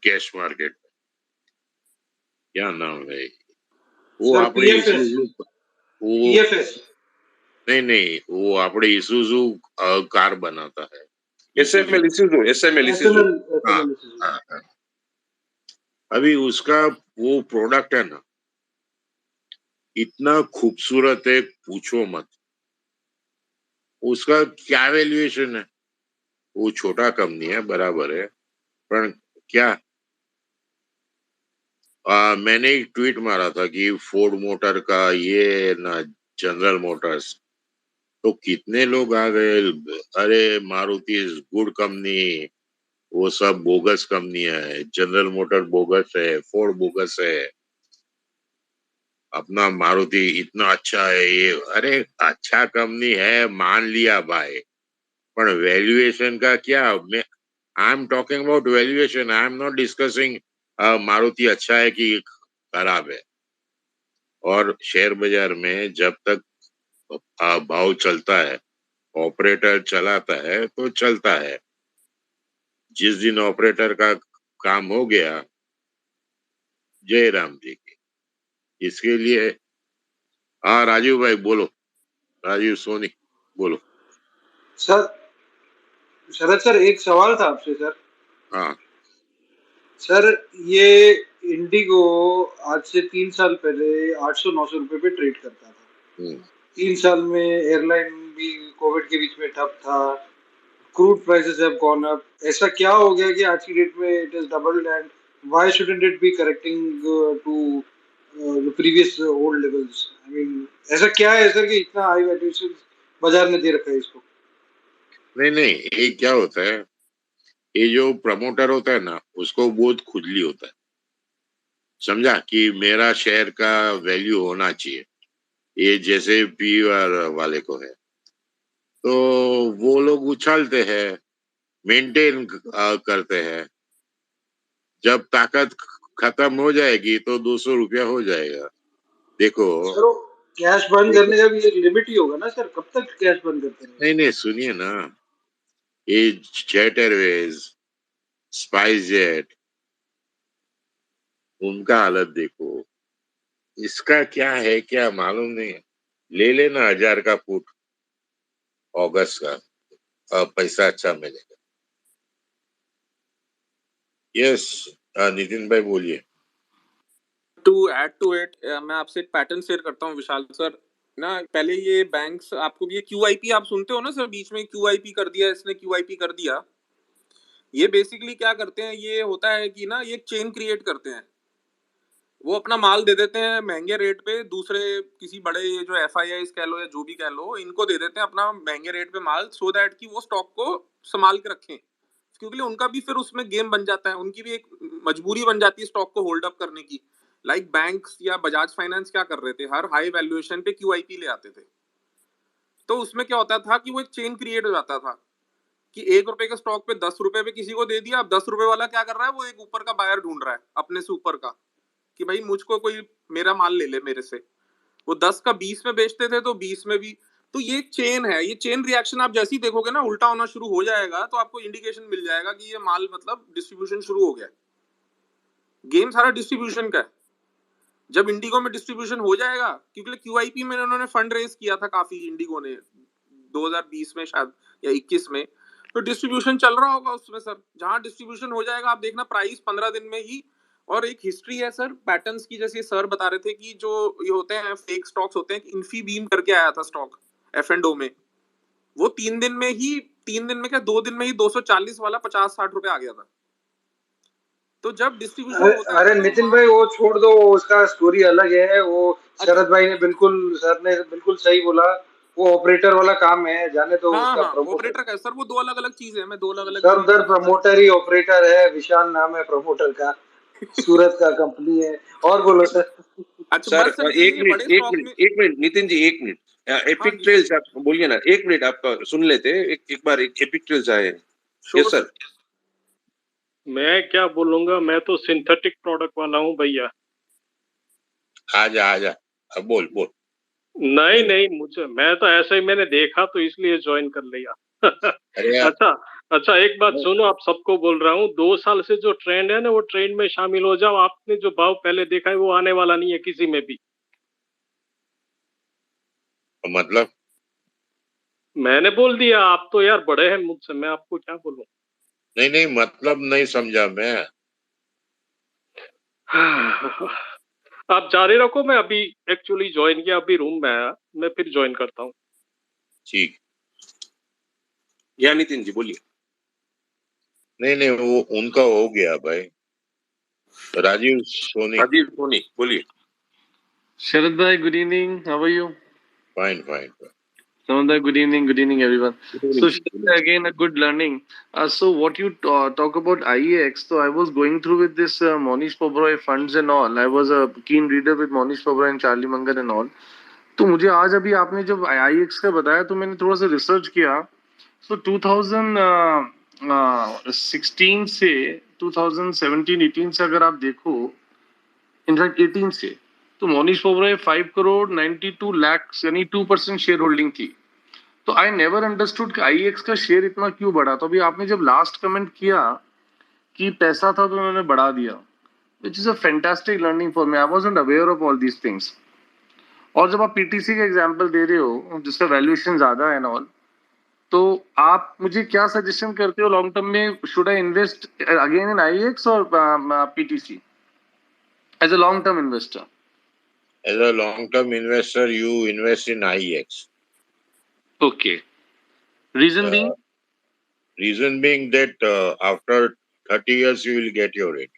Speaker 1: कैश मार्केट. क्या नाम है वो?
Speaker 13: सर
Speaker 1: आपने
Speaker 13: पीएफएस.
Speaker 1: इसूजू. वो
Speaker 13: पीएफएस.
Speaker 1: नहीं, वो आपने इसूजू कार बनाता है.
Speaker 2: एसएमएल
Speaker 1: इसूजू.
Speaker 2: इसूजू.
Speaker 13: एसएमएल.
Speaker 1: हाँ,
Speaker 13: एसएमएल.
Speaker 1: हाँ, हाँ. अभी उसका वो प्रोडक्ट है ना, इतना खूबसूरत है, पूछो मत. उसका क्या वैल्यूएशन है? वो छोटा कंपनी है, बराबर है, पर क्या. मैंने एक ट्वीट मारा था कि फोर्ड मोटर का ये ना, जनरल मोटर्स, तो कितने लोग आ गए. अरे मारुति इज गुड कंपनी, वो सब बोगस कंपनियां है. जनरल मोटर बोगस है, फोर्ड बोगस है, अपना मारुति इतना अच्छा है. ये अरे अच्छा कंपनी है, मान लिया भाई, पर वैल्यूएशन का क्या? मैं I am talking about valuation. I am not discussing Maruti अच्छा है कि खराब है. और शेयर बाजार में जब तक भाव चलता है, ऑपरेटर चलाता है तो चलता है। जिस दिन ऑपरेटर का काम हो गया, जय राम जी की। इसके लिए हाँ राजीव भाई बोलो, राजीव सोनी बोलो।
Speaker 13: सर शरद सर, एक सवाल था आपसे सर।
Speaker 1: हाँ
Speaker 13: सर ये इंडिगो आज से 3 साल पहले 800-900 रुपए पे ट्रेड करता था। 3 साल में एयरलाइन भी कोविड के बीच में ठप था, crude prices have gone up. ऐसा क्या हो गया कि आज की डेट में it is doubled, and why shouldn't it be correcting to the previous old levels? I mean ऐसा क्या है सर कि इतना हाई वैल्यूएशन बाजार ने दे रखा है इसको?
Speaker 1: नहीं, ये क्या होता है, ये जो प्रमोटर होता है ना, उसको बहुत खुजली होता है, समझा, कि मेरा शेयर का वैल्यू होना चाहिए। ये जैसे पी वाले को है, तो वो लोग उछालते हैं, मेंटेन करते हैं। जब ताकत खत्म हो जाएगी तो 200 रुपया हो जाएगा। देखो
Speaker 13: सर वो कैश बर्न
Speaker 1: देखो
Speaker 13: करने का भी एक लिमिट ही होगा ना सर, कब तक कैश बर्न करते रहेंगे?
Speaker 1: नहीं सुनिए ना, ये जेट एयरवेज, स्पाइस जेट, उनका हालत देखो। इसका क्या है क्या मालूम नहीं। ले लेना 1000 का फुट अगस्त का, पैसा अच्छा मिलेगा। यस नितिन भाई बोलिए।
Speaker 14: टू ऐड टू इट, मैं आपसे एक पैटर्न शेयर करता हूँ विशाल सर ना। पहले ये बैंक्स, आपको भी ये क्यूआईपी आप सुनते हो ना सर, बीच में क्यूआईपी कर दिया इसने, क्यूआईपी कर दिया। ये बेसिकली क्या करते हैं, ये होता है कि ना ये चेन क्रिएट करते हैं। वो अपना माल दे देते हैं महंगे रेट पे, दूसरे किसी बड़े ये जो एफआईआई कह लो या जो भी कह लो, इनको दे देते हैं अपना महंगे रेट पे माल, सो दैट कि वो स्टॉक को संभाल के रखें, क्योंकि उनका भी फिर उसमें गेम बन जाता है, उनकी भी एक मजबूरी बन जाती है स्टॉक को होल्ड अप करने की। लाइक बैंक्स या बजाज फाइनेंस क्या कर रहे थे, हर हाई वैल्यूएशन पे क्यूआईपी ले आते थे। तो उसमें क्या होता था कि वो एक चेन क्रिएट हो जाता था कि 1 रुपए के स्टॉक पे 10 रुपए पे किसी को दे दिया। अब 10 रुपए वाला क्या कर रहा है, वो एक ऊपर का बायर ढूंढ रहा है अपने से ऊपर का, कि भाई मुझको कोई मेरा माल ले ले मेरे से। वो 10 का 20 में बेचते थे, तो 20 में भी। तो ये चेन है, ये चेन रिएक्शन आप जैसे ही देखोगे ना उल्टा होना शुरू हो जाएगा, तो आपको इंडिकेशन मिल जाएगा कि ये माल मतलब डिस्ट्रीब्यूशन शुरू हो गया। गेम सारा डिस्ट्रीब्यूशन का है। जब इंडिगो में डिस्ट्रीब्यूशन हो जाएगा, क्योंकि क्यूआईपी में उन्होंने फंड रेज किया था काफी, इंडिगो ने 2020 में शायद या 21 में, तो डिस्ट्रीब्यूशन चल रहा होगा उसमें सर। जहां डिस्ट्रीब्यूशन हो जाएगा आप देखना प्राइस 15 दिन में ही। और एक हिस्ट्री है सर पैटर्न्स की, जैसे सर बता रहे थे कि जो ये होते हैं फेक स्टॉक्स होते हैं, इन्फी बीम करके आया था स्टॉक एफ&ओ में, वो 3 दिन में ही, 3 दिन में क्या 2 दिन में ही 240 वाला 50-60 रुपए आ गया था। तो जब डिस्ट्रीब्यूशन
Speaker 13: अरे
Speaker 14: होता है
Speaker 13: अरे
Speaker 14: तो
Speaker 13: नितिन
Speaker 14: वहां।
Speaker 13: भाई वो छोड़ दो, उसका स्टोरी अलग है वो।
Speaker 14: अच्छा,
Speaker 13: शरद भाई ने बिल्कुल, सर ने बिल्कुल सही बोला। वो ऑपरेटर वाला काम है, जाने दो
Speaker 14: हाँ
Speaker 13: उसका।
Speaker 14: हाँ,
Speaker 13: प्रमोटर
Speaker 14: ऑपरेटर का है सर, वो दो अलग अलग चीज है, मैं दो अलग अलग
Speaker 13: सर,
Speaker 14: चीज
Speaker 13: उधर
Speaker 14: को बता
Speaker 13: प्रमोटर ही ऑपरेटर है, विशाल नाम है प्रमोटर का, सूरत का कंपनी है। और बोलो सर।
Speaker 14: अच्छा
Speaker 2: सर
Speaker 14: बस सर
Speaker 2: एक
Speaker 14: ये बड़े
Speaker 2: मिनट एक
Speaker 14: स्टॉक
Speaker 2: मिनट
Speaker 14: में।
Speaker 2: एक मिनट नितिन जी, एक मिनट।
Speaker 14: हाँ
Speaker 2: एपिक
Speaker 14: जी सर,
Speaker 2: ट्रेल्स आप बोलिए ना, एक मिनट आपका सुन लेते हैं। एक बार एक एपिक ट्रेल्स आए हैं।
Speaker 14: Sure
Speaker 2: yes sir.
Speaker 14: सर।
Speaker 10: मैं क्या बोलूंगा, मैं तो सिंथेटिक प्रोडक्ट वाला हूँ भैया।
Speaker 1: आजा आजा, अब बोल बोल।
Speaker 10: नहीं नहीं, मुझे, मैं तो ऐसे ही मैंने देखा तो इसलिए ज्वाइन कर लिया।
Speaker 1: अरे यार,
Speaker 10: अच्छा अच्छा, एक बात सुनो, आप सबको बोल रहा हूँ, 2 साल से जो ट्रेंड है ना, वो ट्रेंड में शामिल हो जाओ। आपने जो भाव पहले देखा है वो आने वाला नहीं है किसी में भी।
Speaker 1: मतलब
Speaker 10: मैंने बोल दिया, आप तो यार बड़े हैं मुझसे, मैं आपको क्या बोलूं।
Speaker 1: नहीं मतलब नहीं समझा मैं।
Speaker 10: आप जारी रखो, मैं अभी एक्चुअली ज्वाइन किया, अभी रूम में आया, मैं फिर ज्वाइन करता हूँ।
Speaker 1: ठीक।
Speaker 2: या नितिन जी बोलिए।
Speaker 1: नहीं वो उनका हो गया भाई। राजीव सोनी।
Speaker 2: राजीव सोनी बोलिए।
Speaker 18: Sharad bhai, good evening. How are you?
Speaker 1: फाइन।
Speaker 18: Samant bhai, good evening. Good evening, everyone.
Speaker 2: Good evening
Speaker 18: So,
Speaker 2: जी,
Speaker 18: Sharad
Speaker 2: good
Speaker 18: bhai,
Speaker 2: evening.
Speaker 18: again, a good learning. So, what you talk about IEX, so I was going through with this Monish Pobroy funds and all. I was a keen reader with Monish Pobroy and Charlie Munger and all. तो मुझे आज अभी आपने जब IEX का बताया तो मैंने थोड़ा सा रिसर्च किया। सो 2016 से 2017-18 से अगर आप देखो, इनफैक्ट 18 से, तो मोनीश ओबरॉय 5 करोड़ 92 लाख यानी 2% शेयर होल्डिंग थी। तो आई नेवर अंडरस्टूड कि आईएक्स का शेयर इतना क्यों बढ़ा। तो अभी आपने जब लास्ट कमेंट किया कि पैसा था तो उन्होंने बढ़ा दिया, which is a fantastic learning for me. I wasn't aware of all these things. और जब आप पीटीसी का एग्जांपल दे रहे हो जिसका वैल्यूएशन ज्यादा है एंड ऑल, तो आप मुझे क्या सजेशन करते हो लॉन्ग टर्म में? Should I invest again in IEX और PTC as a long term investor?
Speaker 1: As a long-term investor, you invest in IEX.
Speaker 18: Okay. Reason being?
Speaker 1: Reason being that after 30 years, you will get your rate.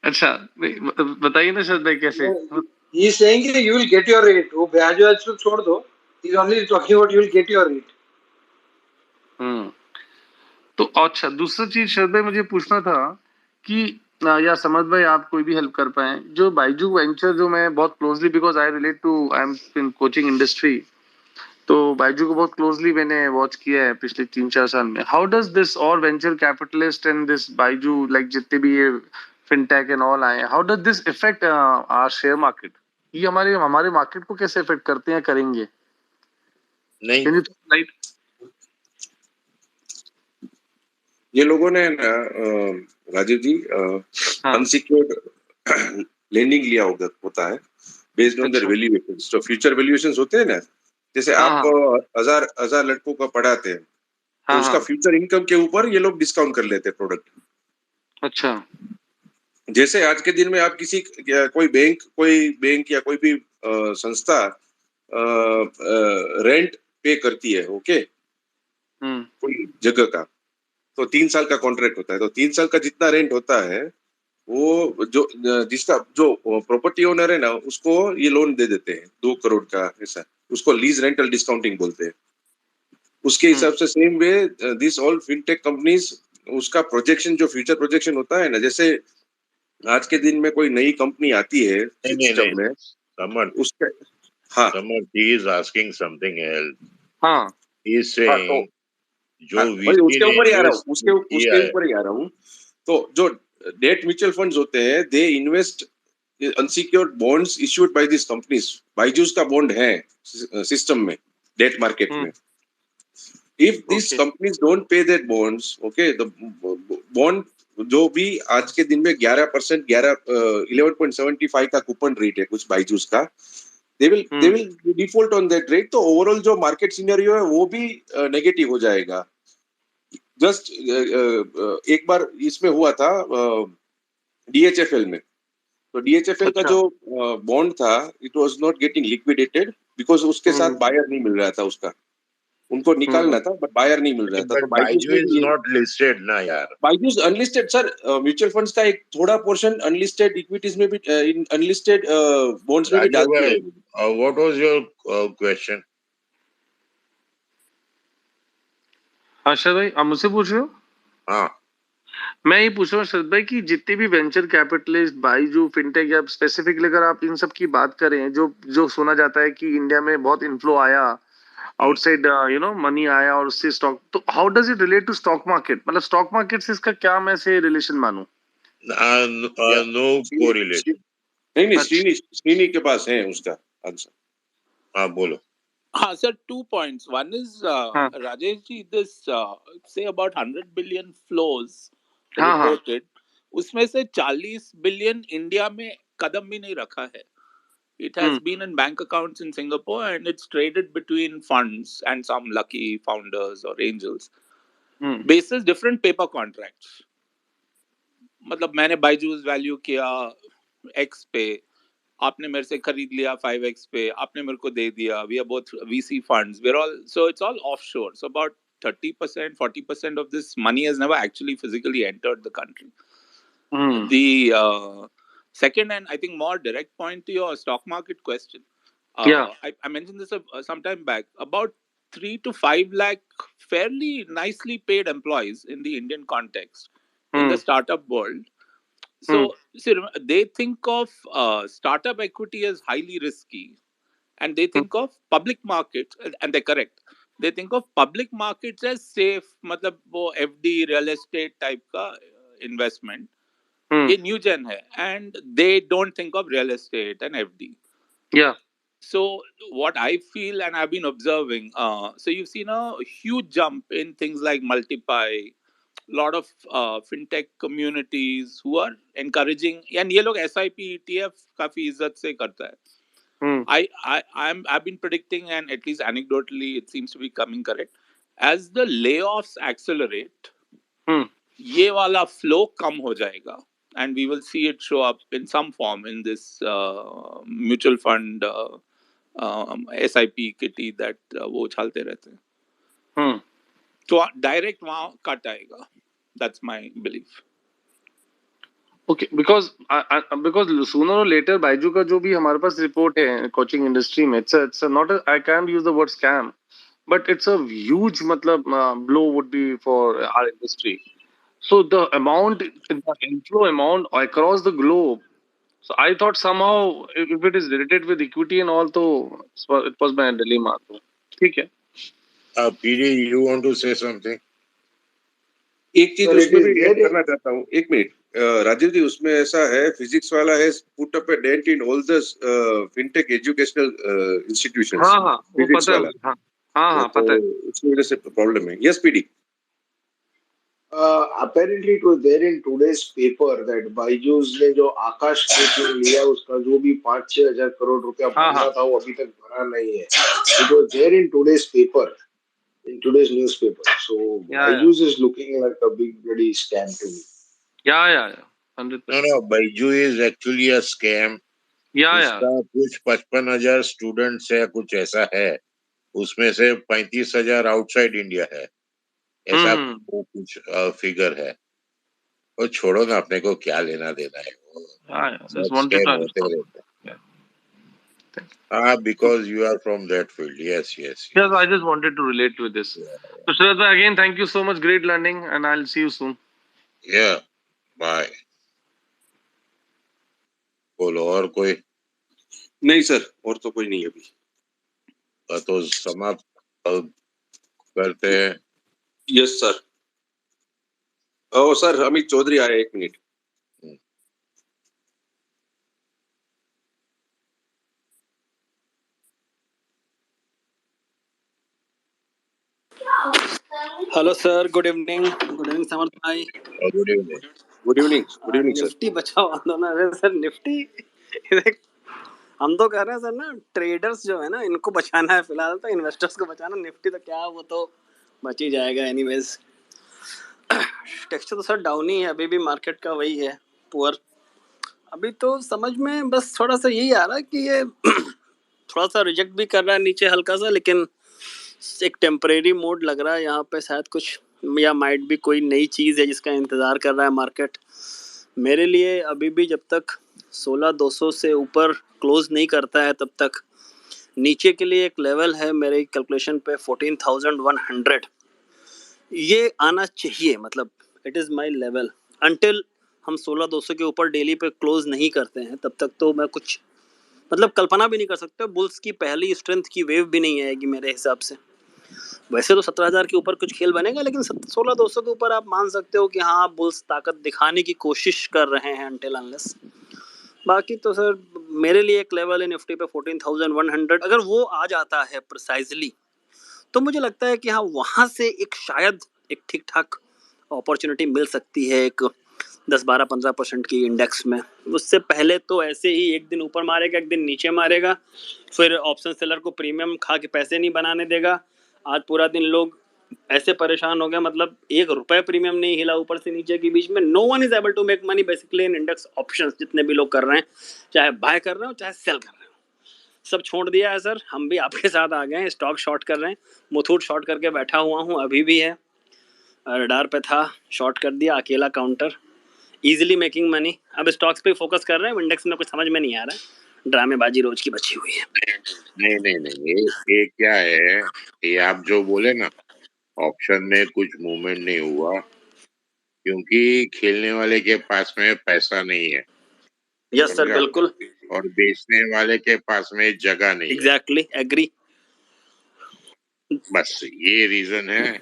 Speaker 18: अच्छा, बताइए ना शरद भाई कैसे?
Speaker 13: He is saying that you will get your rate. वो ब्याज व्याज तो छोड़ दो. He is only talking about you will get your rate.
Speaker 18: तो अच्छा, दूसरा चीज शरद भाई मुझे पूछना था कि या समझ भाई आप कोई भी हेल्प कर पाए, जो बाइजू वेंचर जो मैं बहुत closely because I relate to I am in coaching industry, तो बाइजू को बहुत क्लोजली मैंने वॉच किया है पिछले 3-4 साल में। हाउ डज दिस और venture capitalist and this Byju like जितने भी ये फिनटेक एंड ऑल आए, how does this effect our share market? ये हमारे हमारे मार्केट को कैसे इफेक्ट करते हैं, करेंगे?
Speaker 1: नहीं,
Speaker 2: ये लोगों ने ना राजीव जी अनसिक्योर्ड लेंडिंग लिया होता है बेस्ड ऑन देयर वैल्यूएशंस। तो फ्यूचर वैल्यूएशंस होते हैं ना, जैसे आप हजार लड़कों को पढ़ाते हैं तो उसका फ्यूचर इनकम के ऊपर ये लोग डिस्काउंट कर लेते हैं प्रोडक्ट।
Speaker 18: अच्छा,
Speaker 2: जैसे आज के दिन में आप किसी कोई बैंक या कोई भी संस्था रेंट पे करती है, ओके, कोई जगह का, तो 3 साल का कॉन्ट्रैक्ट होता है। तो 3 साल का जितना रेंट होता है वो जो जिसका जो प्रॉपर्टी ओनर है ना उसको ये लोन दे देते हैं 2 करोड़ का, ऐसा उसको लीज रेंटल डिस्काउंटिंग बोलते हैं। उसके हिसाब से same way this all fintech companies उसका प्रोजेक्शन जो फ्यूचर प्रोजेक्शन होता है ना, जैसे आज के दिन में कोई नई कंपनी आती है सिस्टम में
Speaker 1: Samar,
Speaker 2: उसके
Speaker 1: Samar, he is asking something else. He is
Speaker 2: तो
Speaker 1: saying जो
Speaker 2: उसके ऊपर ही आ रहा हूँ, उसके
Speaker 1: किया है,
Speaker 2: ऊपर ही आ रहा हूँ। तो जो डेट म्यूचुअल फंड्स होते हैं they invest unsecured bonds issued by this companies. Byju's का बॉन्ड है सिस्टम में, डेट मार्केट में। If this companies don't pay that bonds, okay, the bond जो भी आज के दिन में 11% 11.75 का कूपन रेट है कुछ बाइजूस का, they will default on that rate। तो ओवरऑल जो मार्केट सिनेरियो है वो भी नेगेटिव हो जाएगा। जस्ट एक बार इसमें हुआ था डीएचएफएल में। तो डीएचएफएल का जो बॉन्ड था it was not getting liquidated because उसके साथ बायर नहीं मिल रहा था, उसका उनको निकालना था बट बायर नहीं मिल रहा था। तो
Speaker 1: बाइजू इज नॉट लिस्टेड ना यार।
Speaker 2: Byju's unlisted sir, mutual funds का एक थोड़ा पोर्शन अनलिस्टेड इक्विटीज में भी अनलिस्टेड बॉन्ड्स में भी डालते हैं।
Speaker 1: What was your question?
Speaker 18: Sharad भाई आप मुझसे पूछ रहे हो?
Speaker 1: हाँ,
Speaker 18: मैं ये पूछ रहा हूँ शरद भाई कि जितने भी वेंचर कैपिटलिस्ट, बाइजू, फिनटेक या स्पेसिफिकली अगर आप इन सब की बात करें, जो जो सुना जाता है कि इंडिया में बहुत इन्फ्लो आया आउटसाइड, मनी आया और उससे स्टॉक, तो how does it relate to stock market? मतलब स्टॉक मार्केट से इसका क्या मैं से रिलेशन मानूं?
Speaker 1: No correlation.
Speaker 2: नहीं, श्रीनी के पास है उसका आंसर।
Speaker 1: हाँ बोलो।
Speaker 3: Sir, 2 points. One is, Rajesh ji, this, say about 100 billion flows reported, उसमें से 40 billion इंडिया में कदम भी नहीं रखा है. It has been in bank accounts in Singapore and it's traded between funds and some lucky founders or angels. Basis different paper contracts. मतलब मैंने Byju's value किया X पे, आपने मेरे से खरीद लिया 5x पे, आपने मेरे को दे दिया. We are both VC funds. We're all, so it's all offshore. So about 30%, 40% of this money has never actually physically entered the country. The second and I think more direct point to your stock market question. I mentioned this some time back. About 3 to 5 lakh fairly nicely paid employees in the Indian context in the startup world. So, see, they think of startup equity as highly risky, and they think of public markets, and they're correct. They think of public markets as safe, मतलब वो FD real estate type का investment,
Speaker 18: Hmm.
Speaker 3: ये new जेन है and they don't think of real estate and FD.
Speaker 18: Yeah.
Speaker 3: So what I feel and I've been observing, so you've seen a huge jump in things like Multiply, lot of fintech communities who are encouraging, and ये लोग SIP ETF काफी इज्जत से करता है.
Speaker 18: Hmm.
Speaker 3: I've been predicting, and at least anecdotally it seems to be coming correct, as the layoffs accelerate,
Speaker 18: Hmm.
Speaker 3: ये वाला flow कम हो जाएगा, and we will see it show up in some form in this mutual fund SIP kitty that वो उछालते रहते हैं.
Speaker 18: Hmm.
Speaker 3: तो direct वहां cut आएगा. That's my belief.
Speaker 18: Okay, because because sooner or later Byju का जो भी हमारे पास रिपोर्ट है कोचिंग इंडस्ट्री में, it's a not a, I can't use the word scam, but it's a huge मतलब blow would be for our industry. So the amount, the inflow amount across the globe. So I thought somehow if it is related with equity and all, तो it was my dilemma. ठीक है.
Speaker 1: PD, you want to say something?
Speaker 2: एक चीज उसमें भी add करना चाहता हूँ, एक मिनट राजीव जी. उसमें ऐसा है, फिजिक्स वाला है put up a dent in all the fintech educational institutions.
Speaker 18: हाँ हाँ वो
Speaker 2: फिजिक्स
Speaker 18: पता है
Speaker 2: वाला.
Speaker 18: मुझे. हाँ हाँ हाँ
Speaker 2: तो
Speaker 18: पता है.
Speaker 2: उसकी वजह से प्रॉब्लम है. Yes PD.
Speaker 16: apparently it was there in today's paper that Byju's ने जो आकाश कोचिंग लिया उसका जो भी 5-6 हजार करोड़ रुपया
Speaker 18: हाँ
Speaker 16: भरना
Speaker 18: हाँ
Speaker 16: था वो अभी तक भरा नहीं है. It was there in today's paper, in today's newspaper. So
Speaker 18: या
Speaker 16: Byju's is looking like a big bloody scam to me.
Speaker 18: या 100%.
Speaker 1: No, Baiju is actually a scam.
Speaker 18: या
Speaker 1: इसका कुछ 55,000 स्टूडेंट्स है, कुछ ऐसा है. उसमें से 35,000 आउटसाइड इंडिया है, ऐसा वो कुछ फिगर है. वो छोड़ो ना, अपने को क्या लेना देना है, वो
Speaker 18: just
Speaker 1: सब
Speaker 18: wanted
Speaker 1: स्कैम
Speaker 18: to
Speaker 1: होते
Speaker 18: understand.
Speaker 1: रहते हैं.
Speaker 18: Yeah.
Speaker 1: हाँ, because you are from that field. Yes.
Speaker 18: Yes, I just wanted to relate with this. So Shraddha, again, thank you so much. Great learning, and I'll see you soon.
Speaker 1: Yeah, bye. बोलो और कोई?
Speaker 2: नहीं sir, और तो कोई नहीं है अभी.
Speaker 1: तो समाप्त करते हैं.
Speaker 2: Yes sir. ओ सर, अमित चौधरी आए, एक minute.
Speaker 19: Hello sir, good evening Samarth भाई.
Speaker 1: Good evening.
Speaker 2: Good evening sir.
Speaker 19: Nifty बचाओ आंदोलन. अरे सर निफ्टी हम तो कह रहे हैं सर ना, ट्रेडर्स जो है ना इनको बचाना है फिलहाल, तो इन्वेस्टर्स को बचाना. निफ्टी तो क्या, वो तो बच ही जाएगा एनीवेज. टेक्सचर तो सर डाउन ही है अभी भी, मार्केट का वही है पुअर. अभी तो समझ में बस थोड़ा सा यही आ रहा है कि ये थोड़ा सा रिजेक्ट भी कर रहा है नीचे हल्का सा, लेकिन एक टेम्परेरी मोड लग रहा है यहाँ पे. शायद कुछ या माइट भी कोई नई चीज़ है जिसका इंतज़ार कर रहा है मार्केट. मेरे लिए अभी भी जब तक 16,200 से ऊपर क्लोज नहीं करता है तब तक नीचे के लिए एक लेवल है मेरे कैलकुलेशन पे 14,100. ये आना चाहिए, मतलब it is my level. Until हम 16,200 के ऊपर डेली पे क्लोज नहीं करते हैं तब तक तो मैं कुछ मतलब कल्पना भी नहीं कर सकते. बुल्स की पहली स्ट्रेंथ की वेव भी नहीं आएगी मेरे हिसाब से. वैसे तो 17,000 के ऊपर कुछ खेल बनेगा, लेकिन 16,200 के ऊपर आप मान सकते हो कि हाँ बुल्स ताकत दिखाने की कोशिश कर रहे हैं अनटिल अनलेस. बाकी तो सर मेरे लिए एक लेवल है निफ्टी पे 14,100. अगर वो आ जाता है प्रिसाइजली तो मुझे लगता है कि हाँ वहाँ से एक शायद एक ठीक ठाक अपॉर्चुनिटी मिल सकती है, एक 10-12-15% की इंडेक्स में. उससे पहले तो ऐसे ही एक दिन ऊपर मारेगा, एक दिन नीचे मारेगा, फिर ऑप्शन सेलर को प्रीमियम खा के पैसे नहीं बनाने देगा. आज पूरा दिन लोग ऐसे परेशान हो गए, मतलब ₹1 प्रीमियम नहीं हिला ऊपर से नीचे के बीच में. No one is able to make money basically in index options. जितने भी लोग कर रहे हैं, चाहे बाय कर रहे हो चाहे सेल कर रहे हो, सब छोड़ दिया है सर. हम भी आपके साथ आ गए हैं, स्टॉक शॉर्ट कर रहे हैं. मुथूट शॉर्ट करके बैठा हुआ हूँ, अभी भी है. रडार पे था, शॉर्ट कर दिया अकेला काउंटर, इजीली मेकिंग मनी. अब स्टॉक्स पे फोकस कर रहे हैं, इंडेक्स में कुछ समझ में नहीं आ रहा है. ड्रामेबाजी रोज की बची हुई है.
Speaker 1: नहीं, ये क्या है, ये आप जो बोले ना, ऑप्शन में कुछ मूवमेंट नहीं हुआ क्योंकि खेलने वाले के पास में पैसा नहीं है.
Speaker 19: यस सर, बिल्कुल.
Speaker 1: और बेचने वाले के पास में जगह नहीं है.
Speaker 19: Exactly agree.
Speaker 1: बस ये रीजन है.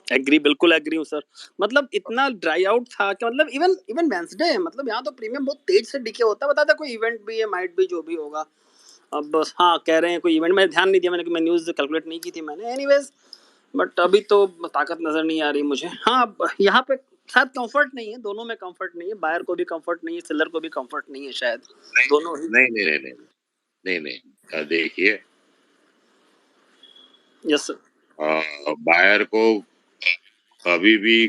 Speaker 19: एग्री, बिल्कुल एग्री हूँ सर। मतलब इतना ड्राई आउट था कि मतलब इवन इवन वेंसडे है, मतलब यहाँ तो प्रीमियम बहुत तेज से डिके होता है। बताता कोई इवेंट भी है, माइट भी, जो भी होगा। अब हाँ, कह रहे हैं कोई इवेंट, मैं ध्यान नहीं दिया, मैं न्यूज़ कैलकुलेट नहीं की थी मैंने। एनीवेज, बट अभी तो ताकत नजर नहीं आ रही मुझे। हाँ, अब यहाँ पे शायद कंफर्ट नहीं है, दोनों में कंफर्ट नहीं है, बायर को भी कंफर्ट नहीं है, सेलर को भी कंफर्ट नहीं है शायद, दोनों ही।
Speaker 1: नहीं नहीं नहीं नहीं नहीं नहीं, देखिए,
Speaker 19: यस सर।
Speaker 1: बायर को अभी भी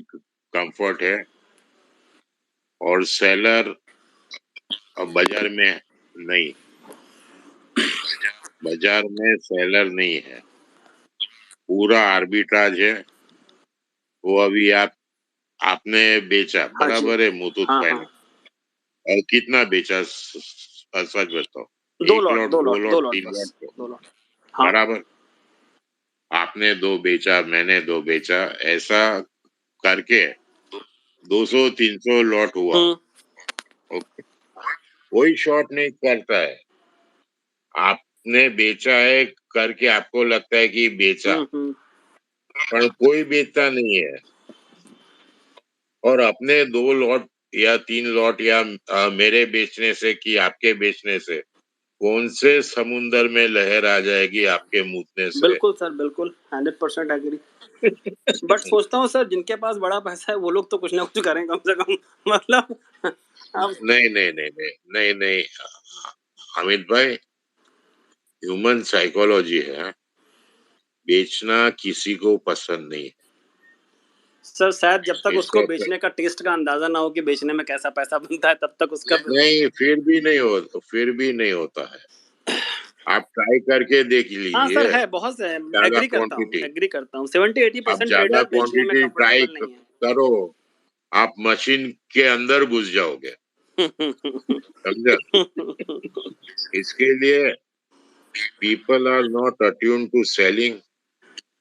Speaker 1: कंफर्ट है, और सेलर बाजार में नहीं, बाजार में सेलर नहीं है, पूरा आर्बिट्राज है। वो अभी आपने बेचा,
Speaker 19: हाँ जी,
Speaker 1: बराबर है, मुथूट
Speaker 19: हाँ हाँ,
Speaker 1: फाइनेंस, और कितना बेचा? सच बताओ।
Speaker 19: 2
Speaker 1: एक
Speaker 19: लॉट,
Speaker 1: लॉट,
Speaker 19: 2
Speaker 1: दो
Speaker 19: लॉट, 2
Speaker 1: लॉट,
Speaker 19: लॉट,
Speaker 1: 3
Speaker 19: बस
Speaker 1: लॉट?
Speaker 19: 2 लॉट। हाँ।
Speaker 1: बराबर। आपने 2 बेचा, मैंने 2 बेचा, ऐसा करके 200-300 लॉट हुआ। ओके, कोई शॉर्ट नहीं करता है। आपने बेचा है करके आपको लगता है कि बेचा, पर कोई बेचता नहीं है। और अपने 2 लॉट या 3 लॉट या मेरे बेचने से कि आपके बेचने से कौन से समुंदर में लहर आ जाएगी आपके मूतने से?
Speaker 19: बिल्कुल सर, बिल्कुल 100% एग्री। बट सोचता हूँ सर, जिनके पास बड़ा पैसा है वो लोग तो कुछ ना कुछ करें कम से कम। मतलब अब
Speaker 1: नहीं नहीं नहीं नहीं नहीं नहीं, अमित भाई, ह्यूमन साइकोलॉजी है, बेचना किसी को पसंद नहीं।
Speaker 19: सर शायद जब तक उसको
Speaker 1: इसका
Speaker 19: बेचने का टेस्ट का अंदाजा ना हो कि बेचने में कैसा पैसा बनता है, तब तक उसका
Speaker 1: नहीं, फिर भी नहीं होता है। आप ट्राई करके देख
Speaker 19: हाँ सर,
Speaker 1: लीजिए,
Speaker 19: है बहुत से,
Speaker 1: ज्यादा
Speaker 19: एग्री करता हूँ,
Speaker 1: क्वांटिटी।
Speaker 19: एग्री करता हूँ। 70-80%
Speaker 1: आप ज्यादा
Speaker 19: ट्रेडर बेचने में
Speaker 1: क्वांटिटी ट्राई
Speaker 19: कंफर्टेबल नहीं
Speaker 1: करो, आप मशीन के अंदर घुस जाओगे, समझा?
Speaker 19: है।
Speaker 1: इसके लिए people are not attuned to selling.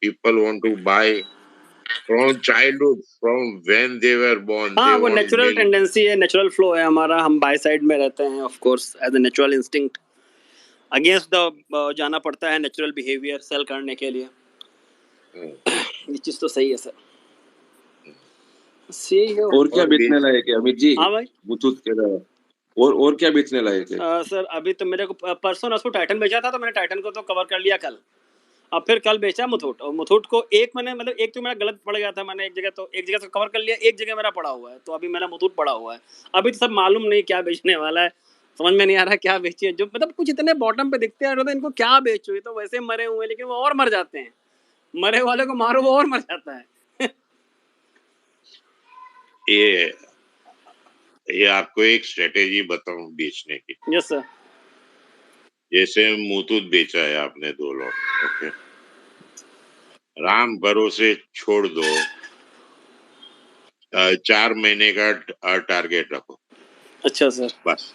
Speaker 1: People want to buy from childhood, from when they were born.
Speaker 19: हाँ,
Speaker 1: They
Speaker 19: वो
Speaker 1: want
Speaker 19: नेचुरल
Speaker 1: milk.
Speaker 19: टेंडेंसी है, नेचुरल फ्लो है हमारा, हम बाय साइड में रहते हैं, of course as a natural instinct. Against the जाना पड़ता है नेचुरल बिहेवियर सेल करने के लिए। ये चीज तो सही है सर, यही है।
Speaker 2: और क्या
Speaker 1: और
Speaker 2: बेचने लायक है अमित जी?
Speaker 19: हाँ भाई।
Speaker 2: मुथूट के अलावा और क्या बेचने लायक है?
Speaker 19: सर अभी तो मेरे को परसों ना उसको टाइटन बेचा था, तो मैंने टाइटन को तो कवर कर लिया कल। अब फिर कल बेचा मुथूट, और मुथूट को एक मैंने, मतलब एक तो मेरा गलत पड़ गया था, मैंने एक जगह से कवर कर लिया, एक जगह मेरा पड़ा हुआ है, तो अभी मेरा मुथूट पड़ा हुआ है। अभी तो सब मालूम नहीं क्या बेचने वाला है, समझ में नहीं आ रहा क्या बेचिए। जो मतलब कुछ इतने बॉटम पे दिखते हैं, तो इनको क्या बेचो, ये तो वैसे मरे हुए हैं, लेकिन वो और मर जाते हैं। मरे वाले को मारो वो और मर जाता है।
Speaker 1: ये ये आपको एक स्ट्रेटेजी बताऊं बेचने की।
Speaker 19: Yes sir.
Speaker 1: जैसे मुथूट बेचा है आपने 2 लॉट, ओके, राम भरोसे छोड़ दो, 4 महीने का टारगेट रखो।
Speaker 19: अच्छा सर,
Speaker 1: बस।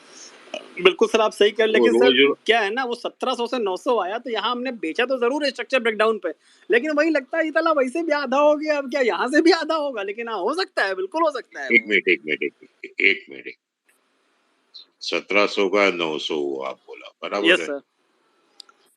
Speaker 19: बिल्कुल सर, आप सही कर,
Speaker 1: वो
Speaker 19: लेकिन सर
Speaker 1: रोज
Speaker 19: क्या है ना, वो 1700 से 900 आया, तो यहाँ हमने बेचा तो जरूर है स्ट्रक्चर ब्रेकडाउन पे, लेकिन वही लगता है इतना वैसे भी आधा हो गया, अब क्या यहाँ से भी आधा होगा? लेकिन हाँ, हो सकता है, बिल्कुल हो सकता है
Speaker 1: एक
Speaker 19: वो।
Speaker 1: मिनट एक मिनट एक मिनट, 1700 का 900 हुआ आप बोला, बराबर
Speaker 19: यस
Speaker 1: है?
Speaker 19: सर।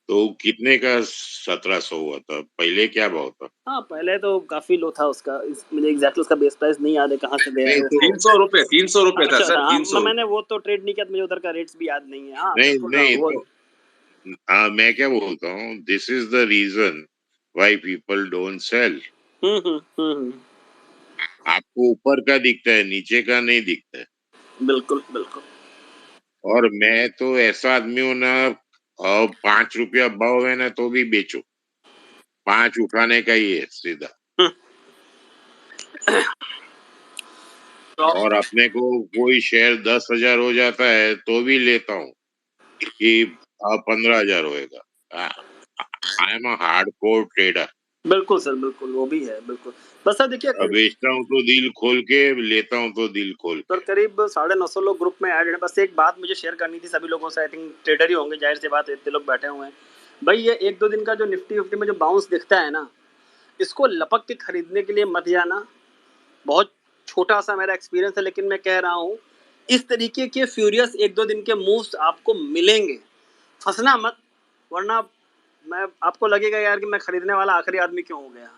Speaker 1: तो कितने का 1700 हुआ था? पहले क्या भाव था?
Speaker 19: हाँ, पहले तो काफी लो था उसका, मुझे एग्जैक्टली उसका बेस प्राइस नहीं याद है कहाँ से गया है
Speaker 1: नहीं
Speaker 19: वो।
Speaker 1: तो
Speaker 2: 300 रुपए, 300 रुपए था
Speaker 19: अच्छा
Speaker 2: सर,
Speaker 19: अच्छा, हाँ,
Speaker 2: 300 रुपए।
Speaker 19: मैंने वो तो ट्रेड नहीं किया, तो मुझे उधर का रेट्स भी याद नहीं है। हाँ
Speaker 1: नहीं
Speaker 19: बिल्कुल,
Speaker 1: नहीं
Speaker 19: वो
Speaker 1: तो मैं क्या बोलता हूँ, this is the reason why people don't sell. आपको ऊपर का दिखता है, नीचे का नहीं दिखता है।
Speaker 19: बिल्कुल बिल्कुल।
Speaker 1: और मैं तो ऐसा आदमी हूँ ना, 5 रुपया भाव है ना तो भी बेचो, 5 उठाने का ही है सीधा। और अपने को कोई शेयर 10,000 हो जाता है तो भी लेता हूँ कि 15,000 होएगा। I am a hard core trader.
Speaker 19: बिल्कुल सर, बिल्कुल, वो भी है, बिल्कुल। बस सर देखिए,
Speaker 1: बेचता हूँ तो दिल खोल के, लेता हूँ तो दिल खोल
Speaker 19: सर
Speaker 1: के।
Speaker 19: करीब 950 लोग ग्रुप में ऐड हैं। बस एक बात मुझे शेयर करनी थी सभी लोगों से, आई थिंक ट्रेडर ही होंगे, जाहिर सी बात है, इतने लोग बैठे हुए हैं भाई। ये 1-2 दिन का जो निफ्टी फिफ्टी में जो बाउंस दिखता है ना, इसको लपक के खरीदने के लिए मत जाना। बहुत छोटा सा मेरा एक्सपीरियंस है, लेकिन मैं कह रहा हूँ, इस तरीके के फ्यूरियस 1-2 दिन के मूव्स आपको मिलेंगे, फंसना मत, वरना मैं आपको लगेगा यार कि मैं खरीदने वाला आखिरी आदमी क्यों हो गया।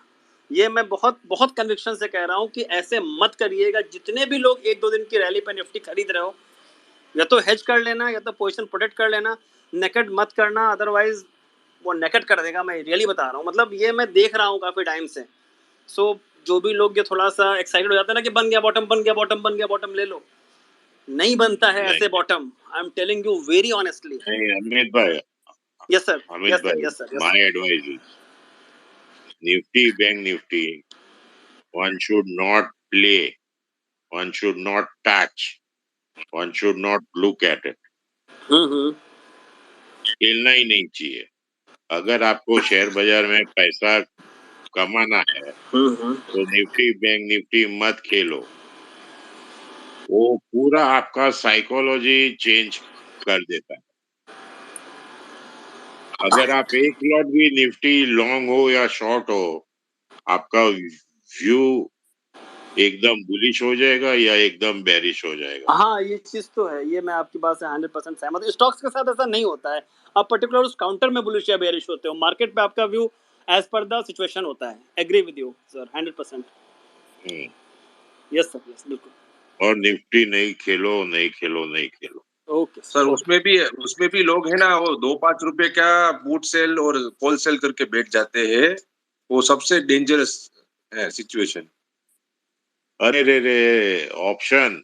Speaker 19: ये मैं बहुत बहुत कन्विक्शन से कह रहा हूँ कि ऐसे मत करिएगा। जितने भी लोग 1-2 दिन की रैली पे निफ्टी खरीद रहे हो, या तो हेज कर लेना या तो पोजीशन प्रोटेक्ट कर लेना, नेकेड मत करना, अदरवाइज वो नेकेड कर देगा। मैं रियली बता रहा हूँ, मतलब ये मैं देख रहा हूँ काफी टाइम से। सो जो भी लोग ये थोड़ा सा एक्साइटेड हो जाते हैं ना कि बन गया बॉटम, बन गया बॉटम, बन गया बॉटम, ले लो। नहीं बनता है ऐसे
Speaker 1: नहीं
Speaker 19: bottom, I am telling you very honestly.
Speaker 1: नहीं, अमित भाई,
Speaker 19: yes sir,
Speaker 1: Amit
Speaker 19: yes sir,
Speaker 1: भाई,
Speaker 19: yes sir, yes
Speaker 1: my advice is Nifty, Bank Nifty, one should not play, one should not touch, one should not look at it.
Speaker 19: Sir.
Speaker 1: खेलना ही नहीं चाहिए। अगर आपको share बाजार में पैसा कमाना है तो निफ्टी बैंक निफ्टी मत खेलो। वो पूरा आपका साइकोलॉजी चेंज कर देता है। अगर आप एक लॉट भी निफ्टी लॉन्ग हो या शॉर्ट हो, आपका व्यू एकदम बुलिश हो जाएगा या एकदम बेरिश हो जाएगा।
Speaker 19: हाँ, ये चीज तो है, ये मैं आपकी बात से 100% सहमत हूँ। स्टॉक्स के साथ ऐसा नहीं होता है, आप पर्टिकुलर उस काउंटर में बुलिश या बेरिश होते हो, मार्केट पे आपका view as per the situation होता है। Agree with you sir, 100%। Yes sir, yes, बिल्कुल।
Speaker 1: और निफ्टी नहीं खेलो, नहीं खेलो, नहीं खेलो।
Speaker 19: ओके
Speaker 2: सर, उसमें भी लोग है ना, वो 2-5 रुपए का बूट सेल और कॉल सेल करके बैठ जाते हैं। वो सबसे डेंजरस है सिचुएशन।
Speaker 1: अरे रे रे, ऑप्शन।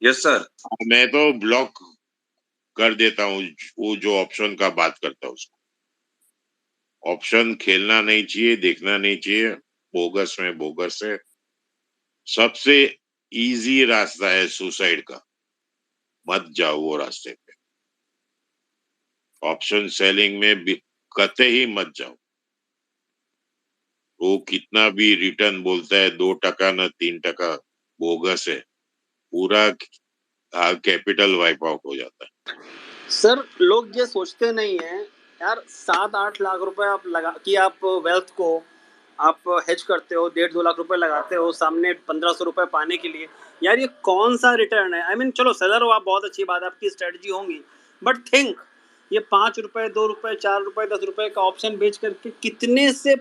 Speaker 2: Yes sir.
Speaker 1: मैं तो ब्लॉक कर देता हूँ वो जो ऑप्शन का बात करता है उसको। ऑप्शन खेलना नहीं चाहिए, देखना नहीं चाहिए, बोगस में बोगस है। सबसे इजी रास्ता है सुसाइड का, मत जाओ वो रास्ते पे। ऑप्शन सेलिंग में भी कते ही मत जाओ। वो कितना भी रिटर्न बोलता है, 2% न 3%, बोगस है। पूरा कैपिटल वाइप आउट हो जाता है।
Speaker 19: सर, लोग ये सोचते नहीं है यार, 7-8 लाख रुपए आप लगा कि आप वेल्थ को आप हेज करते हो, 1.5-2 लाख रुपए लगाते हो सामने 1500 रुपए पाने के लिए। यार ये कौन सा रिटर्न है? आई मीन चलो सेलर हो आप, बहुत अच्छी बात है, आपकी स्ट्रेटजी होंगी, बट थिंक ये 5 रुपए, 2 रुपए, 4 रुपए, 10 रुपए का ऑप्शन बेच करके कितने से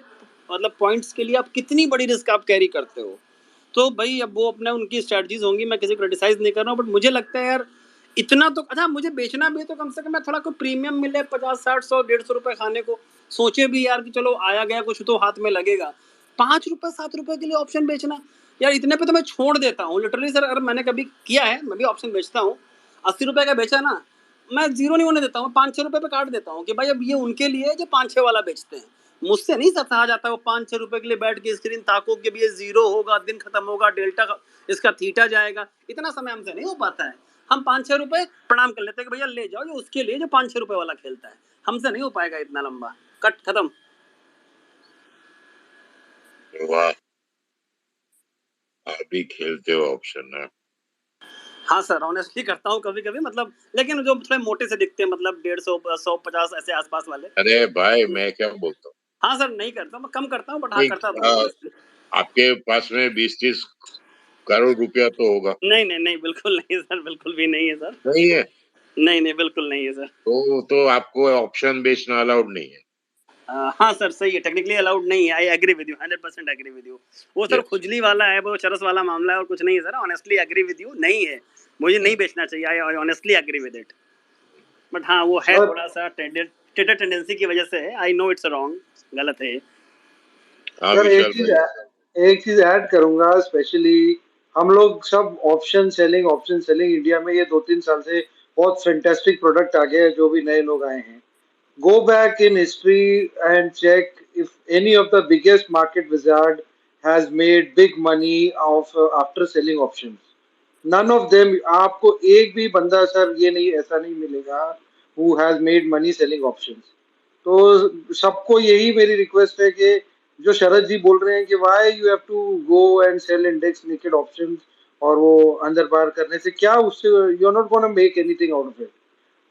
Speaker 19: मतलब पॉइंट्स के लिए आप कितनी बड़ी रिस्क आप कैरी करते हो। तो भाई अब वो अपने उनकी स्ट्रेटजीज होंगी, मैं किसी को क्रिटिसाइज नहीं कर रहा हूँ, बट मुझे लगता है यार इतना तो अच्छा, मुझे बेचना भी है तो कम से कम मैं थोड़ा कोई प्रीमियम मिले, 50, 60, 100, 150 रुपए खाने को सोचे भी यार कि चलो आया गया कुछ तो हाथ में लगेगा। 5 रुपए 7 रुपए के लिए ऑप्शन बेचना, यार इतने पे तो मैं छोड़ देता हूँ लिटरली सर। अगर मैंने कभी किया है, मैं भी ऑप्शन बेचता हूँ, 80 रुपए का बेचा ना, मैं जीरो नहीं होने देता हूँ, 5-6 रुपए पे काट देता हूँ कि भाई अब ये उनके लिए जो 5-6 वाला बेचते हैं। मुझसे नहीं सहा जाता वो 5-6 रुपए के लिए बैठ के स्क्रीन ताको कि भी ये जीरो होगा, दिन खत्म होगा, डेल्टा इसका थीटा जाएगा, इतना समय हमसे नहीं हो पाता है। हम 5-6 रुपए प्रणाम कर लेते हैं कि भैया ले जाओ, ये उसके लिए जो 5-6 रुपए वाला खेलता है, हमसे नहीं हो पाएगा इतना लंबा, कट खत्म।
Speaker 1: वाह, आप भी खेलते हो ऑप्शन है?
Speaker 19: हाँ सर, ऑनेस्टली करता हूँ कभी कभी, मतलब लेकिन जो थोड़े मोटे से दिखते हैं, मतलब 150, 100, 150 ऐसे आसपास वाले।
Speaker 1: अरे भाई, मैं क्या बोलता हूँ,
Speaker 19: हाँ सर, नहीं करता, मैं कम करता हूँ, बट हाँ करता तो हूँ honestly।
Speaker 1: आपके पास में 20-30 करोड़ रुपया तो होगा?
Speaker 19: नहीं नहीं नहीं, बिल्कुल नहीं सर, बिल्कुल भी नहीं है सर।
Speaker 1: नहीं है?
Speaker 19: नहीं नहीं, बिल्कुल नहीं है सर।
Speaker 1: तो आपको ऑप्शन बेचना अलाउड नहीं है?
Speaker 19: हाँ सर, सही है, टेक्निकली अलाउड नहीं है। I agree with you, 100% agree with you. वो सर
Speaker 1: यस।
Speaker 19: खुजली वाला है, वो चरस वाला मामला है और कुछ नहीं है sir. Honestly agree with you, नहीं है, मुझे नहीं बेचना चाहिए। I honestly agree with it, but हाँ वो है
Speaker 13: सर,
Speaker 19: थोड़ा सा टेटर टेंडेंसी की वजह से है। आई नो इट्स रॉन्ग, गलत है।
Speaker 1: हाँ
Speaker 13: सर
Speaker 1: विशाल भाई।
Speaker 13: एक चीज ऐड करूंगा, स्पेशली हम लोग सब ऑप्शन सेलिंग इंडिया में ये 2-3 साल से बहुत फैंटास्टिक प्रोडक्ट आ गए हैं, जो भी नए लोग आए हैं। Go back in history and check if any of the biggest market wizard has made big money of after selling options. None of them. आपको एक भी बंदा सर ये नहीं, ऐसा नहीं मिलेगा who has made money selling options. तो सबको यही मेरी रिक्वेस्ट है कि जो शरद जी बोल रहे हैं कि why you have to go and sell index naked options, और वो अंदर बाहर करने से क्या, उससे you are not gonna make anything out of it.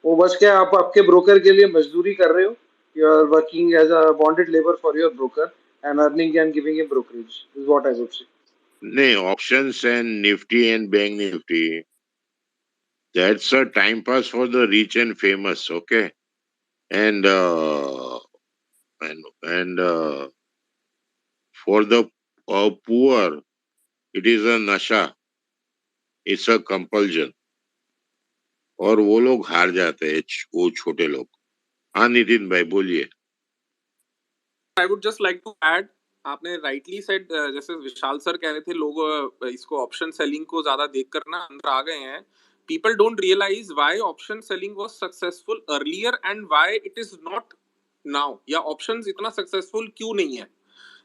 Speaker 13: वो बस क्या, आप आपके ब्रोकर के लिए मजदूरी कर रहे हो, you are working as a bonded labour for your broker and earning and giving a brokerage, is what I would say.
Speaker 1: नहीं, options and Nifty and bank Nifty, that's a time pass for the rich and famous, okay? And For the poor, it is a नशा, it's a compulsion. और वो लोग हार जाते हैं, वो छोटे लोग। हाँ नितिन भाई बोलिए।
Speaker 14: I would just like to add, आपने राइटली सेड, जैसे विशाल सर कह रहे थे लोग इसको ऑप्शन सेलिंग को ज्यादा देखकर ना अंदर आ गए हैं। People don't realise why option selling was successful earlier and why it is not now, या ऑप्शंस इतना सक्सेसफुल क्यों नहीं है।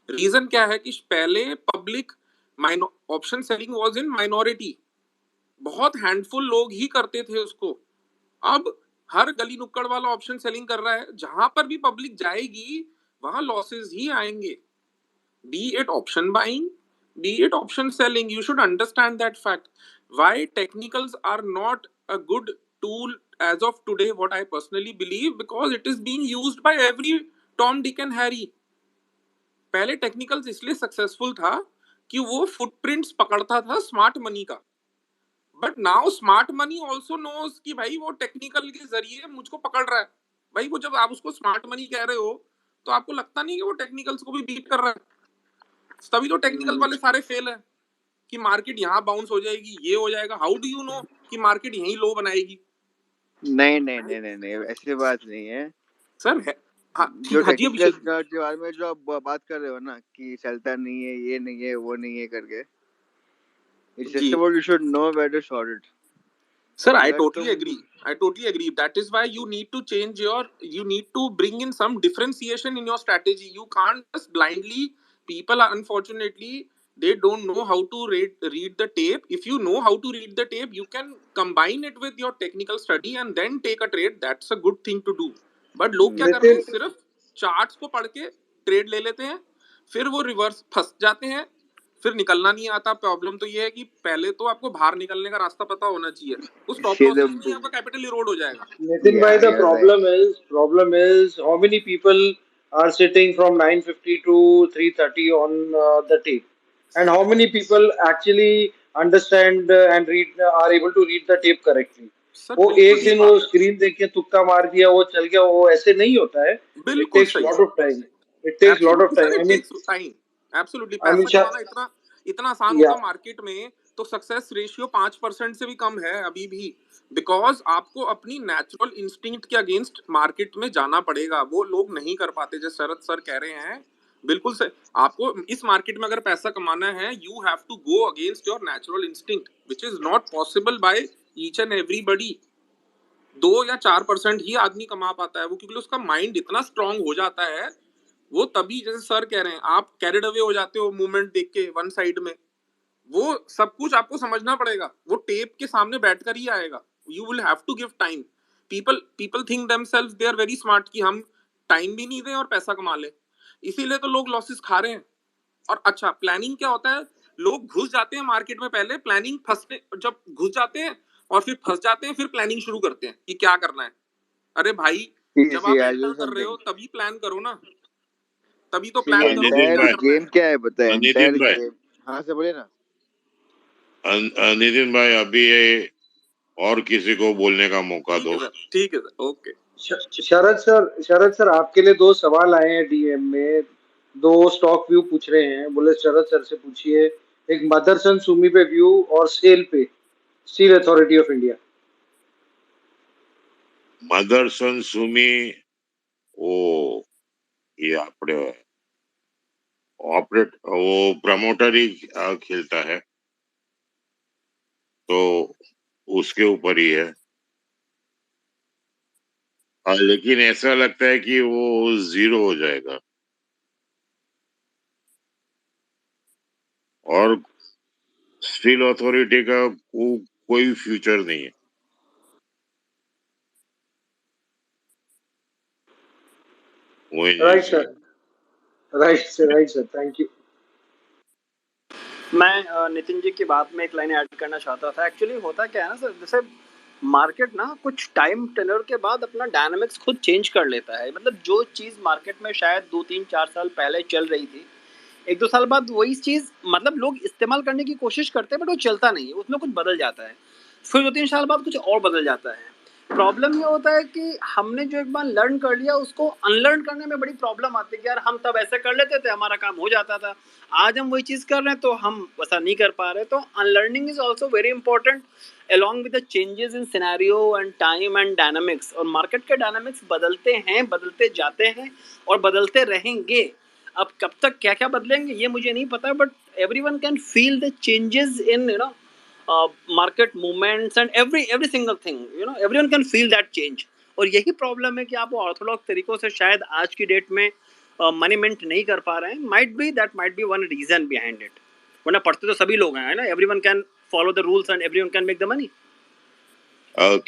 Speaker 14: रीजन क्या है कि पहले public option selling was in minority, बहुत हैंडफुल लोग ही करते थे उसको। अब हर गली नुक्कड़ वाला ऑप्शन सेलिंग कर रहा है, जहां पर भी पब्लिक जाएगी वहां लॉसेस ही आएंगे। Be it option buying, be it option selling, you should understand that fact. Why technicals are not a good tool as of today, what I personally believe, because it is being used by every Tom, Dick and Harry. पहले technicals इसलिए successful था कि वो footprints पकड़ता था smart money का, but now smart money also knows कि भाई वो टेक्निकल के जरिए मुझको पकड़ रहा है। भाई वो जब आप उसको स्मार्ट मनी कह रहे हो तो आपको लगता नहीं कि वो टेक्निकल्स को भी बीट कर रहा है? तभी तो टेक्निकल वाले सारे फेल है कि मार्केट यहाँ बाउंस हो जाएगी, ये हो जाएगा। हाउ डू यू नो कि मार्केट यहीं लो बनाएगी?
Speaker 5: नहीं नहीं नहीं नहीं नहीं, ऐसी बात नहीं है
Speaker 14: सर है। हाँ
Speaker 5: जो
Speaker 14: हाँ जी
Speaker 5: टेक्निकल
Speaker 14: अभिषेक।
Speaker 5: के बारे में जो आप बात कर रहे हो ना कि चलता नहीं है, ये नहीं है, वो नहीं है करके, इट्स जस्ट
Speaker 14: जी
Speaker 5: about you should know where to short it.
Speaker 14: Sir, I
Speaker 5: अगर
Speaker 14: totally
Speaker 5: तुम
Speaker 14: agree. I totally agree. That is why you need to change you need to bring in some differentiation in your strategy. You can't just blindly, people are unfortunately, they don't know how to read the tape. If you know how to read the tape, you can combine it with your technical study and then take a trade. That's a good thing to do. But लोग क्या करते हैं,
Speaker 13: नितिन
Speaker 14: सिर्फ charts को पढ़ के trade ले लेते हैं, फिर वो रिवर्स फंस जाते हैं, फिर निकलना नहीं आता। प्रॉब्लम तो ये है कि पहले तो आपको बाहर निकलने का रास्ता पता होना चाहिए, उस स्टॉप
Speaker 5: see the
Speaker 14: लॉसेस में ही आपका कैपिटल इरोड हो जाएगा।
Speaker 13: Nitin bhai,
Speaker 5: yeah,
Speaker 13: the
Speaker 5: you're right.
Speaker 13: problem is how many people are sitting from 9:50 to 3:30 on the tape, and how many people actually understand and read are able to read the tape correctly.
Speaker 14: Sir
Speaker 13: वो
Speaker 14: बिल्कुल
Speaker 13: एक
Speaker 14: सही
Speaker 13: दिन वो
Speaker 14: बात है,
Speaker 13: screen देख के तुक्का मार दिया, वो चल गया, वो ऐसे नहीं होता है. It
Speaker 14: बिल्कुल
Speaker 13: takes
Speaker 14: सही।
Speaker 13: lot of time. It takes lot of
Speaker 14: absolutely sir,
Speaker 13: time.
Speaker 14: It takes time. Absolutely
Speaker 13: I mean,
Speaker 14: पैसा कमाना इतना इतना आसान होता
Speaker 13: yeah.
Speaker 14: मार्केट में तो सक्सेस रेशियो 5% से भी कम है अभी भी। बिकॉज आपको अपनी नेचुरल इंस्टिंक्ट के अगेंस्ट मार्केट में जाना पड़ेगा, वो लोग नहीं कर पाते। जैसे शरद सर कह रहे हैं बिल्कुल से, आपको इस मार्केट में अगर पैसा कमाना है, you have to go against your natural instinct, which is not possible by each and everybody. 2 या 4% ही आदमी कमा पाता है वो, क्योंकि उसका माइंड इतना स्ट्रांग हो जाता है। वो तभी, जैसे सर कह रहे हैं, आप कैरिड अवे हो जाते हो मूवमेंट देख के वन साइड में। वो सब कुछ आपको समझना पड़ेगा, वो टेप के सामने बैठकर ही आएगा। You will have to give time. People think themselves they are very smart कि हम टाइम भी नहीं दें और पैसा कमा लें, इसीलिए तो लोग लॉसेस खा रहे हैं। और अच्छा, प्लानिंग क्या होता है, लोग घुस जाते हैं मार्केट में, पहले प्लानिंग फंसते, जब घुस जाते हैं और फिर फंस जाते हैं, फिर प्लानिंग शुरू करते हैं कि क्या करना है। अरे भाई, जब
Speaker 5: See,
Speaker 14: आप
Speaker 5: I'll
Speaker 14: एंटर
Speaker 5: do
Speaker 14: कर रहे हो
Speaker 5: something.
Speaker 14: तभी प्लान करो ना, तभी तो
Speaker 5: See,
Speaker 14: प्लान
Speaker 5: the
Speaker 14: करो कि
Speaker 1: नितिन
Speaker 14: क्या
Speaker 5: entire
Speaker 1: भाई,
Speaker 14: करना है।
Speaker 5: game क्या है पता है?
Speaker 1: नितिन
Speaker 5: Entire
Speaker 1: भाई,
Speaker 5: game. हाँ से बोले ना.
Speaker 1: नितिन भाई अभी ये और किसी को बोलने का मौका
Speaker 14: ठीक
Speaker 1: दो।
Speaker 14: है सर, ठीक है सर, ओके।
Speaker 13: शरद सर आपके लिए 2 सवाल आए हैं डीएम में. 2 स्टॉक व्यू पूछ रहे हैं, बोले शरद सर से पूछिए. एक मदरसन सुमी पे व्यू और सेल पे Steel Authority of India.
Speaker 1: Motherson Sumi वो ये આપણે ऑपरेट वो प्रमोटर ही खेलता है, तो उसके ऊपर ही है। लेकिन ऐसा लगता है कि वो 0 हो जाएगा और स्टील अथॉरिटी का कोई फ्यूचर नहीं है।
Speaker 13: Right sir, right sir, thank you.
Speaker 19: मैं नितिन जी की बात में एक लाइन ऐड करना चाहता था। एक्चुअली होता क्या है ना सर, जैसे मार्केट ना कुछ टाइम टेन्योर के बाद अपना डायनामिक्स खुद चेंज कर लेता है। मतलब जो चीज़ मार्केट में शायद 2-3-4 साल पहले चल रही थी, 1-2 साल बाद वही चीज़ मतलब लोग इस्तेमाल करने की कोशिश करते हैं, बट वो चलता नहीं है, उसमें कुछ बदल जाता है। फिर 2-3 साल बाद कुछ और बदल जाता है। प्रॉब्लम ये होता है कि हमने जो एक बार लर्न कर लिया उसको अनलर्न करने में बड़ी प्रॉब्लम आती है कि यार हम तब ऐसे कर लेते थे, हमारा काम हो जाता था, आज हम वही चीज़ कर रहे हैं तो हम वैसा नहीं कर पा रहे। तो unlearning is also very important along with the changes in scenario and time and dynamics। और मार्केट के डायनामिक्स बदलते हैं, बदलते जाते हैं और बदलते रहेंगे। अब कब तक क्या क्या बदलेंगे ये मुझे नहीं पता, but everyone can feel the changes in market movements and every single thing, everyone can feel that change। और यही प्रॉब्लम है कि आप ऑर्थोडॉक्स तरीकों से शायद आज की डेट में मनी मिंट नहीं कर पा रहे हैं। Might be one reason behind it, वरना पढ़ते तो सभी लोग हैं ना, everyone can follow the rules and everyone can make the money.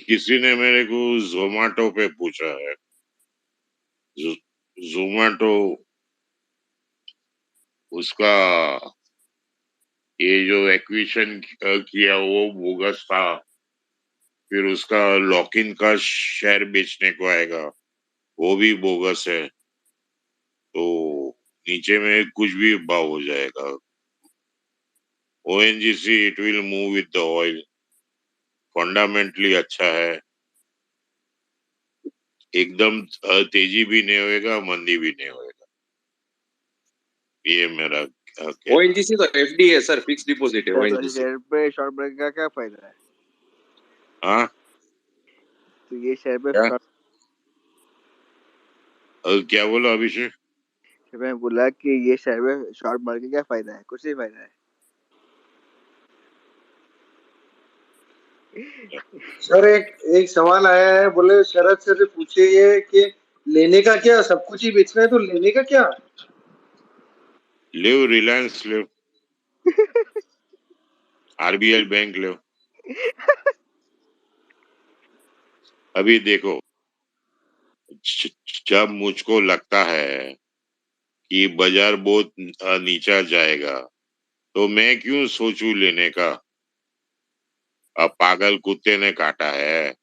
Speaker 1: किसी ने मेरे को जोमेटो पे पूछा है, जोमेटो उसका ये जो एक्विजिशन किया वो बोगस था, फिर उसका लॉक इन का शेयर बेचने को आएगा वो भी बोगस है, तो नीचे में कुछ भी भाव हो जाएगा। ONGC it will move with the oil, fundamentally अच्छा है, एकदम तेजी भी नहीं होएगा, मंदी भी नहीं होएगा। ये मेरा कहना।
Speaker 2: ओएनजीसी तो एफडी है सर, फिक्स डिपॉजिट है ओएनजीसी।
Speaker 5: शेयर पे शॉर्ट ब्रेक का क्या फायदा है?
Speaker 1: हाँ,
Speaker 5: तो ये शेयर पे
Speaker 1: क्या क्या बोला अभिषेक?
Speaker 5: मैं बोला कि ये शेयर पे शॉर्ट मार के क्या फायदा है? कुछ नहीं फायदा है।
Speaker 13: सर एक सवाल आया है, बोले शरद सर से पूछिए कि लेने का क्या, सब कुछ ही बेचना है तो लेने का क्या?
Speaker 1: ले रिलायंस ले, आरबीएल बैंक ले। अभी देखो, जब मुझको लगता है कि बाजार बहुत नीचा जाएगा तो मैं क्यों सोचूं लेने का? अब पागल कुत्ते ने काटा है,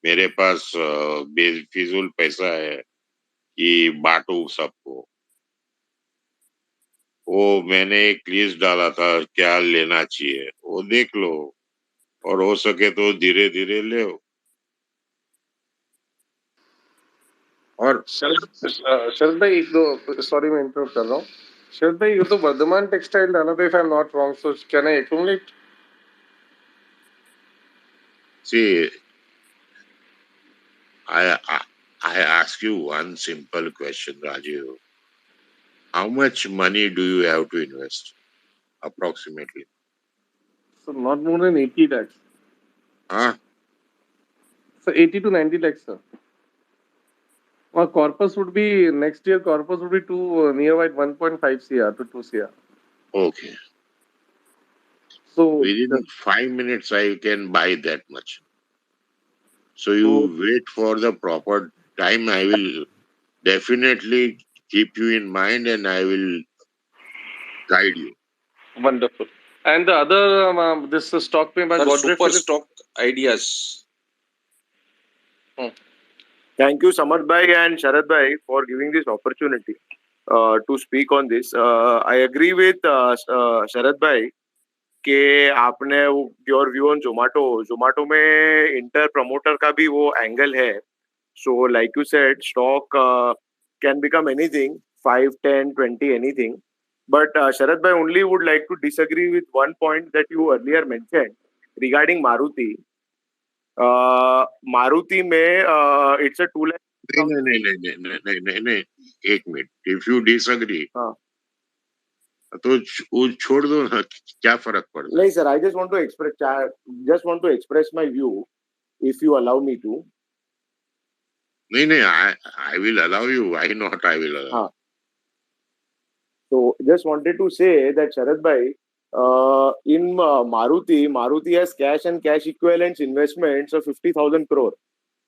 Speaker 1: मेरे पास बेफिजूल पैसा है कि बांटू सबको। वो मैंने एक लिस्ट डाला था क्या लेना चाहिए, वो देख लो और हो सके तो धीरे धीरे ले।
Speaker 2: और
Speaker 18: शरद भाई एक दो, सॉरी मैं इंटरप्ट कर रहा हूँ। शरद भाई ये तो वर्धमान टेक्सटाइल डाला था, if I am not wrong, so can I accumulate?
Speaker 1: See, I ask you one simple question, Rajiv. How much money do you have to invest, approximately?
Speaker 18: So not more than 80 lakhs.
Speaker 1: Huh?
Speaker 18: So 80 to 90 lakhs, sir. Our corpus would be, next year corpus would be to nearby 1.5 CR to 2 CR.
Speaker 1: Okay.
Speaker 18: So
Speaker 1: within 5 minutes, I can buy that much. So you wait for the proper time. I will definitely keep you in mind and I will guide you.
Speaker 18: Wonderful. And the other, this stock पे मैं
Speaker 2: super stock ideas.
Speaker 20: Thank you, Samad Bhai and Sharad Bhai, for giving this opportunity to speak on this. I agree with Sharad Bhai कि आपने your view on Zomato में inter promoter का भी वो angle है। So like you said, stock can become anything, 5, 10, 20, anything. But Sharad Bhai, only would like to disagree with one point that you earlier mentioned regarding Maruti. Maruti में it's a 2 lakh.
Speaker 1: नहीं, एक minute, if you disagree तो वो छोड़ दो ना, क्या फर्क पड़ता है?
Speaker 20: नहीं sir, I just want to express my view, if you allow me to.
Speaker 1: नहीं, I will allow you, why not, I will allow.
Speaker 20: So just wanted to say that Sharad Bhai, in Maruti has cash and cash equivalents investments of 50,000 crore,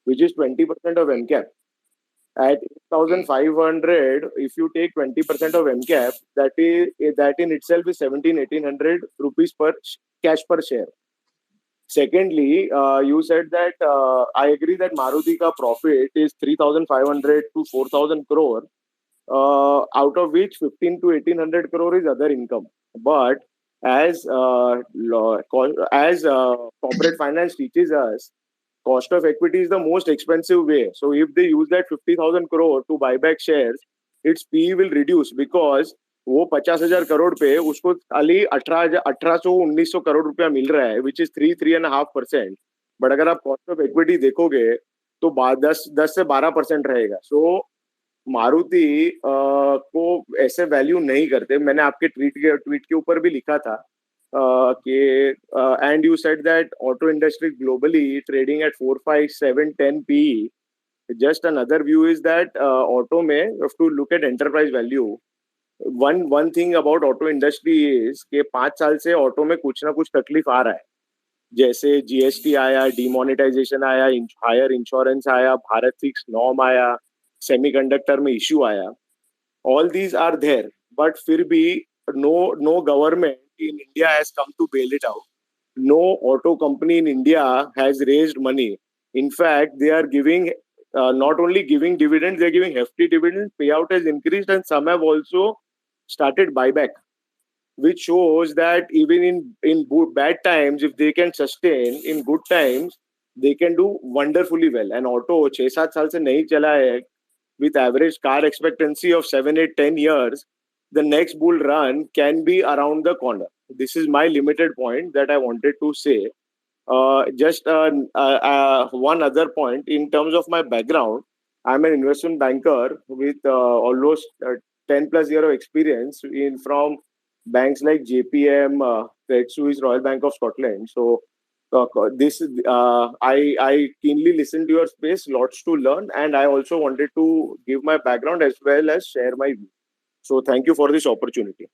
Speaker 20: which is 20% of MCAP. At 8,500, if you take 20% of MCAP, that in itself is 1,800 rupees per cash per share. Secondly, you said that I agree that Maruti ka profit is 3,500 to 4,000 crore. Out of which 15 to 1,800 crore is other income. But as corporate finance teaches us cost of equity is the most expensive way. So if they use that 50,000 crore to buy back shares, its PE will reduce because वो 50,000 करोड़ पे उसको खाली 1800 करोड़ रुपया मिल रहा है, which is 3.5%. But अगर आप cost of equity देखोगे तो 10 से 12% रहेगा. सो मारुति को ऐसे वैल्यू नहीं करते. मैंने आपके ट्वीट के ऊपर भी लिखा था कि and you said that auto industry globally trading at 4, 5, 7, 10 PE. Just another view is that auto में you have to look at enterprise value. One thing about auto industry is कि 5 साल से ऑटो में कुछ ना कुछ तकलीफ आ रहा है. जैसे GST आया, डिमोनेटाइजेशन आया, हायर इंश्योरेंस आया, भारत फिक्स नॉर्म आया, सेमीकंडक्टर में इश्यू आया. All these are there, but फिर भी no government in India has come to bail it out. No auto company in India has raised money. In fact, they are giving not only giving dividends, they are giving hefty dividends. Payout has increased, and some have also started buyback, which shows that even in bad times, if they can sustain, in good times they can do wonderfully well. And auto 6-7 साल से नहीं चला है with average car expectancy of 7, 8, 10 years, the next bull run can be around the corner. This is my limited point that I wanted to say. Just one other point in terms of my background. I'm an investment banker with almost 10 plus year of experience from banks like JPM, Credit Suisse, Royal Bank of Scotland. So I keenly listen to your space, lots to learn, and I also wanted to give my background as well as share my view. So thank you for this opportunity.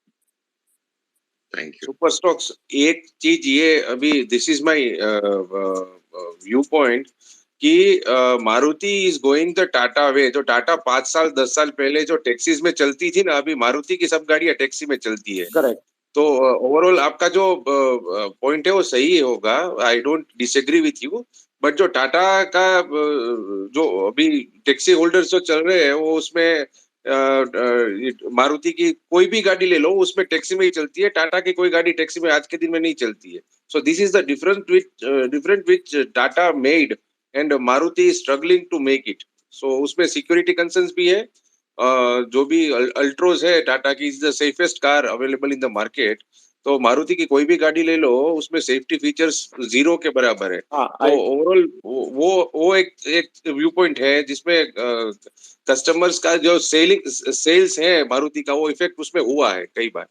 Speaker 1: Thank you.
Speaker 2: Super stocks एक चीज ये अभी this is my view point कि Maruti is going the Tata way. जो टाटा 5 साल 10 साल पहले जो टैक्सीज में चलती थी ना, अभी मारुति की सब गाड़ियां टैक्सी में चलती है.
Speaker 20: करेक्ट.
Speaker 2: तो ओवरऑल आपका जो पॉइंट है वो सही होगा. I don't disagree with you. But जो टाटा का जो अभी टैक्सी होल्डर्स जो चल रहे हैं वो उसमें मारुति की कोई भी गाड़ी ले लो उसमें टैक्सी में ही चलती है. टाटा की कोई गाड़ी टैक्सी में आज के दिन में नहीं चलती है. So this is the different which Tata made and Maruti is struggling to make it. So उसमें सिक्योरिटी कंसर्न्स भी है. जो भी अल्ट्रोज है टाटा की is the safest car available in the market. तो मारुति की कोई भी गाड़ी ले लो उसमें सेफ्टी फीचर्स 0 के बराबर है. तो ओवरऑल वो एक व्यू पॉइंट है जिसमें कस्टमर्स का जो सेल्स है मारुति का वो इफेक्ट उसमें हुआ है कई बार.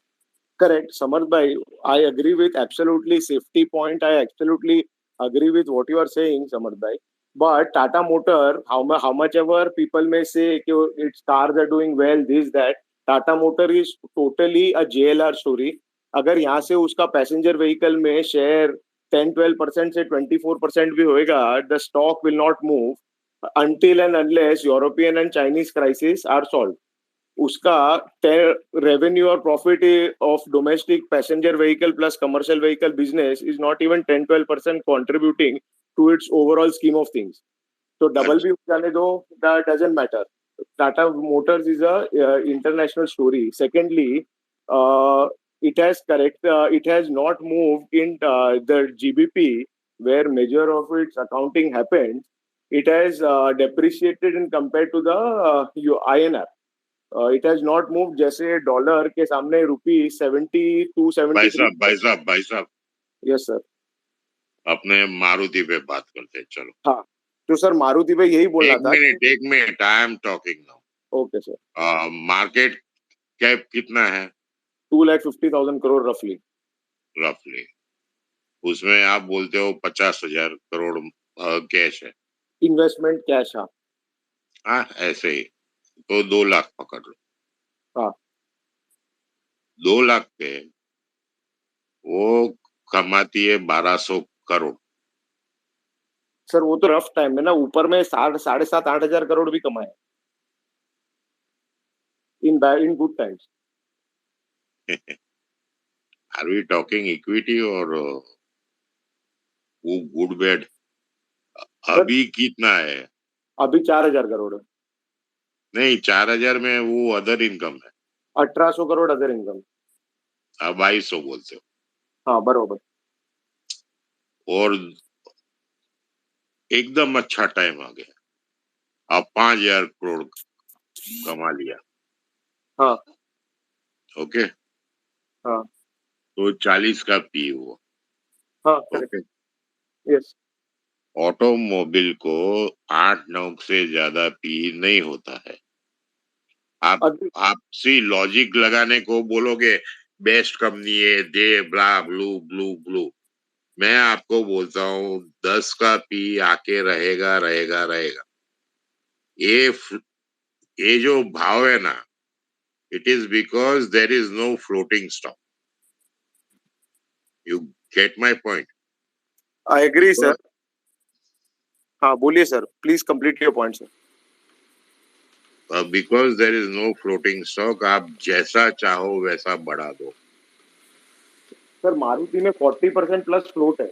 Speaker 20: Correct, Samarth bhai. I agree with absolutely safety point. I absolutely agree with what you are saying, Samarth bhai. But Tata Motor, how much ever people may say its cars are doing well, this that, Tata Motor is totally a JLR story. अगर यहाँ से उसका passenger vehicle में share 10-12% से 24% भी होएगा, the stock will not move until and unless European and Chinese crisis are solved. उसका revenue और profit of domestic passenger vehicle plus commercial vehicle business is not even 10-12% contributing to its overall scheme of things. तो double भी जाने दो, that doesn't matter. Tata Motors is a international story. Secondly, it has not moved in the GBP where major of its accounting happened. It has depreciated in compared to the INR. It has not moved. जैसे dollar के सामने ₹72-73.
Speaker 1: भाई साहब.
Speaker 20: Yes sir.
Speaker 1: अपने मारुति पे बात करते हैं. चलो.
Speaker 20: हाँ, तो सर मारुति पे यही बोलना था.
Speaker 1: एक minute I am talking now.
Speaker 20: Okay sir.
Speaker 1: Market cap कितना है?
Speaker 20: 2,50,000 करोड़ रफली.
Speaker 1: उसमें आप बोलते हो 50,000 करोड़ कैश है.
Speaker 20: Investment cash.
Speaker 1: हाँ ऐसे ही. तो 2 लाख पकड़ लो.
Speaker 20: हाँ. 2
Speaker 1: लाख पे वो कमाती है 1,200 करोड़.
Speaker 20: सर वो तो रफ टाइम में ना, ऊपर में 7,500-8 हजार करोड़ भी कमाए in good times.
Speaker 1: Are we talking equity और वो गुड बैड? अभी कितना है?
Speaker 20: अभी 4,000 करोड़ है.
Speaker 1: नहीं, 4,000 में वो अदर इनकम है.
Speaker 20: 1,800 करोड़ अदर इनकम.
Speaker 1: 2,200 बोलते हो.
Speaker 20: हाँ बरोबर.
Speaker 1: और एकदम अच्छा टाइम आ गया, अब 5,000 करोड़ कमा लिया।
Speaker 20: हाँ
Speaker 1: ओके,
Speaker 20: हाँ
Speaker 1: तो 40 का पी हुआ।
Speaker 20: हाँ, करेक्ट,
Speaker 1: ओके,
Speaker 20: यस।
Speaker 1: ऑटोमोबाइल को 8-9 से ज्यादा पी नहीं होता है। आप
Speaker 20: अभी
Speaker 1: आप सी लॉजिक लगाने को बोलोगे बेस्ट कंपनी है दे ब्ला ब्लू ब्लू ब्लू, मैं आपको बोलता हूँ 10 का पी आके रहेगा रहेगा रहेगा। ये ये जो भाव है ना, it is because there is no floating stock. You get my point?
Speaker 20: I agree sir. हाँ बोलिए sir, please complete your point sir.
Speaker 1: Because there is no floating stock, आप जैसा चाहो वैसा बढ़ा दो।
Speaker 20: सर मारुति में 40% प्लस फ्लोट है,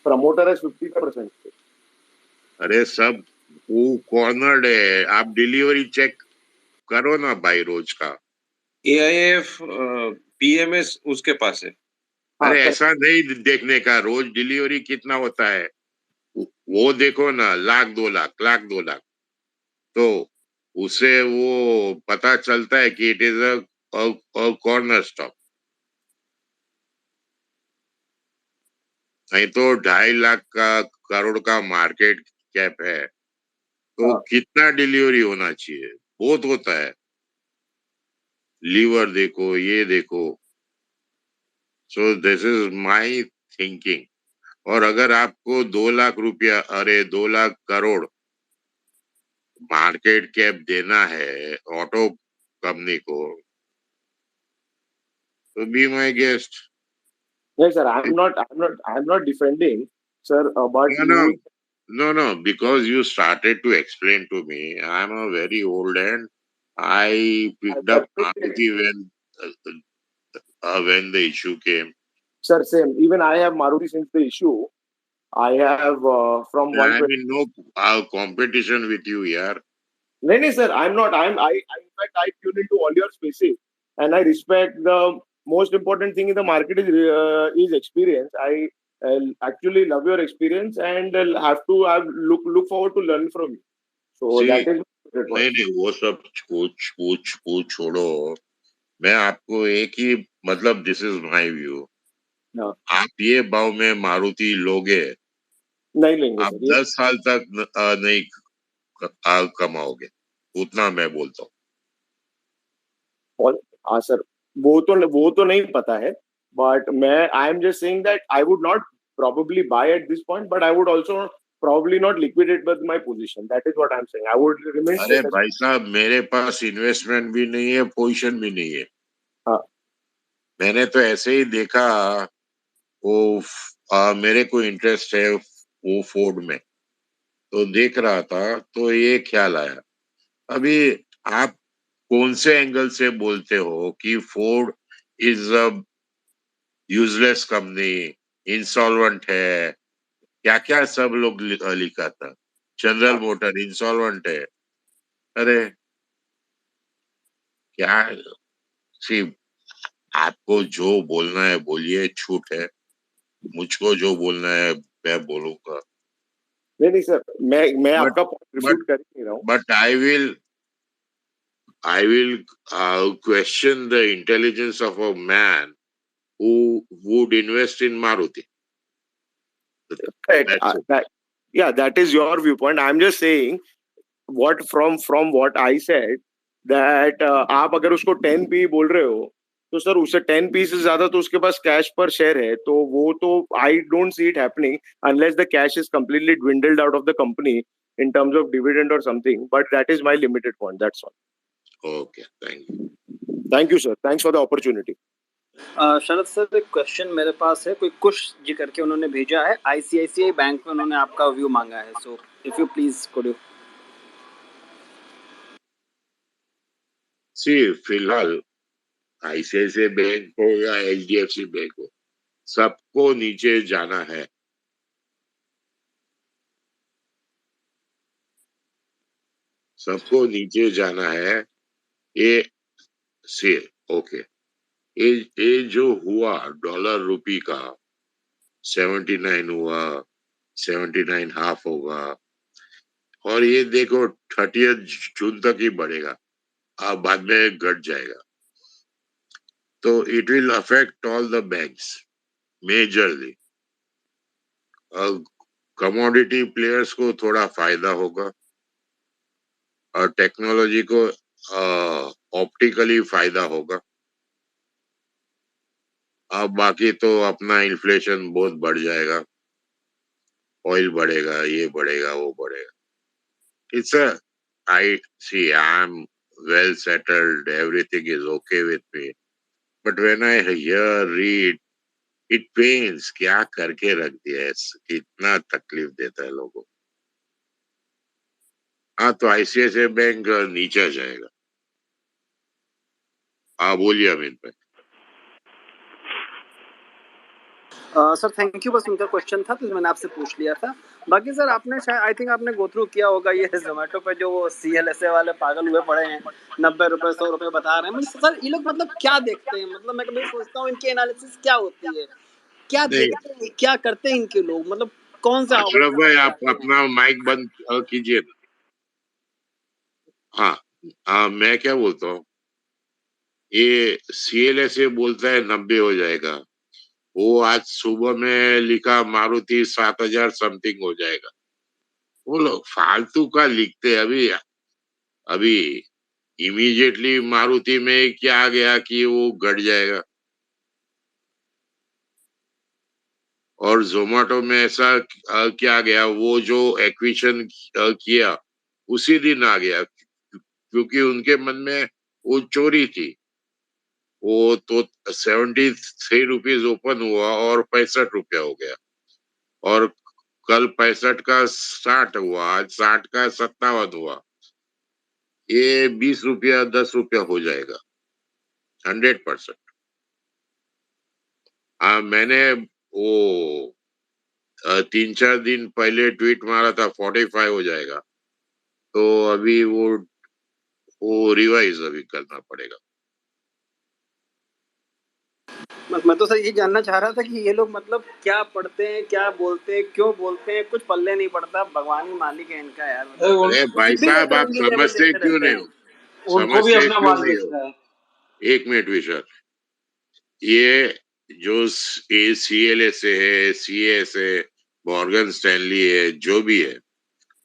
Speaker 20: प्रमोटर है 50%।
Speaker 1: अरे सब वो कॉर्नर्ड है, आप डिलीवरी चेक करो ना भाई रोज का।
Speaker 2: AIF PMS उसके पास है।
Speaker 20: हाँ
Speaker 1: अरे
Speaker 20: करेक्ट।
Speaker 1: ऐसा नहीं देखने का, रोज डिलीवरी कितना होता है वो देखो ना, लाख 2 लाख, लाख 2 लाख, तो उसे वो पता चलता है कि it is a corner stock. नहीं तो 2.5 लाख का करोड़ का मार्केट कैप है, तो
Speaker 20: हाँ
Speaker 1: कितना डिलीवरी होना चाहिए? बहुत होता है। लीवर देखो, ये देखो। सो दिस इज माय थिंकिंग। और अगर आपको 2 लाख रुपया, अरे 2 लाख करोड़ मार्केट कैप देना है ऑटो कंपनी को, तो बी माय गेस्ट।
Speaker 20: नहीं sir, I am not defending sir, but
Speaker 1: No,
Speaker 20: you.
Speaker 1: no, no, no, because you started to explain to me. I'm a very old and I picked up Maruti when the issue came.
Speaker 20: Sir, same. Even I have Maruti since the issue. I have from
Speaker 1: I'm
Speaker 20: 120.
Speaker 1: in no competition with you, yaar.
Speaker 20: No, sir, I'm not. In fact, I tune into all your spaces, and I respect the most important thing in the market is experience. I actually love your experience, and I'll have to have look forward to learn from you. So that
Speaker 1: See,
Speaker 20: is my favorite point.
Speaker 1: नहीं नहीं वो सब कुछ छोड़ो। मैं आपको एक ही मतलब दिस इज माय व्यू।
Speaker 20: हाँ,
Speaker 1: आप ये भाव में मारुति लोगे,
Speaker 20: नहीं लेंगे
Speaker 1: आप
Speaker 20: सर ये।
Speaker 1: 10 साल तक नहीं कमाओगे, उतना मैं बोलता हूँ।
Speaker 20: हाँ सर, वो तो नहीं पता है, बट मैं I am just saying that I would not probably buy at this point, but I would also probably not liquidate with my position. That is what I'm saying. I would remain
Speaker 1: अरे
Speaker 20: status.
Speaker 1: भाई साहब, मेरे पास investment भी नहीं है, position भी नहीं है।
Speaker 20: हाँ
Speaker 1: मैंने तो ऐसे ही देखा, वो मेरे को इंटरेस्ट है वो फोर्ड में, तो देख रहा था तो ये ख्याल आया। अभी आप कौन से एंगल से बोलते हो कि Ford is a useless company, insolvent है, क्या क्या सब लोग लिखा था। जनरल
Speaker 20: हाँ
Speaker 1: मोटर इंसॉल्वेंट है। अरे क्या, सी आपको जो बोलना है बोलिए, छूट है। मुझको जो बोलना है मैं बोलूंगा।
Speaker 20: नहीं सर, मैं
Speaker 1: बट
Speaker 20: आपका पॉइंट
Speaker 1: बट
Speaker 20: रिफ्यूट कर ही नहीं रहा हूँ।
Speaker 1: But I will question the intelligence of a man who would invest in Maruti.
Speaker 20: Correct.
Speaker 1: That's it.
Speaker 20: That is your viewpoint. I'm just saying what from what I said that आप अगर उसको 10 P बोल रहे हो, तो sir उससे 10 P से ज्यादा तो उसके पास कैश पर शेयर है, तो वो तो I don't see it happening unless the cash is completely dwindled out of the company in terms of dividend or something. But that is my limited point. That's all.
Speaker 1: Okay, thank you.
Speaker 20: Thank you, sir. Thanks for the opportunity.
Speaker 19: Sharad sir, एक question मेरे पास है, कोई कुश जी करके उन्होंने भेजा है, ICICI bank में उन्होंने आपका व्यू मांगा है, so if you please could you.
Speaker 1: See, फिलहाल ICICI बैंक हो या HDFC बैंक हो, सबको नीचे जाना है। सबको नीचे जाना है। ये से ओके, ये जो हुआ डॉलर रुपी का 79 हुआ, 79.5 होगा, और ये देखो 30 जून तक ही बढ़ेगा, अब बाद में घट जाएगा। तो it will affect all the banks majorly. Commodity players को थोड़ा फायदा होगा और टेक्नोलॉजी को ऑप्टिकली फायदा होगा। अब बाकी तो अपना इन्फ्लेशन बहुत बढ़ जाएगा, ऑयल बढ़ेगा, ये बढ़ेगा, वो बढ़ेगा। It's a I C I M well settled, everything is okay with me, but when I hear read it pains, क्या करके रख दिया है, कितना तकलीफ देता है लोगों को। हाँ, तो आईसीआईसीआई बैंक नीचे जाएगा। हाँ, बोलिए अमित भाई।
Speaker 19: सर थैंक यू, बस उनका क्वेश्चन था तो मैंने आपसे पूछ लिया था। बाकी सर आपने शायद आई थिंक आपने गो थ्रू किया होगा ये जोमेटो पे जो वो CLSA वाले पागल हुए पड़े हैं, 90 रुपए 100 रुपए बता रहे हैं। मतलब सर ये लोग मतलब क्या देखते हैं, मतलब मैं कभी सोचता हूँ इनकी एनालिसिस क्या होती है, क्या
Speaker 1: नहीं,
Speaker 19: देखते हैं, क्या करते हैं इनके लोग, मतलब कौन से
Speaker 1: अशरफ भाई आप अपना माइक बंद कीजिए ना। हाँ, मैं क्या बोलता हूँ, ये CLSA बोलता है 90 हो जाएगा, वो आज सुबह में लिखा मारुति 7,000 समथिंग हो जाएगा। वो लोग फालतू का लिखते हैं। अभी अभी इमीडिएटली मारुति में क्या आ गया कि वो घट जाएगा, और जोमेटो में ऐसा क्या गया, वो जो एक्विजिशन किया उसी दिन आ गया, क्योंकि उनके मन में वो चोरी थी। वो तो 73 रुपीज ओपन हुआ और 65 रुपया हो गया, और कल 65 का 60 हुआ, आज 60 का 57 हुआ। ये 20 रुपया 10 रुपया हो जाएगा 100%। मैंने वो 3-4 दिन पहले ट्वीट मारा था 45 हो जाएगा, तो अभी वो रिवाइज अभी करना पड़ेगा।
Speaker 19: मैं तो सर ये जानना चाह रहा था कि ये लोग मतलब क्या पढ़ते हैं, क्या बोलते हैं, क्यों बोलते हैं, कुछ पल्ले नहीं पड़ता। भगवान ही मालिक है इनका यार,
Speaker 1: अरे भाई
Speaker 19: कुछ भी
Speaker 1: साहब, आप
Speaker 19: लेवल
Speaker 1: समझते
Speaker 19: देते
Speaker 1: क्यों
Speaker 19: रहते
Speaker 1: नहीं
Speaker 19: हैं।
Speaker 1: हो?
Speaker 13: उनको भी
Speaker 1: समझते
Speaker 13: अपना
Speaker 1: क्यों
Speaker 13: माल
Speaker 1: नहीं हो?
Speaker 13: बेचना है।
Speaker 1: एक मिनट विशाल, ये जो CLSA है, CS है, मॉर्गन स्टैनली है, जो भी है,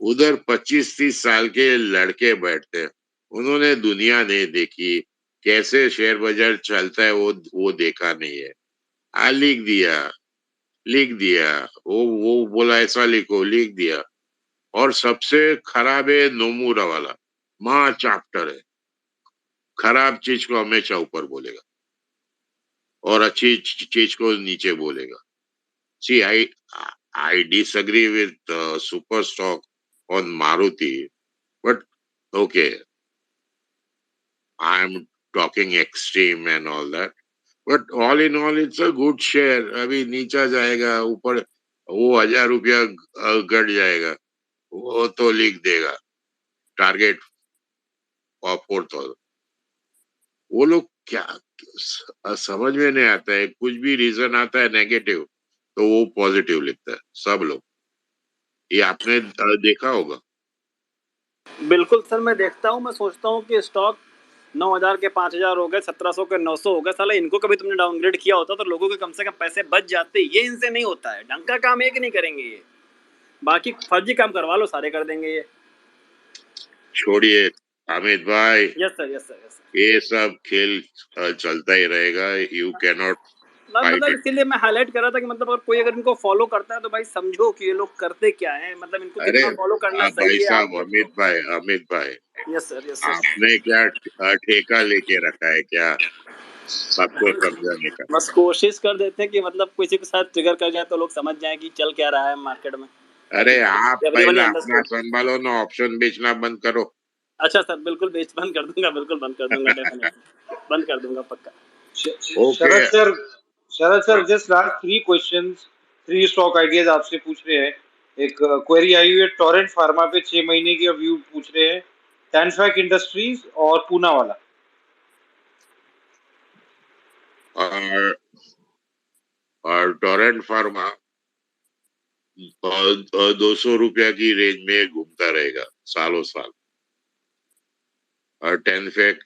Speaker 1: उधर 25-30 साल के लड़के बैठते हैं। उन्होंने दुनिया नहीं देखी, कैसे शेयर बाजार चलता है वो देखा नहीं है। लिख दिया, वो बोला ऐसा लिखो, लिख दिया। और सबसे खराब है नोमुरा वाला, माँ चैप्टर है, खराब चीज को हमेशा ऊपर बोलेगा और अच्छी चीज को नीचे बोलेगा। See, I disagree with super stock on Maruti, but okay, I'm talking extreme and all that. But all in all, it's a good share. अभी नीचा जाएगा, ऊपर वो 1,000 रुपया घट जाएगा, वो तो लिख देगा टारगेट और 4,000। वो लोग क्या समझ में नहीं आता है, कुछ भी रीजन आता है नेगेटिव तो वो पॉजिटिव लिखता है सब लोग। ये आपने देखा होगा।
Speaker 19: बिल्कुल सर, मैं देखता हूँ, मैं सोचता हूँ कि स्टॉक 9,000 के 5,000 हो गए, 1,700 के 900 हो गए। साला इनको कभी तुमने डाउनग्रेड किया होता तो लोगों के कम से कम पैसे बच जाते। ये इनसे नहीं होता है, ढंग का काम एक नहीं करेंगे ये, बाकी फर्जी काम करवा लो सारे कर देंगे ये।
Speaker 1: छोड़िए अमित भाई,
Speaker 19: yes sir, yes sir, yes sir.
Speaker 1: ये सब खेल चलता ही रहेगा। यू कैन नॉट फाइट
Speaker 19: मतलब
Speaker 1: इट।
Speaker 19: इसीलिए मैं हाईलाइट कर रहा था कि मतलब अगर कोई अगर इनको फॉलो करता है तो भाई समझो कि ये लोग करते क्या है, मतलब इनको
Speaker 1: अरे
Speaker 19: कितना फॉलो करना
Speaker 1: भाई
Speaker 19: सही है आप
Speaker 1: साहब,
Speaker 19: देख लो।
Speaker 1: अमित भाई,
Speaker 19: यस सर, यस सर।
Speaker 1: आपने क्या ठेका लेके रखा है क्या सबको समझाने का?
Speaker 19: बस कोशिश कर देते हैं कि मतलब किसी के साथ ट्रिगर कर जाए तो लोग समझ जाएं कि चल क्या रहा है मार्केट में।
Speaker 1: अरे आप
Speaker 19: एवरीवन
Speaker 1: पहला अपना
Speaker 19: अंडरस्टूड।
Speaker 1: संभालो ना, ऑप्शन बेचना बंद करो।
Speaker 19: अच्छा सर, बिल्कुल बंद कर दूंगा, बिल्कुल बंद कर दूंगा, डेफिनेटली बंद कर दूंगा पक्का।
Speaker 1: Okay.
Speaker 13: Sharad sir just last 3 questions, 3 stock ideas आपसे पूछ रहे हैं। एक क्वेरी आई हुई है टोरेंट फार्मा पे 6 महीने की व्यू पूछ रहे हैं, टैनफैक इंडस्ट्रीज और पूना वाला।
Speaker 1: और टोरेंट फार्मा ₹200 की रेंज में घूमता रहेगा सालों साल। और 10 फैक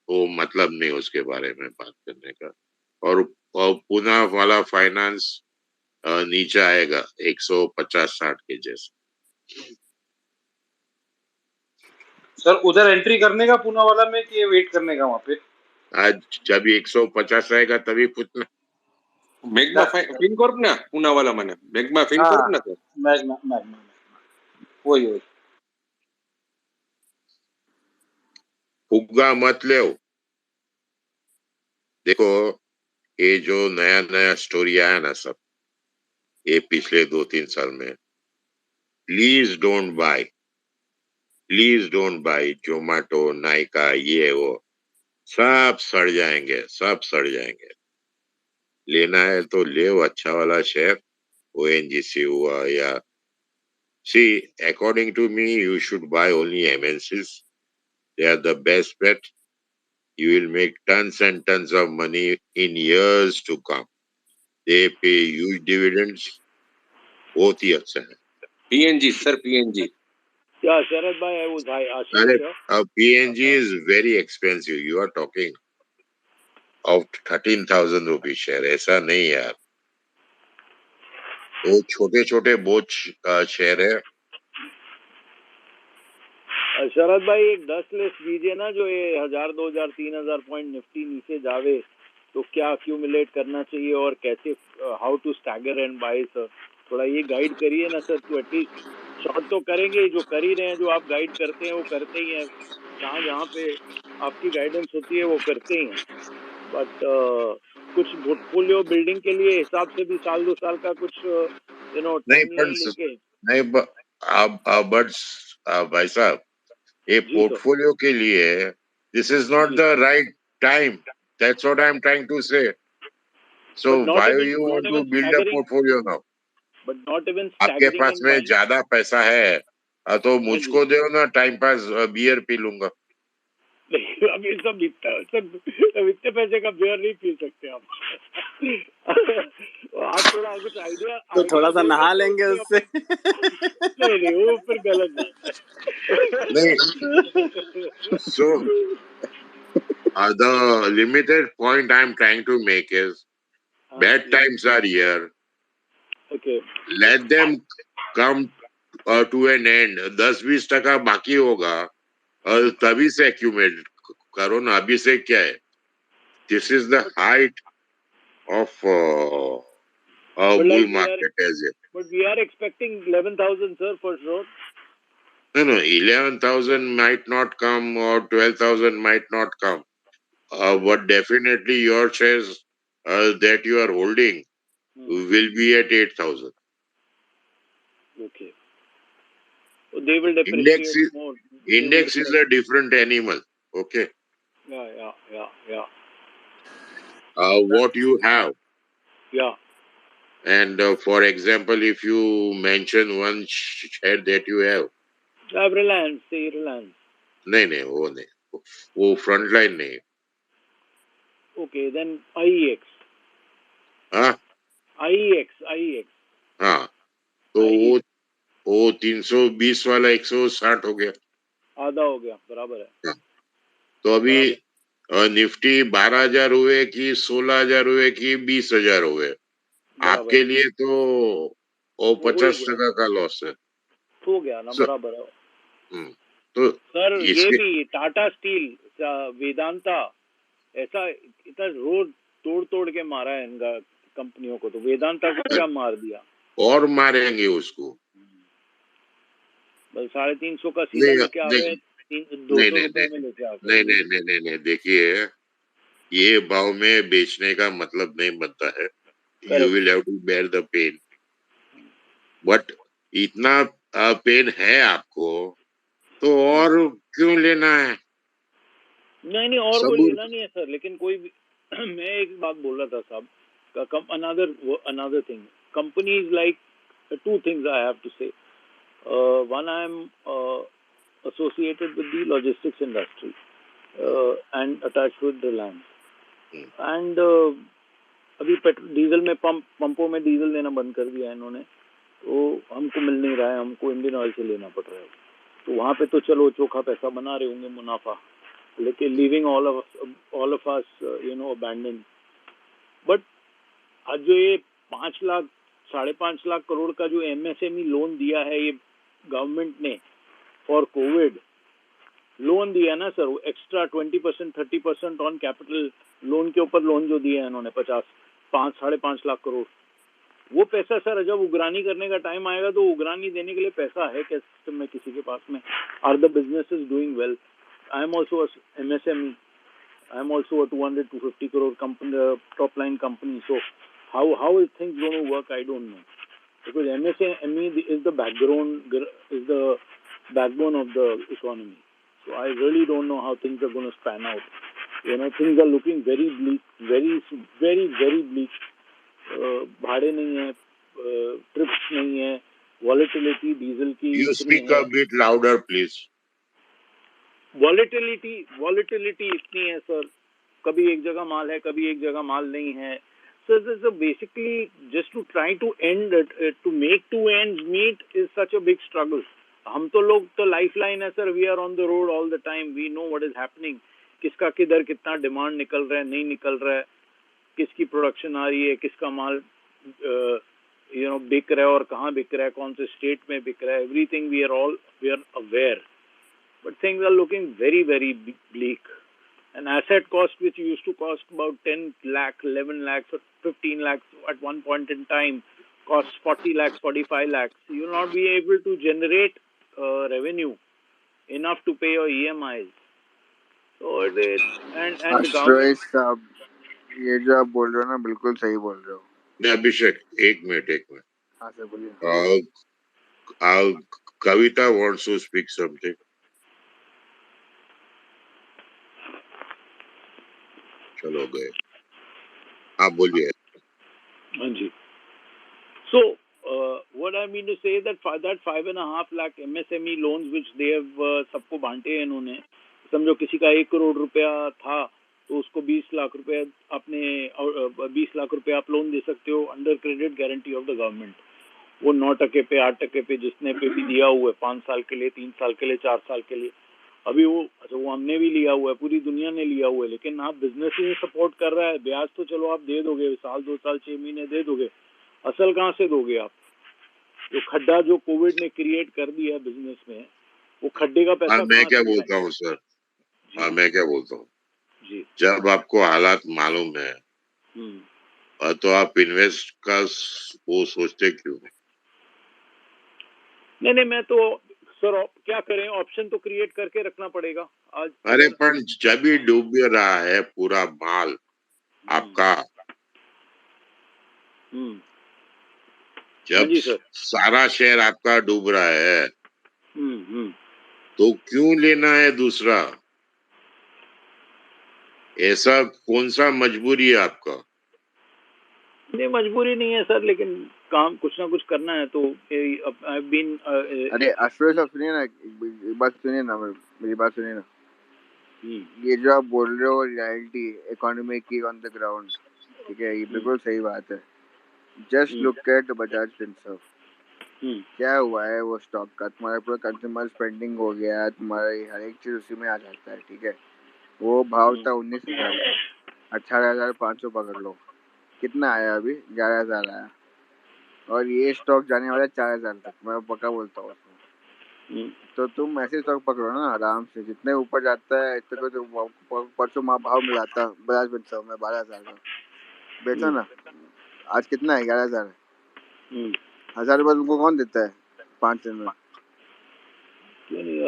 Speaker 1: वो मतलब नहीं उसके बारे में बात करने का। और पुनः वाला फाइनेंस नीचे आएगा 150-60 के जैसे।
Speaker 13: सर उधर एंट्री करने का पूना वाला में कि वेट करने का वहां पे?
Speaker 1: आज जब 150 आएगा तभी पुतना
Speaker 2: मैग्मा फिनकॉर्प ना पुना वाला माने मैग्मा फिनकॉर्प ना सर
Speaker 13: मैग्ना मैग्ना वही वही।
Speaker 1: फुग्गा मत ले। देखो ये जो नया नया स्टोरी आया ना सब, ये पिछले 2-3 साल में, please don't buy, please don't buy. Zomato, Nykaa, ये वो सब सड़ जाएंगे, सब सड़ जाएंगे। लेना है तो ले अच्छा वाला शेयर, ओएनजीसी हुआ या see, according to me, you should buy only MNCs. They are the best bet. You will make tons and tons of money in years to come. They pay huge dividends. बहुत ही अच्छा है।
Speaker 2: PNG sir PNG
Speaker 21: Yeah, Sharad bhai, I was Ashish
Speaker 1: अरे
Speaker 21: here.
Speaker 1: PNG is very expensive. You are talking of 13,000 rupee share, ऐसा नहीं यार। वो छोटे छोटे बहुत शेयर है।
Speaker 21: शरद भाई एक 10 लिस्ट दीजिए ना, जो ये 1000, 2000, 3000 पॉइंट निफ्टी नीचे जावे तो क्या अक्यूमुलेट करना चाहिए और कैसे, how to stagger and buy sir, थोड़ा ये गाइड करिए ना सर। तो एटलीस्ट शॉर्ट तो करेंगे, जो कर ही रहे हैं, जो आप गाइड करते हैं वो करते ही हैं, जहाँ जहाँ पे आपकी गाइडेंस होती है वो करते ही हैं। बट कुछ पोर्टफोलियो बिल्डिंग के लिए हिसाब से भी साल 2 साल का कुछ
Speaker 1: नहीं
Speaker 21: टाइमलाइन लेके।
Speaker 1: नहीं बट भाई साहब, ये
Speaker 21: जी सर।
Speaker 1: पोर्टफोलियो के लिए this is not the right time. That's what I am trying to say. So
Speaker 21: But not
Speaker 1: why
Speaker 21: even
Speaker 1: you
Speaker 21: not
Speaker 1: want to
Speaker 21: even
Speaker 1: build a
Speaker 21: staggering,
Speaker 1: portfolio now?
Speaker 21: but not even
Speaker 1: आपके
Speaker 21: staggering
Speaker 1: पास
Speaker 21: and
Speaker 1: में
Speaker 21: buying.
Speaker 1: ज्यादा पैसा है तो
Speaker 21: हाँ जी।
Speaker 1: मुझको दो ना, टाइम पास बियर पी लूंगा।
Speaker 21: अभी सब इतना सब इतने पैसे का बियर नहीं पी सकते आप। आप थोड़ा कुछ आइडिया
Speaker 19: तो थोड़ा सा
Speaker 21: दोगे
Speaker 19: नहा
Speaker 21: तो
Speaker 19: लेंगे
Speaker 21: उससे
Speaker 19: उससे।
Speaker 21: नहीं नहीं, वो फिर गलत बात
Speaker 1: नहीं,
Speaker 21: है।
Speaker 1: so the limited point I am trying to make is bad times are here.
Speaker 21: Okay.
Speaker 1: Let them come to an end. 10-20% बाकी होगा और तभी से accumulate करो ना। अभी से क्या है? This is the height of
Speaker 21: But
Speaker 1: bull
Speaker 21: like
Speaker 1: market as it.
Speaker 21: but we are expecting 11,000 sir for sure.
Speaker 1: No, 11,000 might not come or 12,000 might not come. But definitely your shares that you are holding will be at 8,000.
Speaker 21: Okay. So they will
Speaker 1: Index
Speaker 21: depreciate
Speaker 1: is,
Speaker 21: more.
Speaker 1: index is a different animal. Okay.
Speaker 21: Yeah.
Speaker 1: What you have.
Speaker 21: Yeah.
Speaker 1: And for example, if you mention one share that you have.
Speaker 21: I have Reliance, say Reliance.
Speaker 1: नहीं, वो नहीं, वो frontline नहीं।
Speaker 21: Okay, then IEX.
Speaker 1: हाँ
Speaker 21: IEX.
Speaker 1: हाँ, तो वो 320 वाला 160 हो गया,
Speaker 21: आधा हो गया, बराबर है।
Speaker 1: हाँ, तो अभी निफ्टी 12,000 हुए कि 16,000 हुए कि 20,000 हुए, आपके लिए तो वो 50% का लॉस है।
Speaker 21: हो गया ना, बराबर है।
Speaker 1: तो
Speaker 21: सर ये
Speaker 1: इसके
Speaker 21: भी टाटा स्टील, वेदांता, ऐसा इतना रोड तोड़ के मारा है इनका कंपनियों को, तो वेदांता को क्या मार दिया?
Speaker 1: और मारेंगे उसको।
Speaker 21: बस 350 का सीधा लेके आ गए, 200 रुपए में लेके आ गए।
Speaker 1: नहीं, देखिए ये भाव में बेचने का मतलब नहीं बनता है। You will have to bear the pain, but इतना पेन है आपको तो और क्यों लेना है?
Speaker 21: नहीं और कोई लेना नहीं है सर, लेकिन कोई भी मैं एक बात बोल रहा था साहब, another thing, companies like two things I have to say. One, I am associated with the logistics industry and attached with Reliance, and अभी पेट्रोल डीजल में पंपों में डीजल देना बंद कर दिया है इन्होंने, तो हमको मिल नहीं रहा है, हमको इंडियन ऑयल से लेना पड़ रहा है। तो वहाँ पे तो चलो चोखा पैसा बना रहे होंगे, मुनाफा, लेकिन leaving all of us abandon. But आज जो ये 5 लाख 5.5 लाख करोड़ का जो एमएसएमई लोन दिया है ये गवर्नमेंट ने फॉर कोविड, लोन दिया ना sir, extra 20% 30% on capital loan के ऊपर लोन जो दिया है इन्होंने 5.5 लाख करोड़, वो पैसा सर जब उगरानी करने का टाइम आएगा तो उगरानी देने के लिए पैसा है क्या सिस्टम में किसी के पास में? Are the businesses doing well? I am also MSME, I am also a 200-250 crore company, top line company. So how is things going to work? I don't know, because MSME is the backbone of the economy. So I really don't know how things are going to span out. Things are looking very bleak, very bleak. भाड़े नहीं है, trips नहीं है, volatility diesel की
Speaker 1: You
Speaker 21: इतनी
Speaker 1: speak
Speaker 21: है,
Speaker 1: a bit louder, please.
Speaker 21: Volatility इतनी है सर, कभी एक जगह माल है, कभी एक जगह माल नहीं है। So basically just to try to end it, to make two ends meet is such a big struggle. हम तो लोग तो लाइफलाइन है sir, we are on the road all the time, we know what is happening, किसका किधर कितना demand निकल रहा है, नहीं निकल रहा है, किसकी प्रोडक्शन आ रही है, किसका माल बिक रहा है और कहाँ बिक रहा है, कौन से स्टेट में बिक रहा है, everything we are aware, but things are looking very bleak. An asset cost which used to cost about 10 lakh, 11 lakhs or 15 lakhs at one point in time costs 40 lakhs, 45 lakhs. You will not be able to generate revenue enough to pay your EMIs. So it is, and the government.
Speaker 5: साहब, ये जो आप बोल रहे हो ना बिल्कुल सही बोल रहे हो।
Speaker 1: अभिषेक, एक मिनट।
Speaker 5: हाँ सर बोलिए।
Speaker 1: Kavita wants to speak something. चलो गए, आप बोलिए।
Speaker 21: हाँ जी। So what I mean to say that 5.5 lakh MSME loans which they have सबको बांटे हैं इन्होंने, समझो किसी का 1 करोड़ रुपया था तो उसको 20 लाख रुपया आपने 20 लाख रुपया आप लोन दे सकते हो under credit guarantee of the government. वो 9% पे 8% पे जिसने पे भी दिया हुआ है, 5 साल के लिए, 3 साल के लिए, 4 साल के लिए। अभी वो हमने भी लिया हुआ है, पूरी दुनिया ने लिया हुआ है, लेकिन आप बिजनेस ही सपोर्ट कर रहा है, ब्याज तो चलो आप दे दोगे, साल 2 साल 6 महीने दे दोगे, असल कहाँ से दोगे आप? जो खड्डा जो कोविड ने क्रिएट कर दिया बिजनेस में, वो खड्डे का पैसा
Speaker 1: मैं क्या बोलता हूँ सर, मैं क्या बोलता हूँ जी, जब आपको हालात मालूम है तो आप इन्वेस्ट का वो सोचते क्यों?
Speaker 21: नहीं, मैं तो सर क्या करें, ऑप्शन तो क्रिएट करके रखना पड़ेगा आज।
Speaker 1: अरे पर जब भी डूब रहा है पूरा माल आपका, जब सारा शेयर आपका डूब रहा है, तो क्यों लेना है दूसरा? ऐसा कौन सा मजबूरी है आपका?
Speaker 21: नहीं मजबूरी नहीं है सर, लेकिन काम कुछ ना कुछ करना है तो
Speaker 5: अरे अश्वेश साहब सुनिए ना, एक बात सुनिए ना, मेरी बात सुनिए ना। ये जो आप बोल रहे हो रियलिटी इकोनॉमी की ऑन द ग्राउंड, ठीक है, ये बिल्कुल सही बात है। Just look at Bajaj Finserv, क्या हुआ है वो स्टॉक का, तुम्हारा पूरा कंज्यूमर स्पेंडिंग हो गया, तुम्हारा हर एक चीज उसी में आ जाता है, ठीक है। वो भाव था 19,000 का, 18,500 पकड़ लो, कितना आया अभी? 11,000 आया, और ये स्टॉक जाने वाला है 4,000 तक, मैं पक्का बोलता हूँ उसमें। तो तुम ऐसे स्टॉक पकड़ो ना आराम से, जितने ऊपर जाता है इतने तो परसों भाव में जाता है बजाज फिनसर्व में 12,000 का बेचो ना। आज कितना है? 11,000 है। 1,000 रुपये तुमको कौन देता है 5 दिन में?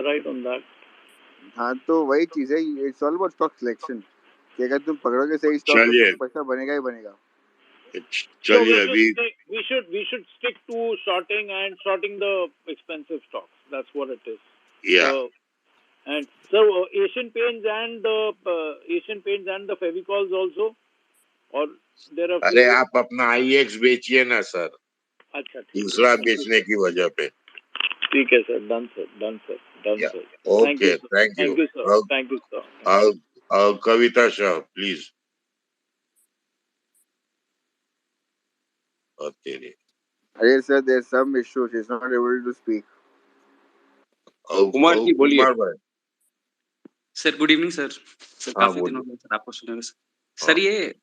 Speaker 21: Right on that.
Speaker 5: हाँ तो वही चीज है, it's all about stock selection, कि अगर तुम पकड़ोगे सही स्टॉक तो पैसा बनेगा ही बनेगा।
Speaker 1: चलिए अभी
Speaker 21: we should stick to shorting the expensive stocks. That's what it is.
Speaker 1: Yeah.
Speaker 21: And so Asian Paints and the Fevicols also, or there are.
Speaker 1: अरे आप अपना IEX बेचिए ना सर।
Speaker 21: अच्छा,
Speaker 1: दूसरा बेचने की वजह पे।
Speaker 21: ठीक है sir, done sir.
Speaker 1: Okay, thank you sir. Kavita Shah, please. और तेरे
Speaker 5: अरे sir, there some issues, he is not able to speak.
Speaker 2: Kumar ji बोलिए।
Speaker 1: कुमार भाई,
Speaker 7: sir good evening sir. Sir
Speaker 1: हाँ
Speaker 7: काफी दिनों
Speaker 1: बोलिए।
Speaker 7: में सर आपको सुने हुए सर.
Speaker 1: हाँ
Speaker 7: सर ये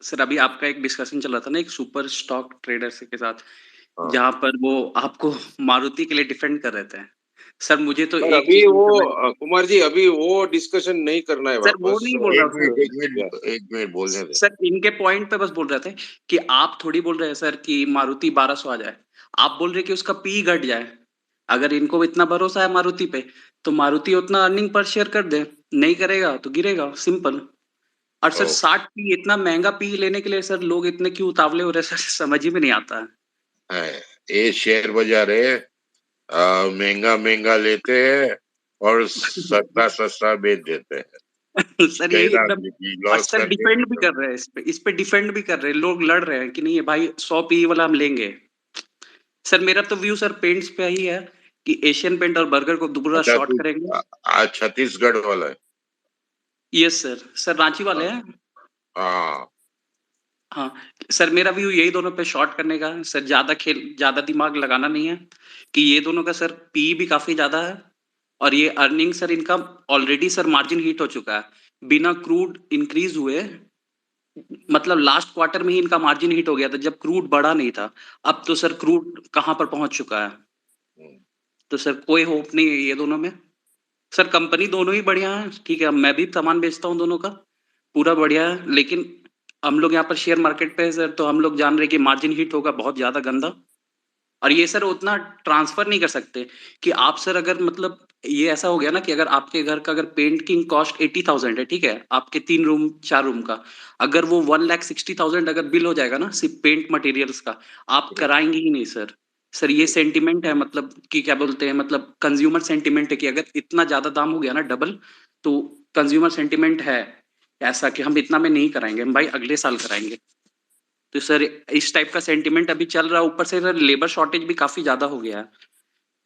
Speaker 7: सर अभी आपका एक डिस्कशन चल रहा था ना एक सुपर स्टॉक ट्रेडर से के साथ,
Speaker 1: हाँ
Speaker 7: जहां पर वो आपको मारुति के लिए डिफेंड कर रहे थे. सर मुझे तो
Speaker 2: पर
Speaker 7: एक
Speaker 2: अभी
Speaker 7: चीज नहीं
Speaker 2: वो
Speaker 7: समझ.
Speaker 2: कुमार जी अभी वो डिस्कशन नहीं करना है
Speaker 7: सर वो
Speaker 2: वापस।
Speaker 7: नहीं बोल रहा
Speaker 1: एक
Speaker 7: हूँ
Speaker 1: मिनट
Speaker 7: सर.
Speaker 1: एक मिनट एक मिनट बोलने दे।
Speaker 7: सर इनके पॉइंट पे बस बोल रहे थे कि आप थोड़ी बोल रहे हैं सर कि मारुति 1200 आ जाए. आप बोल रहे कि उसका पी घट जाए. अगर इनको इतना भरोसा है मारुति पे, तो मारुति उतना अर्निंग पर शेयर कर दे. नहीं करेगा तो गिरेगा, सिंपल. और सर
Speaker 1: ओ
Speaker 7: 60 पी इतना महंगा पी लेने के लिए सर लोग इतने क्यों उतावले हो रहे हैं सर, समझ ही में नहीं आता है.
Speaker 1: है, ये शेयर बाजार है, महंगा महंगा लेते हैं और सस्ता सस्ता बेच देते हैं,
Speaker 7: सर यही
Speaker 1: गैर
Speaker 7: एकदम.
Speaker 1: आदमी की
Speaker 7: और
Speaker 1: लॉस
Speaker 7: सर
Speaker 1: करके
Speaker 7: डिफेंड भी
Speaker 1: खत्म।
Speaker 7: कर रहे हैं इस पे डिफेंड भी कर रहे हैं लोग, लड़ रहे हैं कि नहीं ये भाई 100 पी वाला हम लेंगे. सर मेरा तो व्यू सर पेंट्स पे ही है कि एशियन पेंट और बर्गर को पूरा
Speaker 1: अच्छा
Speaker 7: शॉर्ट
Speaker 1: तू
Speaker 7: करेंगे.
Speaker 1: आज छत्तीसगढ़ वाला है।
Speaker 7: Yes sir. सर रांची वाले हैं.
Speaker 1: हाँ
Speaker 7: हाँ. सर मेरा व्यू यही दोनों पे शॉर्ट करने का है सर. ज्यादा दिमाग लगाना नहीं है कि ये दोनों का सर पी भी काफी ज्यादा है. और ये अर्निंग सर इनका ऑलरेडी सर मार्जिन हिट हो चुका है बिना क्रूड इंक्रीज हुए. मतलब लास्ट क्वार्टर में ही इनका मार्जिन हिट हो गया था जब क्रूड बढ़ा नहीं था. अब तो सर क्रूड कहाँ पर पहुंच चुका है. तो सर कोई होप नहीं है ये दोनों में. सर कंपनी दोनों ही बढ़िया है, ठीक है, मैं भी सामान बेचता हूँ दोनों का, पूरा बढ़िया है. लेकिन हम लोग यहाँ पर शेयर मार्केट पे है सर, तो हम लोग जान रहे हैं कि मार्जिन हिट होगा बहुत ज्यादा गंदा. और ये सर उतना ट्रांसफर नहीं कर सकते कि आप सर अगर मतलब ये ऐसा हो गया ना कि अगर आपके घर का अगर पेंटिंग कॉस्ट 80,000 है, ठीक है, आपके 3 रूम 4 रूम का, अगर वो 1,60,000 अगर बिल हो जाएगा ना सिर्फ पेंट मटेरियल्स का, आप कराएंगे ही नहीं सर. सर ये सेंटिमेंट है, मतलब कि क्या बोलते हैं, मतलब कंज्यूमर सेंटिमेंट है कि अगर इतना ज्यादा दाम हो गया ना डबल, तो कंज्यूमर सेंटिमेंट है ऐसा कि हम इतना में नहीं कराएंगे, हम भाई अगले साल कराएंगे. तो सर इस टाइप का सेंटिमेंट अभी चल रहा है. ऊपर से सर लेबर शॉर्टेज भी काफी ज्यादा हो गया है.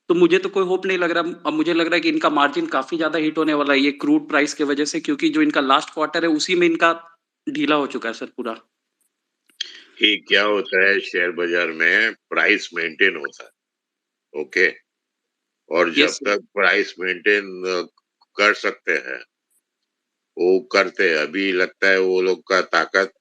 Speaker 7: तो मुझे तो कोई होप नहीं लग रहा. अब मुझे लग रहा है कि इनका मार्जिन काफी ज्यादा हिट होने वाला है ये क्रूड प्राइस की वजह से, क्योंकि जो इनका लास्ट क्वार्टर है उसी में इनका ढीला हो चुका है सर पूरा.
Speaker 1: ये क्या होता है शेयर बाजार में, प्राइस मेंटेन होता है। ओके, और जब
Speaker 7: यस सर.
Speaker 1: तक प्राइस मेंटेन कर सकते हैं वो करते हैं। अभी लगता है वो लोग का ताकत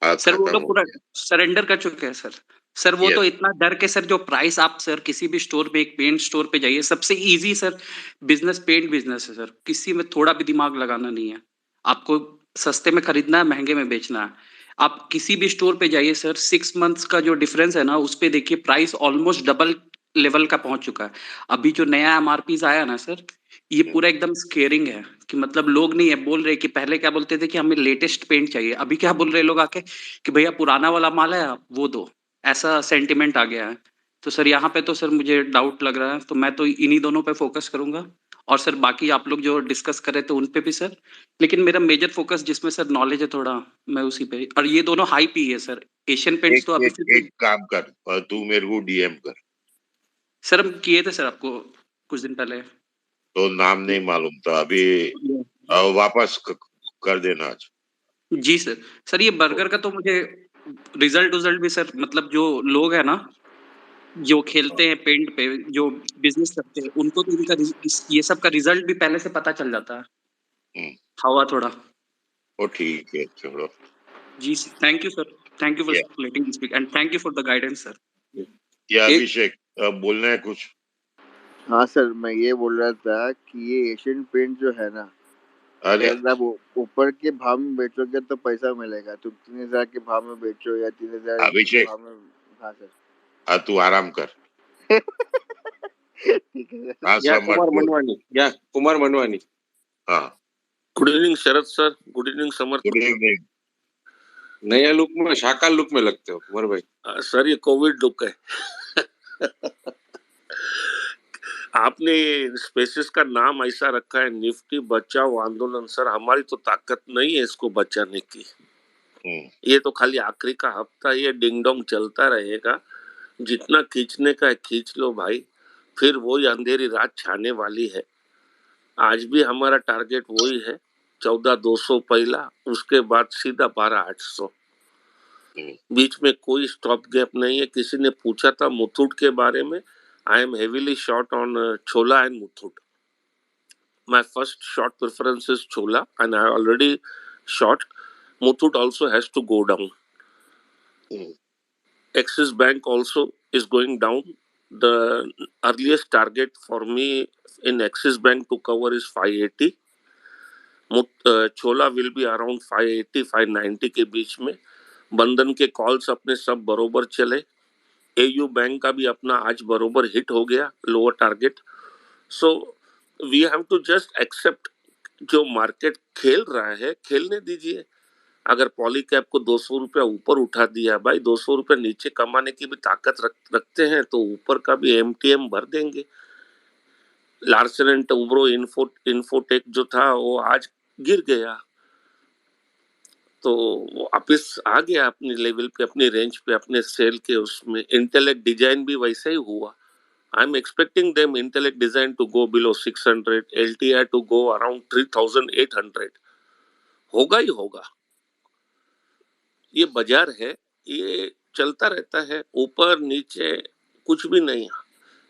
Speaker 1: आज
Speaker 7: सर वो
Speaker 1: खत्म
Speaker 7: लोग
Speaker 1: हो
Speaker 7: पूरा
Speaker 1: गया।
Speaker 7: सरेंडर कर चुके हैं सर. सर वो तो
Speaker 1: यस
Speaker 7: इतना डर के सर, जो प्राइस आप सर किसी भी स्टोर पे एक पेंट स्टोर पे जाइए, सबसे easy sir business paint business है सर. किसी में थोड़ा भी दिमाग लगाना नहीं है. आपको सस्ते में खरीदना है, महंगे में बेचना है. आप किसी भी स्टोर पे जाइए सर, 6 मंथ्स का जो डिफरेंस है ना उस पे देखिए, प्राइस ऑलमोस्ट डबल लेवल का पहुंच चुका है. अभी जो नया एमआरपी आया ना सर, ये पूरा एकदम स्केरिंग है कि मतलब लोग नहीं है बोल रहे कि पहले क्या बोलते थे कि हमें लेटेस्ट पेंट चाहिए, अभी क्या बोल रहे लोग आके कि भैया पुराना वाला माल है आप वो दो. ऐसा सेंटिमेंट आ गया है. तो सर यहाँ पे तो सर मुझे डाउट लग रहा है, तो मैं तो इन्हीं दोनों पे फोकस करूंगा. और सर बाकी आप लोग जो डिस्कस कर रहे थे उन पे भी सर, लेकिन मेरा मेजर फोकस जिसमें सर नॉलेज है थोड़ा, मैं उसी पे. और ये दोनों हाई पी है सर. एशियन पेंट्स
Speaker 1: एक
Speaker 7: तो अभी
Speaker 1: एक
Speaker 7: फिर से.
Speaker 1: एक काम कर, तू मेरे को डीएम कर।
Speaker 7: सर हम किए थे सर आपको कुछ दिन पहले.
Speaker 1: तो नाम नहीं मालूम था अभी, वापस कर देना आज।
Speaker 7: जी सर. सर ये बर्गर का तो मुझे रिजल्ट भी सर, मतलब जो लोग है ना जो खेलते हैं पेंट पे, जो बिजनेस करते हैं, उनको तो इनका ये सब का रिजल्ट भी पहले से पता चल जाता है.
Speaker 1: हम्म,
Speaker 7: हवा थोड़ा.
Speaker 1: वो ठीक है, छोड़ो।
Speaker 7: जी sir. Thank you sir. Thank you for
Speaker 1: ये
Speaker 7: letting me speak and thank you for the guidance sir.
Speaker 1: ये
Speaker 2: एक
Speaker 1: अभिषेक बोलना है कुछ?
Speaker 5: हाँ सर, मैं ये बोल रहा था कि ये एशियन पेंट जो है ना,
Speaker 1: अरे
Speaker 5: अगर आप ऊपर के भाव में बेचोगे तो पैसा मिलेगा. तुम 3,000 के भाव में बेचो या 3,000 के
Speaker 1: अभिषेक,
Speaker 5: भाव में. हाँ सर.
Speaker 1: तू आराम कर।
Speaker 5: ठीक है सर.
Speaker 1: हाँ
Speaker 2: या
Speaker 1: सब मत
Speaker 2: कुमार
Speaker 1: बोल।
Speaker 2: मनवानी, या कुमार मनवानी.
Speaker 1: हाँ
Speaker 4: good evening Sharad sir, good evening Samarth.
Speaker 1: Good evening.
Speaker 2: नया लुक में, शाका लुक में लगते हो कुमार भाई.
Speaker 4: सर ये कोविड लुक है. आपने स्पेसिस का नाम ऐसा रखा है, निफ्टी बचाओ आंदोलन. सर हमारी तो ताकत नहीं है इसको बचाने की. ये तो खाली आखिरी का हफ्ता ये डिंग डोंग चलता रहेगा. जितना खींचने का है खींच लो भाई, फिर वही अंधेरी रात छाने वाली है. आज भी हमारा टारगेट वही है, 14,200 पहला, उसके बाद सीधा 12,800.
Speaker 8: बीच में कोई स्टॉप गैप नहीं है। किसी ने पूछा था मुथूट के बारे में, I am heavily short on Chola and Muthoot. My first short preference is Chola, and I already short. Muthoot also has to go down. Axis Bank also is going down. The earliest target for me in Axis Bank to cover is 580. Chola will be around 580 590 के बीच में। बंधन के calls अपने सब बरोबर चले। AU bank का भी अपना आज बरोबर हिट हो गया lower target. So we have to just accept जो मार्केट खेल रहा है खेलने दीजिए। अगर पॉलीकैप को 200 रुपया ऊपर उठा दिया, भाई 200 रुपया नीचे कमाने की भी ताकत रखते हैं तो ऊपर का भी एमटीएम भर देंगे। लार्सन एंड टुब्रो इन्फोटेक जो था वो आज गिर गया, तो वो वापिस आ गया अपनी लेवल पे, अपनी रेंज पे, अपने सेल के उसमें। इंटेलेक्ट डिजाइन भी वैसा ही हुआ। I am expecting them Intellect Design to go below 600, LTI to go around 3800। होगा ही होगा। ये बाजार है, ये चलता रहता है, ऊपर नीचे कुछ भी नहीं।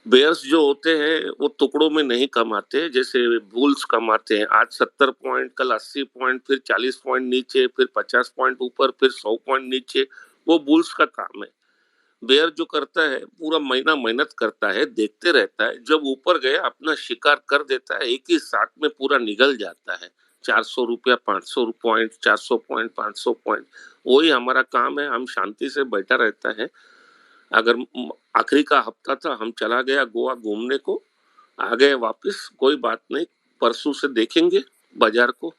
Speaker 8: बेयर्स जो होते हैं वो टुकड़ों में नहीं कमाते, जैसे बुल्स कमाते हैं। आज 70 पॉइंट, कल 80 पॉइंट, फिर 40 पॉइंट नीचे, फिर 50 पॉइंट ऊपर, फिर 100 पॉइंट नीचे। वो बुल्स का काम है। बेयर जो करता है पूरा महीना मेहनत करता है, देखते रहता है, जब ऊपर गया अपना शिकार कर देता है, एक ही साथ में पूरा निगल जाता है। 400 रुपया, 500 पॉइंट, 400 पॉइंट, 500 पॉइंट, वही हमारा काम है। हम शांति से बैठा रहता है। अगर आखिरी का हफ्ता था, हम चला गया गोवा घूमने को, आ गए वापस, कोई बात नहीं, परसों से देखेंगे बाजार को।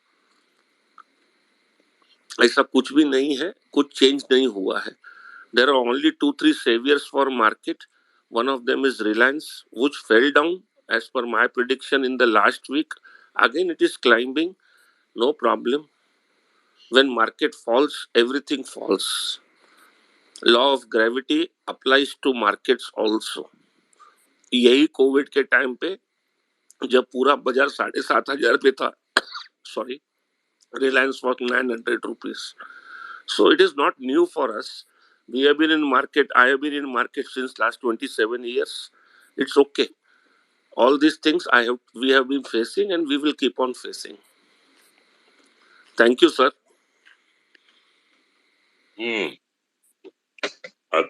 Speaker 8: ऐसा कुछ भी नहीं है, कुछ चेंज नहीं हुआ है। There are only 2-3 saviors for market. One of them is Reliance, which fell down as per my prediction in the last week. Again, it is climbing, no problem. When market falls, everything falls. Law of gravity applies to markets also. यही Covid के time पे जब पूरा बाजार 7,500 पे था, sorry, Reliance was 900 rupees. So it is not new for us. We have been in market. I have been in market since last 27 years. It's okay. All these things we have been facing and we will keep on facing. Thank you, sir.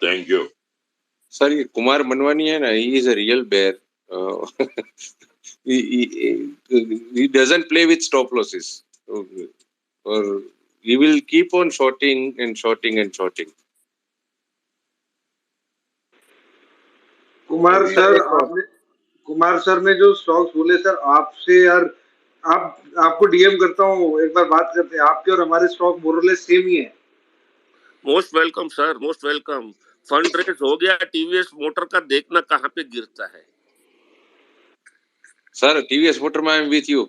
Speaker 1: Thank you.
Speaker 2: Sir ये कुमार मनवानी है ना, he is a real bear. he doesn't play with stop losses, or he will keep on shorting and shorting and shorting.
Speaker 13: Kumar sir ने जो stocks बोले sir, आपसे यार, आपको DM करता हूँ, एक बार बात करते हैं। आपके और हमारे स्टॉक मोरलेस सेम ही है।
Speaker 8: Most welcome sir, most welcome. Fund raise हो गया टीवीएस मोटर का, देखना कहाँ पे गिरता है।
Speaker 2: सर टीवीएस मोटर में आई एम विथ यू।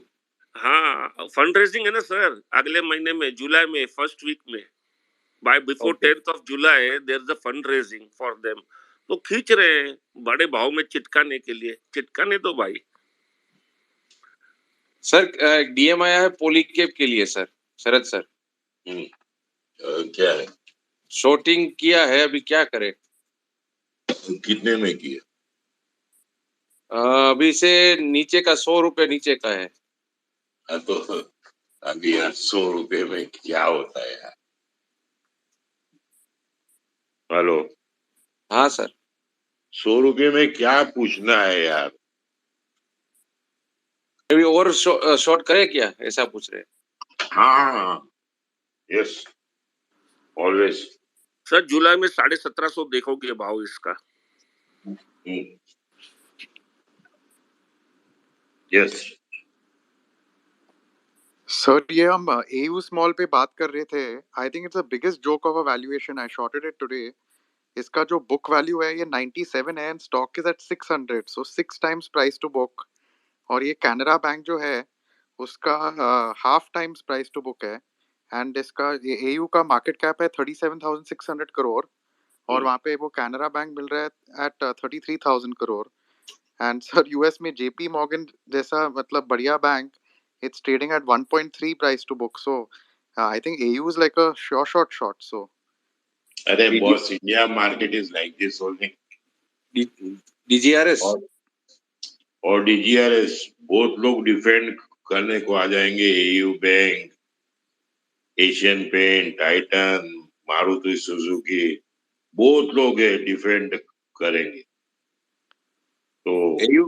Speaker 8: हाँ, फंड रेजिंग है ना सर, अगले महीने में, जुलाई में, फर्स्ट वीक में। By before 10th of July there is a fundraising for them. तो खींच रहे हैं बड़े भाव में चिटकाने के लिए। चिटकाने दो भाई।
Speaker 2: सर डीएम आया है पॉलीकेप के लिए सर, शरद सर।
Speaker 1: क्या है?
Speaker 2: शॉर्टिंग किया है, अभी क्या करे?
Speaker 1: कितने में किया?
Speaker 2: अभी से नीचे का 100 रुपए नीचे का है।
Speaker 1: तो अभी 100 रुपए में क्या होता है यार? हेलो।
Speaker 2: हाँ सर।
Speaker 1: 100 रुपए में क्या पूछना है यार?
Speaker 2: अभी और शॉर्ट करे क्या, ऐसा पूछ रहे?
Speaker 1: हाँ, यस, ऑलवेज।
Speaker 8: सर जुलाई में 1750 देखोगे भाव इसका।
Speaker 1: यस
Speaker 17: सर, ये हम एयू स्मॉल पे बात कर रहे थे। I think it's the biggest joke of a valuation. I shorted it today. इसका जो बुक वैल्यू है ये 97 है and stock is at 600, so 6 times price to book. और ये कैनरा बैंक जो है उसका half times price to book है। एंड इसका ये एयू का मार्केट कैप है 37,600 करोड़, और वहाँ पे वो कैनरा बैंक मिल रहा है at 33,000 crore. And sir US में जेपी मॉर्गन जैसा मतलब बढ़िया bank, it's trading at 1.3 price to book. So I think AU is like a sure shot. So
Speaker 1: अरे boss, India market is like this only.
Speaker 2: DGRS
Speaker 1: और DGRS बहुत लोग defend करने को आ जाएंगे. AU bank, Asian paint, Titan, Maruti Suzuki, बहुत लोग है डिफेंड करेंगे. तो
Speaker 2: AU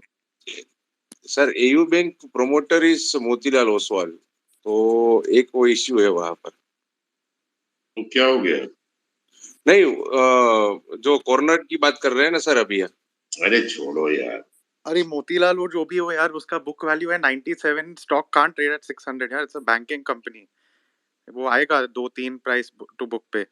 Speaker 2: sir, AU bank promoter is Motilal Oswal, तो एक वो इश्यू है वहां पर.
Speaker 1: तो क्या हो गया?
Speaker 2: नहीं, जो कॉर्नर की बात कर रहे हैं ना सर अभी.
Speaker 1: अरे छोड़ो यार.
Speaker 17: अरे मोतीलाल वो जो भी हो यार, उसका बुक वैल्यू है 97. स्टॉक कांट ट्रेड एट 600 यार. It's a banking company. वो आएगा 2-3 प्राइस टू बुक पे.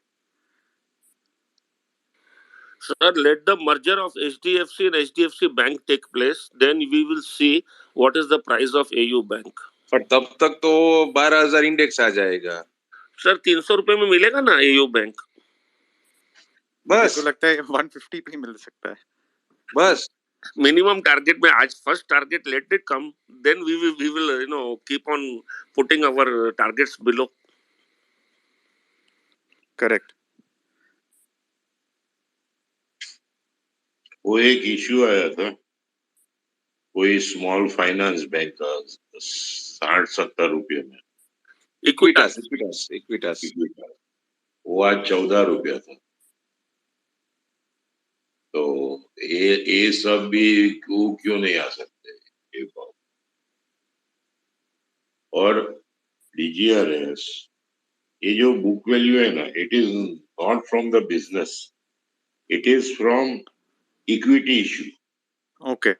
Speaker 8: Sir, let the merger of HDFC and HDFC Bank take place. Then we will see what is the price of AU Bank.
Speaker 2: पर तब तक तो 12,000 index आ जाएगा.
Speaker 8: Sir 300 रुपए में मिलेगा ना AU बैंक?
Speaker 17: मुझे
Speaker 2: बस
Speaker 17: तो लगता है 150 पे ही मिल सकता है.
Speaker 2: बस
Speaker 8: मिनिमम टारगेट में आज first target let it come, then we will keep on putting our targets below.
Speaker 17: Correct.
Speaker 1: वो एक इश्यू आया था, कोई स्मॉल फाइनेंस बैंक का 60-70 रुपये में.
Speaker 2: इक्विटास.
Speaker 1: वो आज 14 रुपया था. तो ये सब भी क्यों नहीं आ सकते ये बात. और डीजीआरएस, ये जो बुक वैल्यू है ना, it is not from the business, it is from equity issue.
Speaker 17: Okay.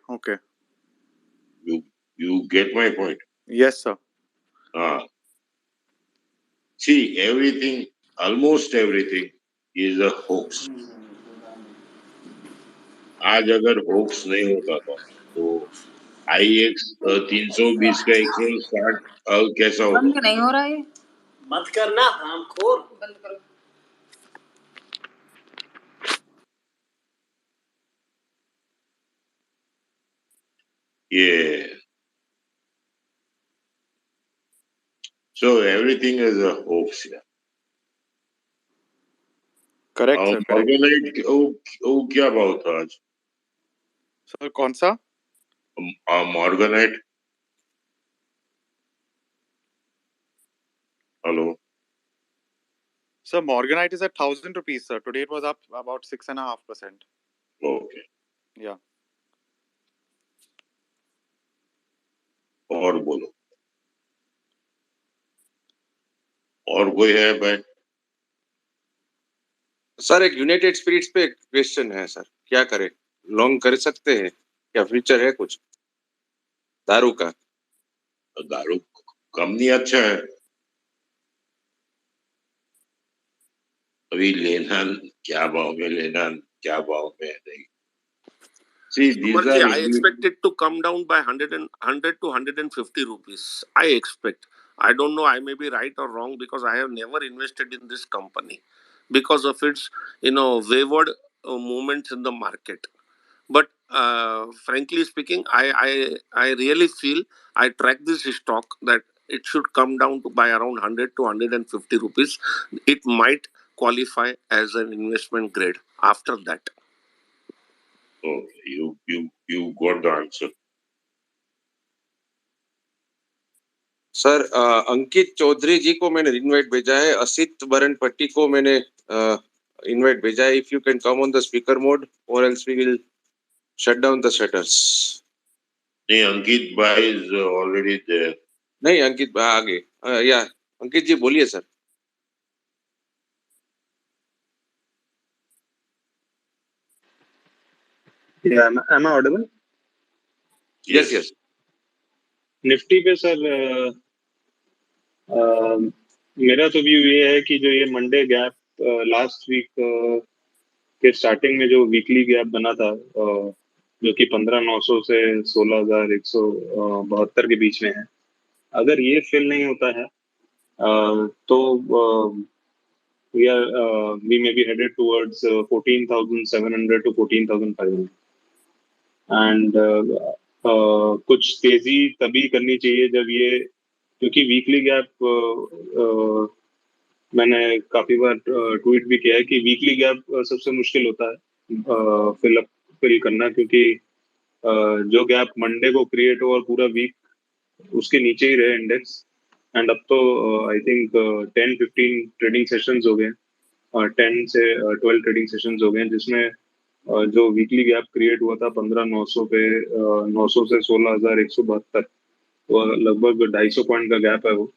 Speaker 1: You get my point?
Speaker 17: Yes sir.
Speaker 1: See, everything, almost everything is a hoax. आज अगर होक्स नहीं होता था तो IEX 320 का 160 कैसा होगा?
Speaker 12: बंद नहीं हो रहा है. मत करना हरामखोर. बंद करो.
Speaker 1: Yeah. So everything is a hoax. Yeah.
Speaker 17: Correct sir.
Speaker 1: ऑर्गेनाइट वो क्या भाव था आज?
Speaker 17: सर कौन सा?
Speaker 1: Morganite. Hello
Speaker 17: Sir, Morganite is at 1,000 rupees, sir. Today it was up about 6.5%.
Speaker 1: Okay.
Speaker 17: Yeah.
Speaker 1: और बोलो, और कोई है भाई?
Speaker 2: सर एक यूनाइटेड स्पिरिट्स पे क्वेश्चन है सर, क्या करें? लॉन्ग कर सकते हैं क्या? फ्यूचर है कुछ दारू का?
Speaker 1: दारू कंपनी अच्छा है. अभी लेना क्या भाव में लेना, क्या भाव में नहीं. See, these are
Speaker 8: I expect it to come down by 100 to 150 rupees. I expect. I don't know. I may be right or wrong because I have never invested in this company because of its wayward movements in the market. But frankly speaking, I really feel I track this stock that it should come down to by around 100 to 150 rupees. It might qualify as an investment grade after that.
Speaker 1: Okay, you got the answer.
Speaker 2: Sir Ankit Chaudhary ji को मैंने invite भेजा है. असित बरन पट्टी को मैंने invite भेजा है. If you can come on the speaker mode और else we will shut down the shutters.
Speaker 1: नहीं, अंकित भाई इज ऑलरेडी देयर.
Speaker 2: नहीं, अंकित भाई आगे. या अंकित जी बोलिए sir.
Speaker 22: Yeah, am I audible?
Speaker 2: Yes.
Speaker 22: Nifty पे सर मेरा तो व्यू ये है कि जो ये मंडे गैप लास्ट वीक के स्टार्टिंग में जो वीकली गैप बना था, जो कि 15,900 से 16,172 के बीच में है, अगर ये फिल नहीं होता है तो we may be headed towards 14,700 to 14,500. And कुछ तेजी तभी करनी चाहिए जब ये, क्योंकि वीकली गैप मैंने काफी बार ट्वीट भी किया है कि वीकली गैप सबसे मुश्किल होता है फिल करना, क्योंकि जो गैप मंडे को क्रिएट हो और पूरा वीक उसके नीचे ही रहे इंडेक्स। एंड अब तो आई थिंक 10-15 ट्रेडिंग सेशंस हो गए, और 10 से 12 ट्रेडिंग सेशंस हो गए, जिसमें जो वीकली गैप क्रिएट हुआ था 15,900 पे, 900 से 16,172, तो लगभग 250 पॉइंट का गैप है वो।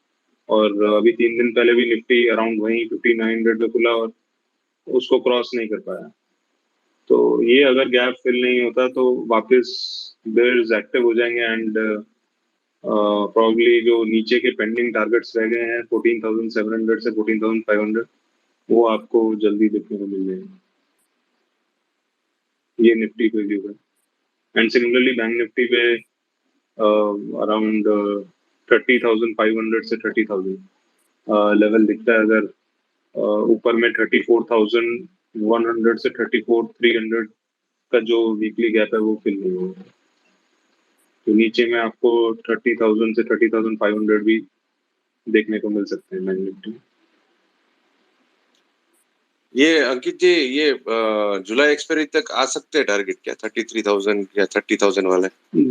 Speaker 22: और अभी 3 दिन पहले भी निफ्टी अराउंड वहीं 5900 पे खुला और उसको क्रॉस नहीं कर पाया। तो ये अगर गैप फिल नहीं होता तो वापस बेयर्स एक्टिव हो जाएंगे, एंड प्रॉब्ली जो नीचे के पेंडिंग टारगेट्स रह गए हैं 14,700 से 14,500, वो आपको जल्दी देखने को मिल जाएंगे। ये निफ्टी पे व्यू है। एंड सिमिलरली बैंक निफ्टी पे अराउंड 30,500 से 30,000 लेवल दिखता है। अगर ऊपर में 34,100 से 34,300 का जो वीकली गैप है वो फिल नहीं होगा, तो नीचे में आपको 30,000 से 30,500 भी देखने को मिल सकते हैं बैंक निफ्टी।
Speaker 2: ये अंकित जी, ये जुलाई एक्सपायरी तक आ सकते हैं टारगेट क्या 33,000 या 30,000 वाले?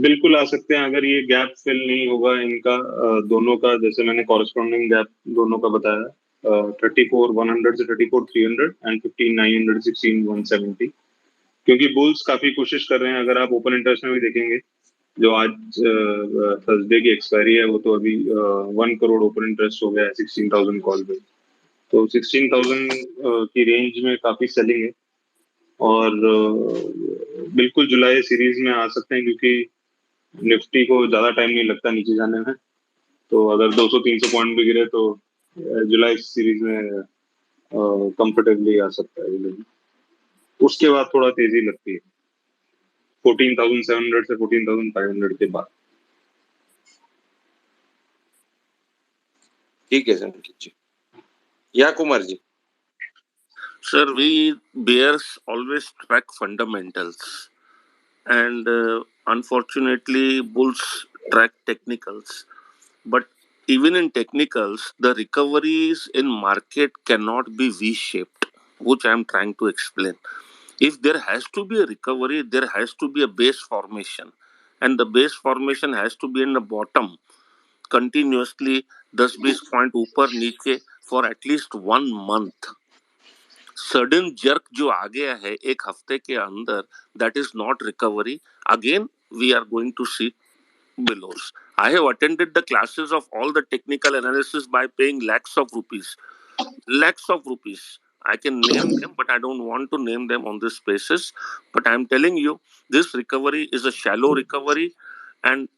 Speaker 22: बिल्कुल आ सकते हैं, अगर ये गैप फिल नहीं होगा इनका दोनों का, जैसे मैंने कॉरेस्पॉन्डिंग गैप दोनों का बताया 34,100 से 34,300 एंड 15,900 16,170, क्योंकि बुल्स काफी कोशिश कर रहे हैं। अगर आप ओपन इंटरेस्ट में भी देखेंगे, जो आज थर्सडे की एक्सपायरी है, वो तो अभी 1 करोड़ ओपन इंटरेस्ट हो गया है 16,000 कॉल पे, तो 16,000 की रेंज में काफी सेलिंग है। और बिल्कुल जुलाई सीरीज में आ सकते हैं, क्योंकि निफ्टी को ज्यादा टाइम नहीं लगता नीचे जाने में, तो अगर 200-300 पॉइंट भी गिरे तो जुलाई सीरीज में कंफर्टेबली आ सकता है। उसके बाद थोड़ा तेजी लगती है 14,700 से 14,500 के बाद।
Speaker 2: ठीक है सर, अंकित जी। या Kumar ji?
Speaker 8: Sir, we bears always track fundamentals, and unfortunately, bulls track technicals. But even in technicals, the recoveries in market cannot be V-shaped, which I am trying to explain. If there has to be a recovery, there has to be a base formation, and the base formation has to be in the bottom continuously 10-20 point ऊपर नीचे for at least 1 month. Sudden jerk जो आ गया है एक हफ्ते के अंदर, that is not recovery. Again we are going to see belows. I have attended the classes of all the technical analysis by paying lakhs of rupees. Lakhs of rupees. I can name them, but I don't want to name them on this basis. But I'm telling you, this recovery is a shallow recovery, and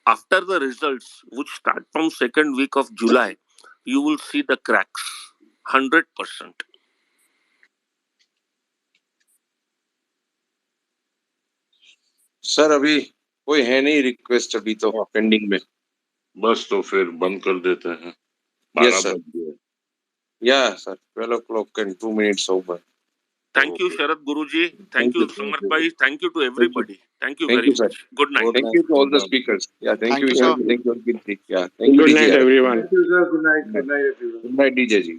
Speaker 8: after the results, which start from second week of July, you will see the cracks. 100%.
Speaker 2: Sir अभी कोई है नहीं request अभी तो pending में।
Speaker 1: बस तो फिर बंद कर देते हैं।
Speaker 2: Yes sir.
Speaker 1: 12 बज गए।
Speaker 2: या sir 12 o'clock and 2 minutes over.
Speaker 8: Thank you, Sharad Guruji. Thank you, Samarth Bhai. Thank you to everybody. Thank you very
Speaker 2: sir.
Speaker 8: much. Good night.
Speaker 2: Thank you to all the speakers. Yeah, thank you,
Speaker 10: you,
Speaker 2: Vishal.
Speaker 10: sir.
Speaker 2: Thank you, Ankit ji. Yeah, thank you,
Speaker 10: Good
Speaker 2: DJ.
Speaker 10: night, everyone.
Speaker 16: Thank you, sir. Good night. Good night, everyone.
Speaker 2: Good night, DJ ji.